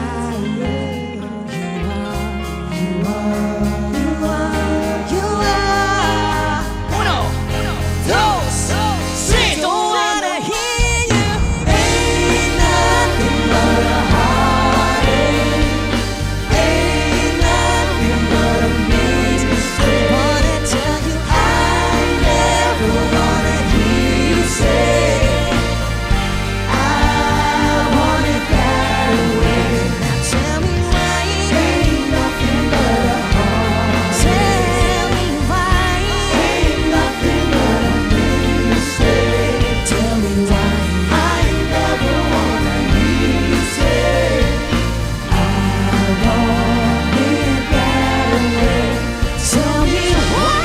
You are. Uno, dos, tres. Don't wanna hear you. Ain't nothing but a heartache. Ain't nothing but a mistake. Wanna tell you I never wanna hear you say I want it that way. Now tell me why ain't nothing but a heartache. Tell me why ain't nothing but a mistake. Tell me why I never wanna hear you say I want it that way. Tell me why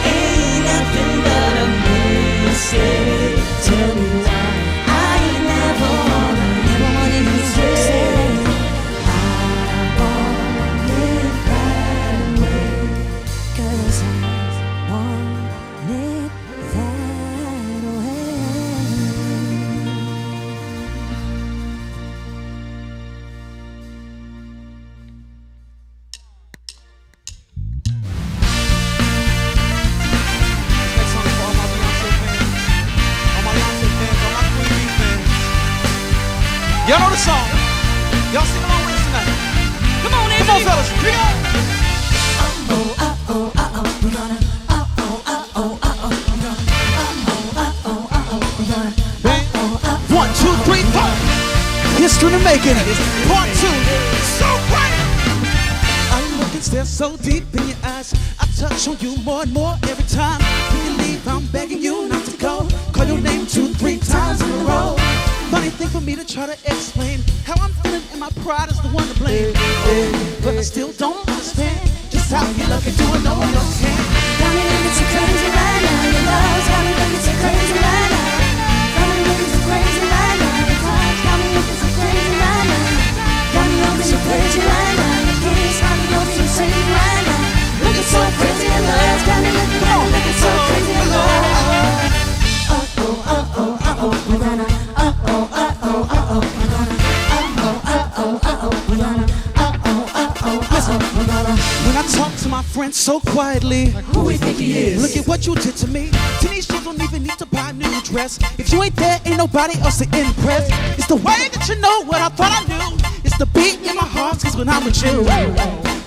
ain't nothing but a mistake. Tell me why I never wanna hear you say I want it that way. 'Cause I want it that way. Next song is for all my Beyonce fans, all my Beyonce fans, all my Queen Bee fans. Y'all know the song. Y'all sing along with us tonight. Come on, fellas. Here we go. Band. 1, 2, 3, 4. History to make it. Part 2. So great. I look and stare so deep in your eyes. I touch on you more and more every time. When you leave, I'm begging you not to go. Call your name 2, 3 times in a row. Funny thing for me to try to explain how I'm feeling, and my pride is the one to blame. But I still don't understand just how you look and do it no one else can. Got me looking so crazy right now. Your love's got me looking so crazy right now. Got me looking so crazy right now. Your touch got me looking so crazy right now. Got me looking so crazy right now. Your kiss got me looking so crazy right now. Looking so crazy in love. Got me looking so crazy in love. We're gonna. When I talk to my friends so quietly. Like who we think he is? Look at what you did to me. Teenage kids don't even need to buy a new dress. If you ain't there, ain't nobody else to impress. It's the way that you know what I thought I knew. It's the beat in my heart, cause when I'm with you.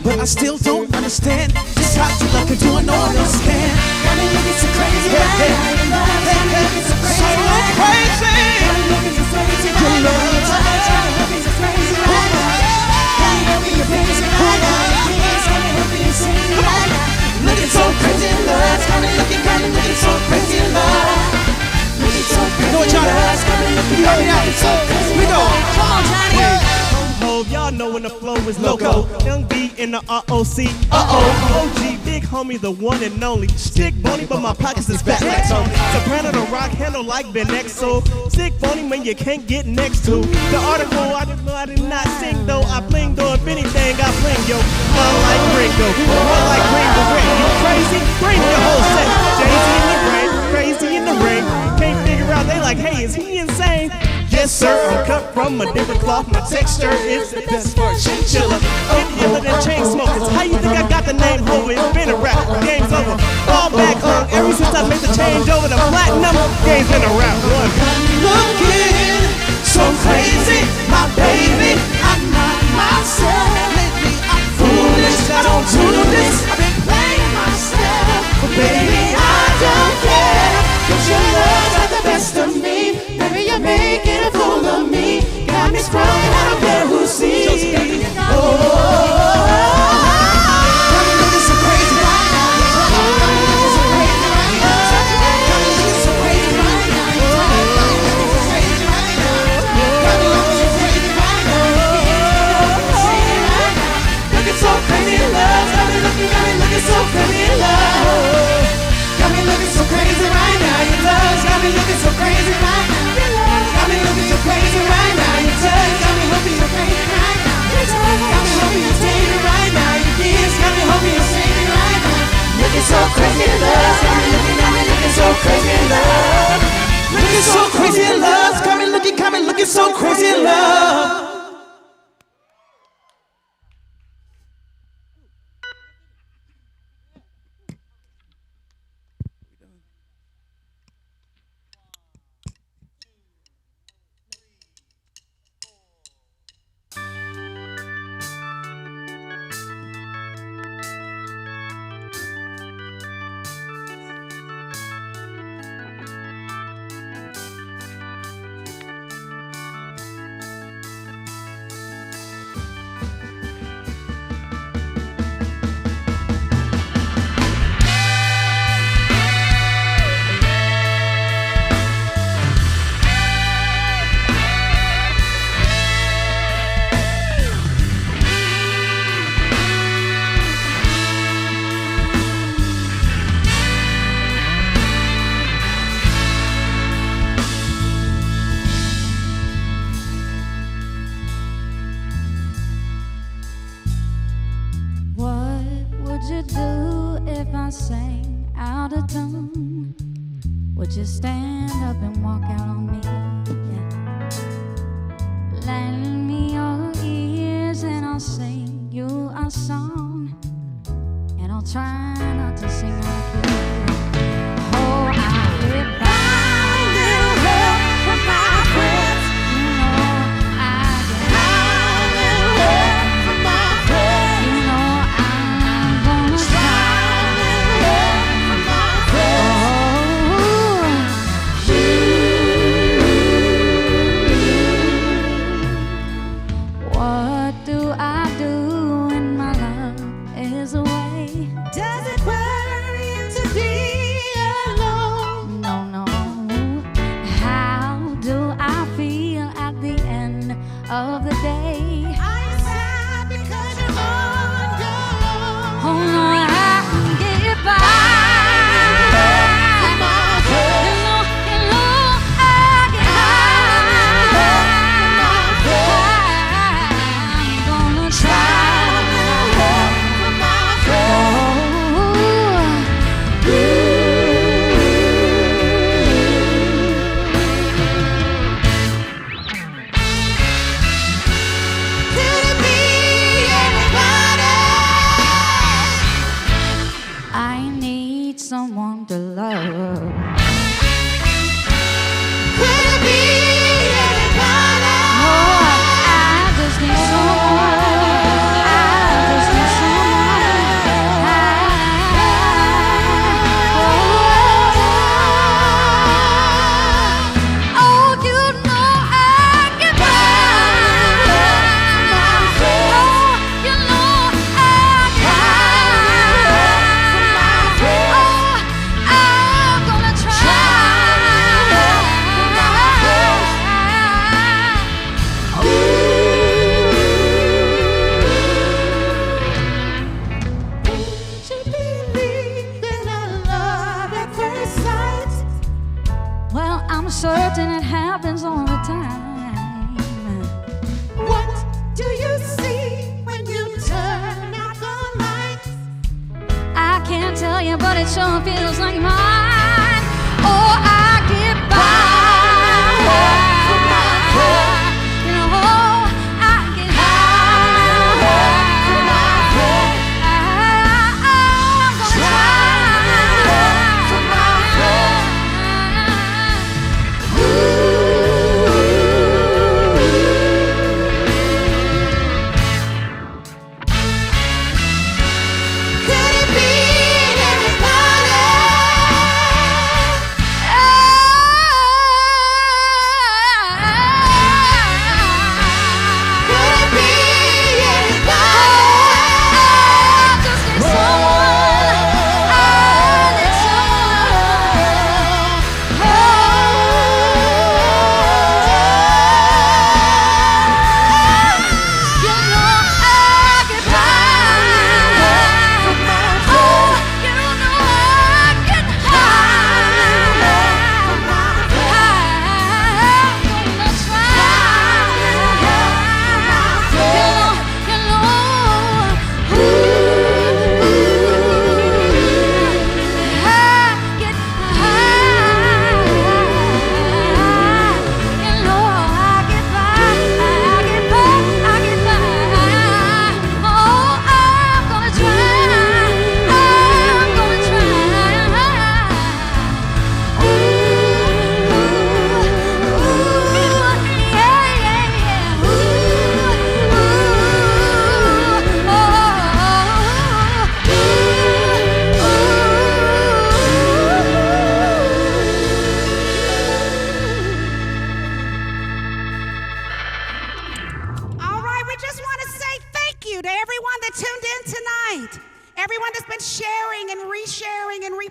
But I still don't understand just how you love can do and no one else can. Got me looking so crazy right now. Your love got me looking so crazy right now. Got me looking so crazy right now. Your touch got me looking so crazy right now. Got me looking so crazy right now. Your kiss got me looking insane right now. Looking so crazy in love. Got me looking so crazy in love. Looking so crazy in love. Got me looking so crazy in love. Come on, Johnny. Y'all know when the flow is loco. Young B in the ROC. OG, big homie, the one and only. Stick bony, but my pockets is fat like Tony. Soprano the rock handle like Ben X. So stick bony when you can't get next to. The article, I didn't know I did not sing though. I bling though, if anything, I bling yo. Fun like Ringo, run like Ringo. You crazy? Bring your whole set. Jay-Z in the rain, crazy in the ring. Can't figure out, they like, hey, is he insane? Yes, sir, I'm cut from a different cloth. My texture is the best for chinchilla. Get iller than chain smokers. How you think I got the name over? It's been a rap. Game's over. Fall back home. Ever since I made the change over to platinum, game's been a rap. One. Looking so crazy, my baby. I'm not myself. Lately I'm foolish. I don't do this. I've been playing myself. But baby, I don't care. 'Cause your love's not the best of me. Baby, you're making a fool of me. Got me sprung, I don't care who sees. Got me looking so crazy right now. Got me looking so crazy right now. Got me looking so crazy right now. Got me looking so crazy right now. Got me looking so crazy right now. Looking so crazy in love. Got me looking so crazy in love. Got me looking so crazy right now. Your love's got me looking so crazy right now. Got me looking so crazy right now. Your touch got me hoping you're crazy right now. Got me hoping you're saving right now. Your kiss got me hoping you're saving right now. Looking so crazy in love. Got me looking so crazy in love. Looking so crazy in love. Got me looking so crazy in love. Would you stand up and walk out on me? Yeah. Lend me your ears and I'll sing you a song, and I'll try not to sing like you. Oh, I live by a little help from my friends. You know I get a little help from my friends. You know I'm gonna try a little help from my friends. What do I do when my love is away? Does it worry I'm certain it happens all the time. What do you see when you turn out the lights? I can't tell you, but it sure feels like mine. Oh, I get by. You know, I get high. I'm gonna Could it be everybody?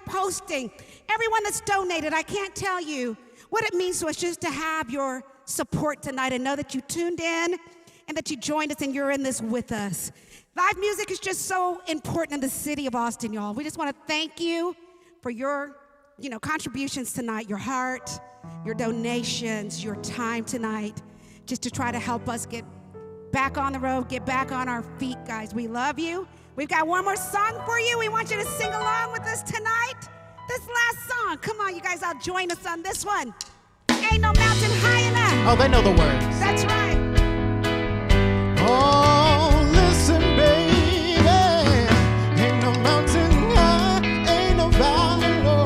hosting, everyone that's donated. I can't tell you what it means to us just to have your support tonight and know that you tuned in and that you joined us and you're in this with us. Live music is just so important in the city of Austin, y'all. We just want to thank you for your, contributions tonight, your heart, your donations, your time tonight, just to try to help us get back on the road, get back on our feet, guys. We love you. We've got one more song for you. We want you to sing along with us tonight. This last song. Come on, you guys, I'll join us on this one. Ain't no mountain high enough. Oh, they know the words. That's right. Oh, listen, baby, ain't no mountain high, ain't no valley low,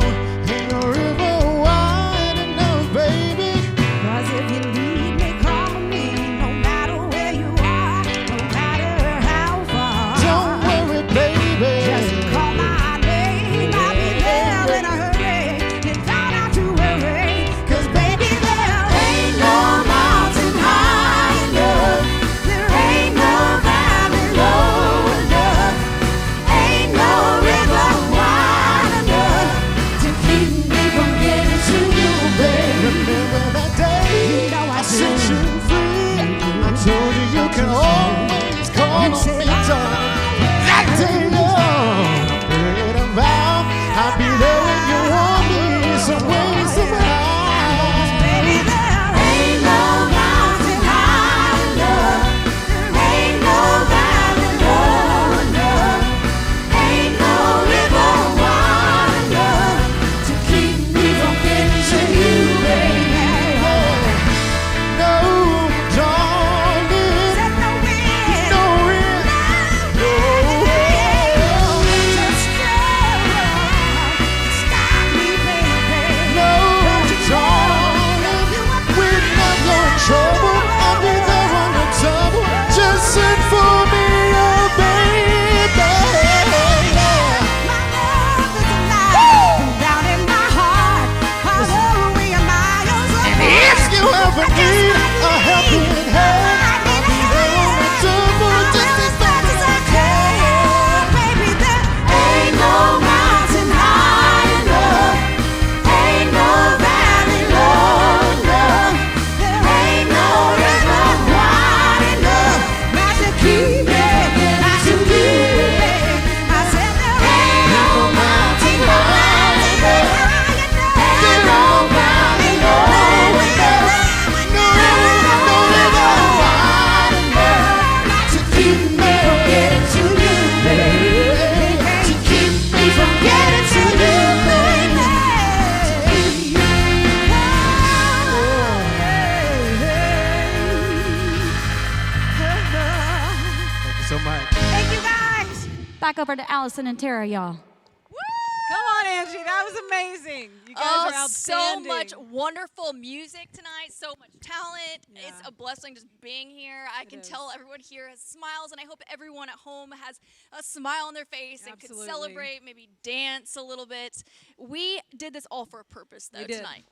ain't no river wide enough, baby. 'Cause if you need me, call me, no matter where you are, no matter how far. Don't worry, baby, just call my name, I'll be there in a hurry. You don't have to worry, 'cause baby, there ain't no mountain high enough. There ain't no valley low enough. Ain't no river wide enough to keep me from getting to you, baby. remember that day I set you free. I told you you can always call on me, darling. That day, oh, great a vow, I'll be there when you want me, some way, somehow. Baby, there ain't no mountain high enough. There ain't no valley low enough. Ain't no river wide enough to keep me from getting to you, baby. No, darling, Said no wind, no wind, back over to Allison and Tara, y'all. Come on, Angie. That was amazing. You guys are So outstanding. much wonderful music tonight, so much talent. It's a blessing just being here. I can tell everyone here has smiles, and I hope everyone at home has a smile on their face and could celebrate, maybe dance a little bit. We did this all for a purpose, though, tonight.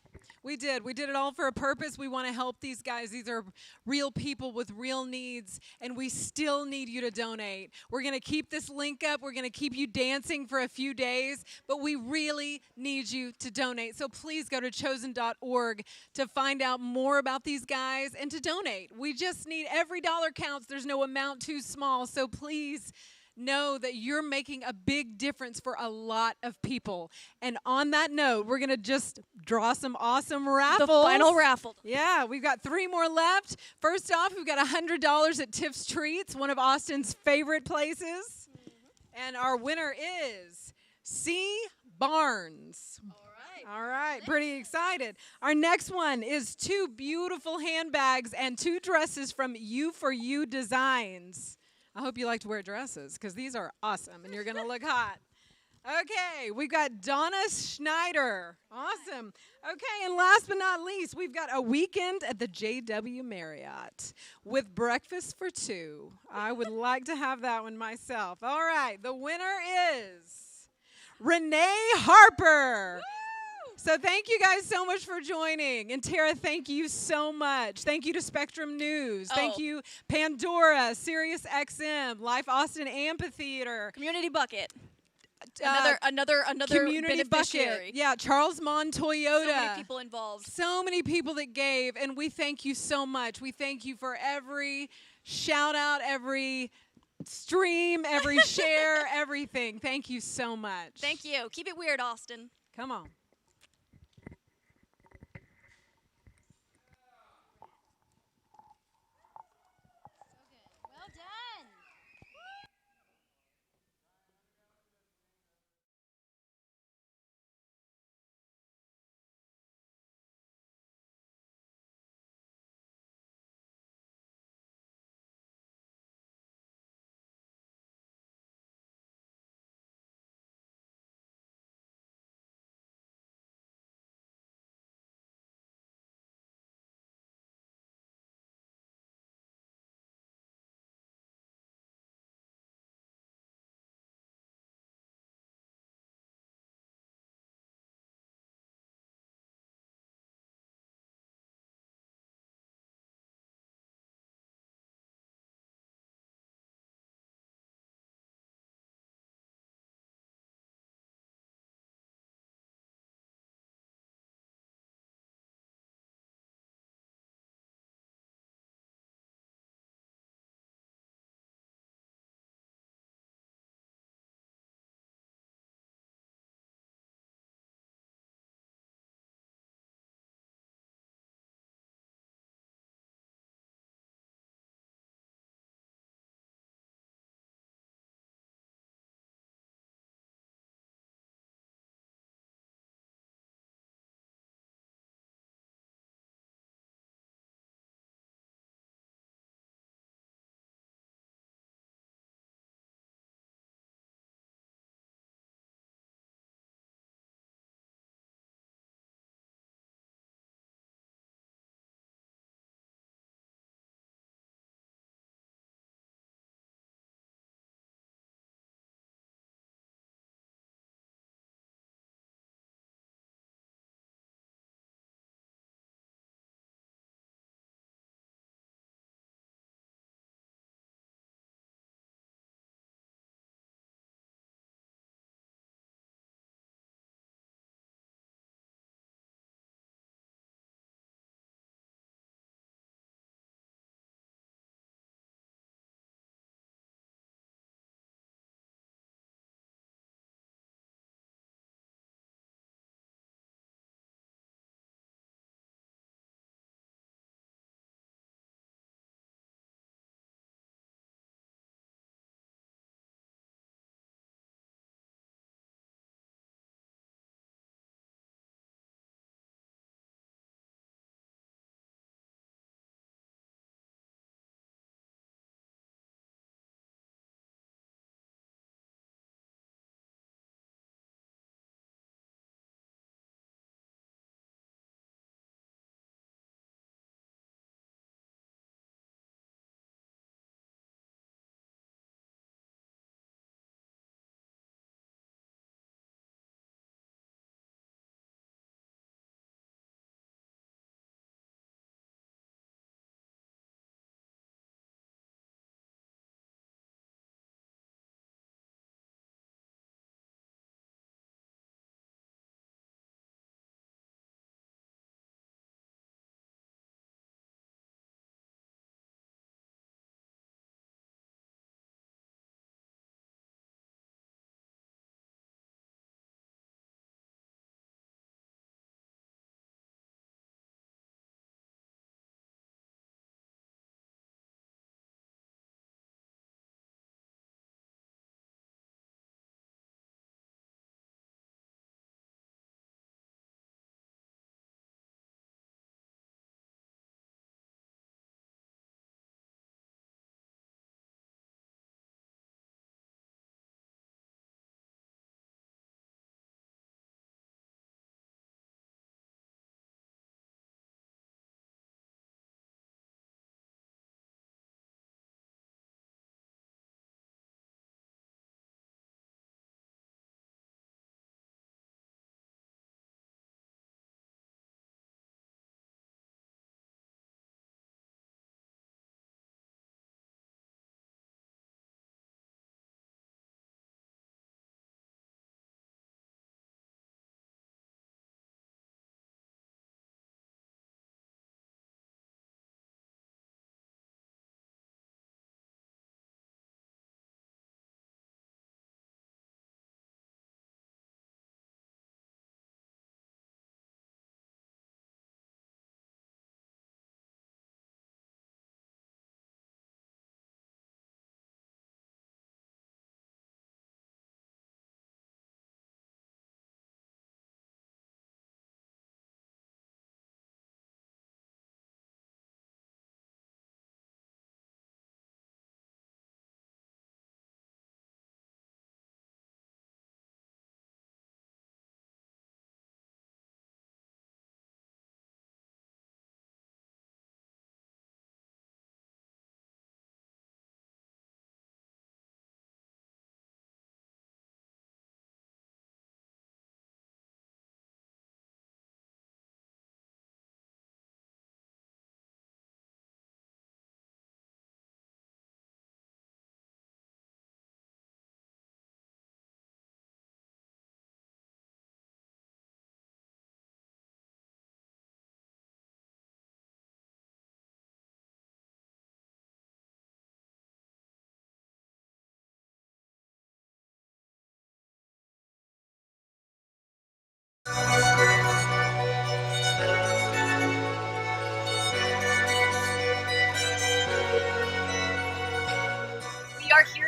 We did. We did it all for a purpose. We want to help these guys. These are real people with real needs, and we still need you to donate. We're going to keep this link up. We're going to keep you dancing for a few days, but we really need you to donate. So please go to chosen.org to find out more about these guys and to donate. We just need every dollar counts. There's no amount too small. So please know that you're making a big difference for a lot of people. And on that note, we're going to just draw some awesome raffles. The final raffle. Yeah, we've got 3 more left. First off, we've got $100 at Tiff's Treats, one of Austin's favorite places. And our winner is C. Barnes. All right, pretty excited. Our next one is 2 beautiful handbags and 2 dresses from You For You Designs. I hope you like to wear dresses because these are awesome and you're going to look hot. Okay, we've got Donna Schneider. Awesome. Okay, and last but not least, we've got a weekend at the JW Marriott with breakfast for 2. I would like to have that one myself. All right, the winner is Renee Harper. So thank you guys so much for joining. And Tara, thank you so much. Thank you to Spectrum News. Thank you, Pandora, Sirius XM, Life Austin Amphitheater. Community Bucket. Another Community beneficiary. Bucket. Yeah, Charles Mon Toyota. So many people involved. So many people that gave, and we thank you so much. We thank you for every shout out, every stream, every share, everything. Thank you so much. Thank you. Keep it weird, Austin. Come on.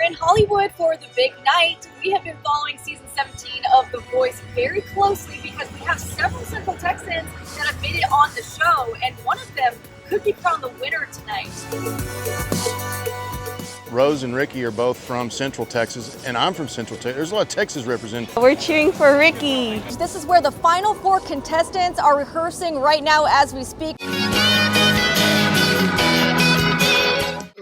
We're in Hollywood for the big night. We have been following season 17 of The Voice very closely because we have several Central Texans that have made it on the show, and one of them could be crowned the winner tonight. Rose and Ricky are both from Central Texas, and I'm from Central Texas. There's a lot of Texas represented. We're cheering for Ricky. This is where the final 4 contestants are rehearsing right now as we speak.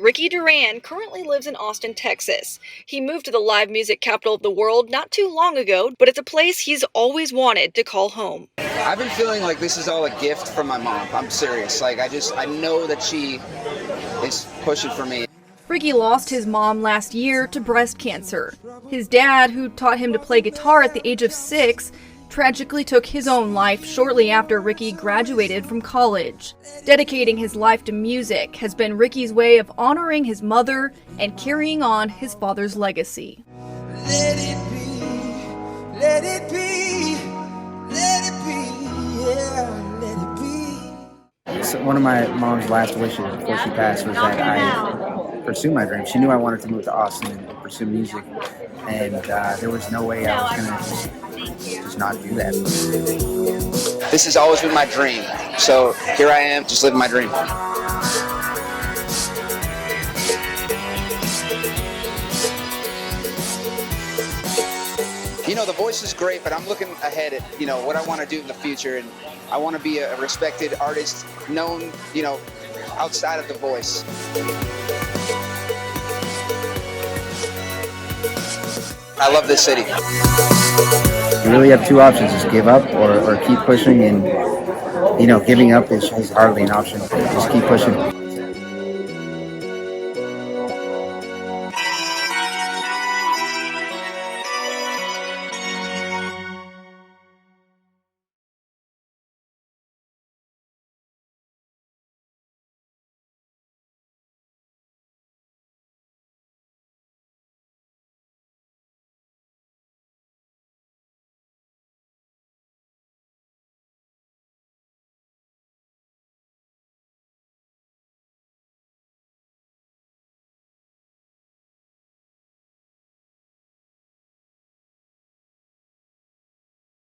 Ricky Duran currently lives in Austin, Texas. He moved to the live music capital of the world not too long ago, but it's a place he's always wanted to call home. I've been feeling like this is all a gift from my mom. I'm serious. Like, I know that she is pushing for me. Ricky lost his mom last year to breast cancer. His dad, who taught him to play guitar at the age of 6, tragically took his own life shortly after Ricky graduated from college. Dedicating his life to music has been Ricky's way of honoring his mother and carrying on his father's legacy. Let it be, let it be, let it be, yeah, let it be. So one of my mom's last wishes before she passed was that I pursue my dream. She knew I wanted to move to Austin and pursue music, and there was no way I was gonna just not do that. This has always been my dream. So here I am, just living my dream. You know, The Voice is great, but I'm looking ahead at, you know, what I want to do in the future, and I want to be a respected artist, known, you know, outside of The Voice. I love this city. You really have 2 options: just give up or keep pushing, and you know, giving up is hardly an option. Just keep pushing.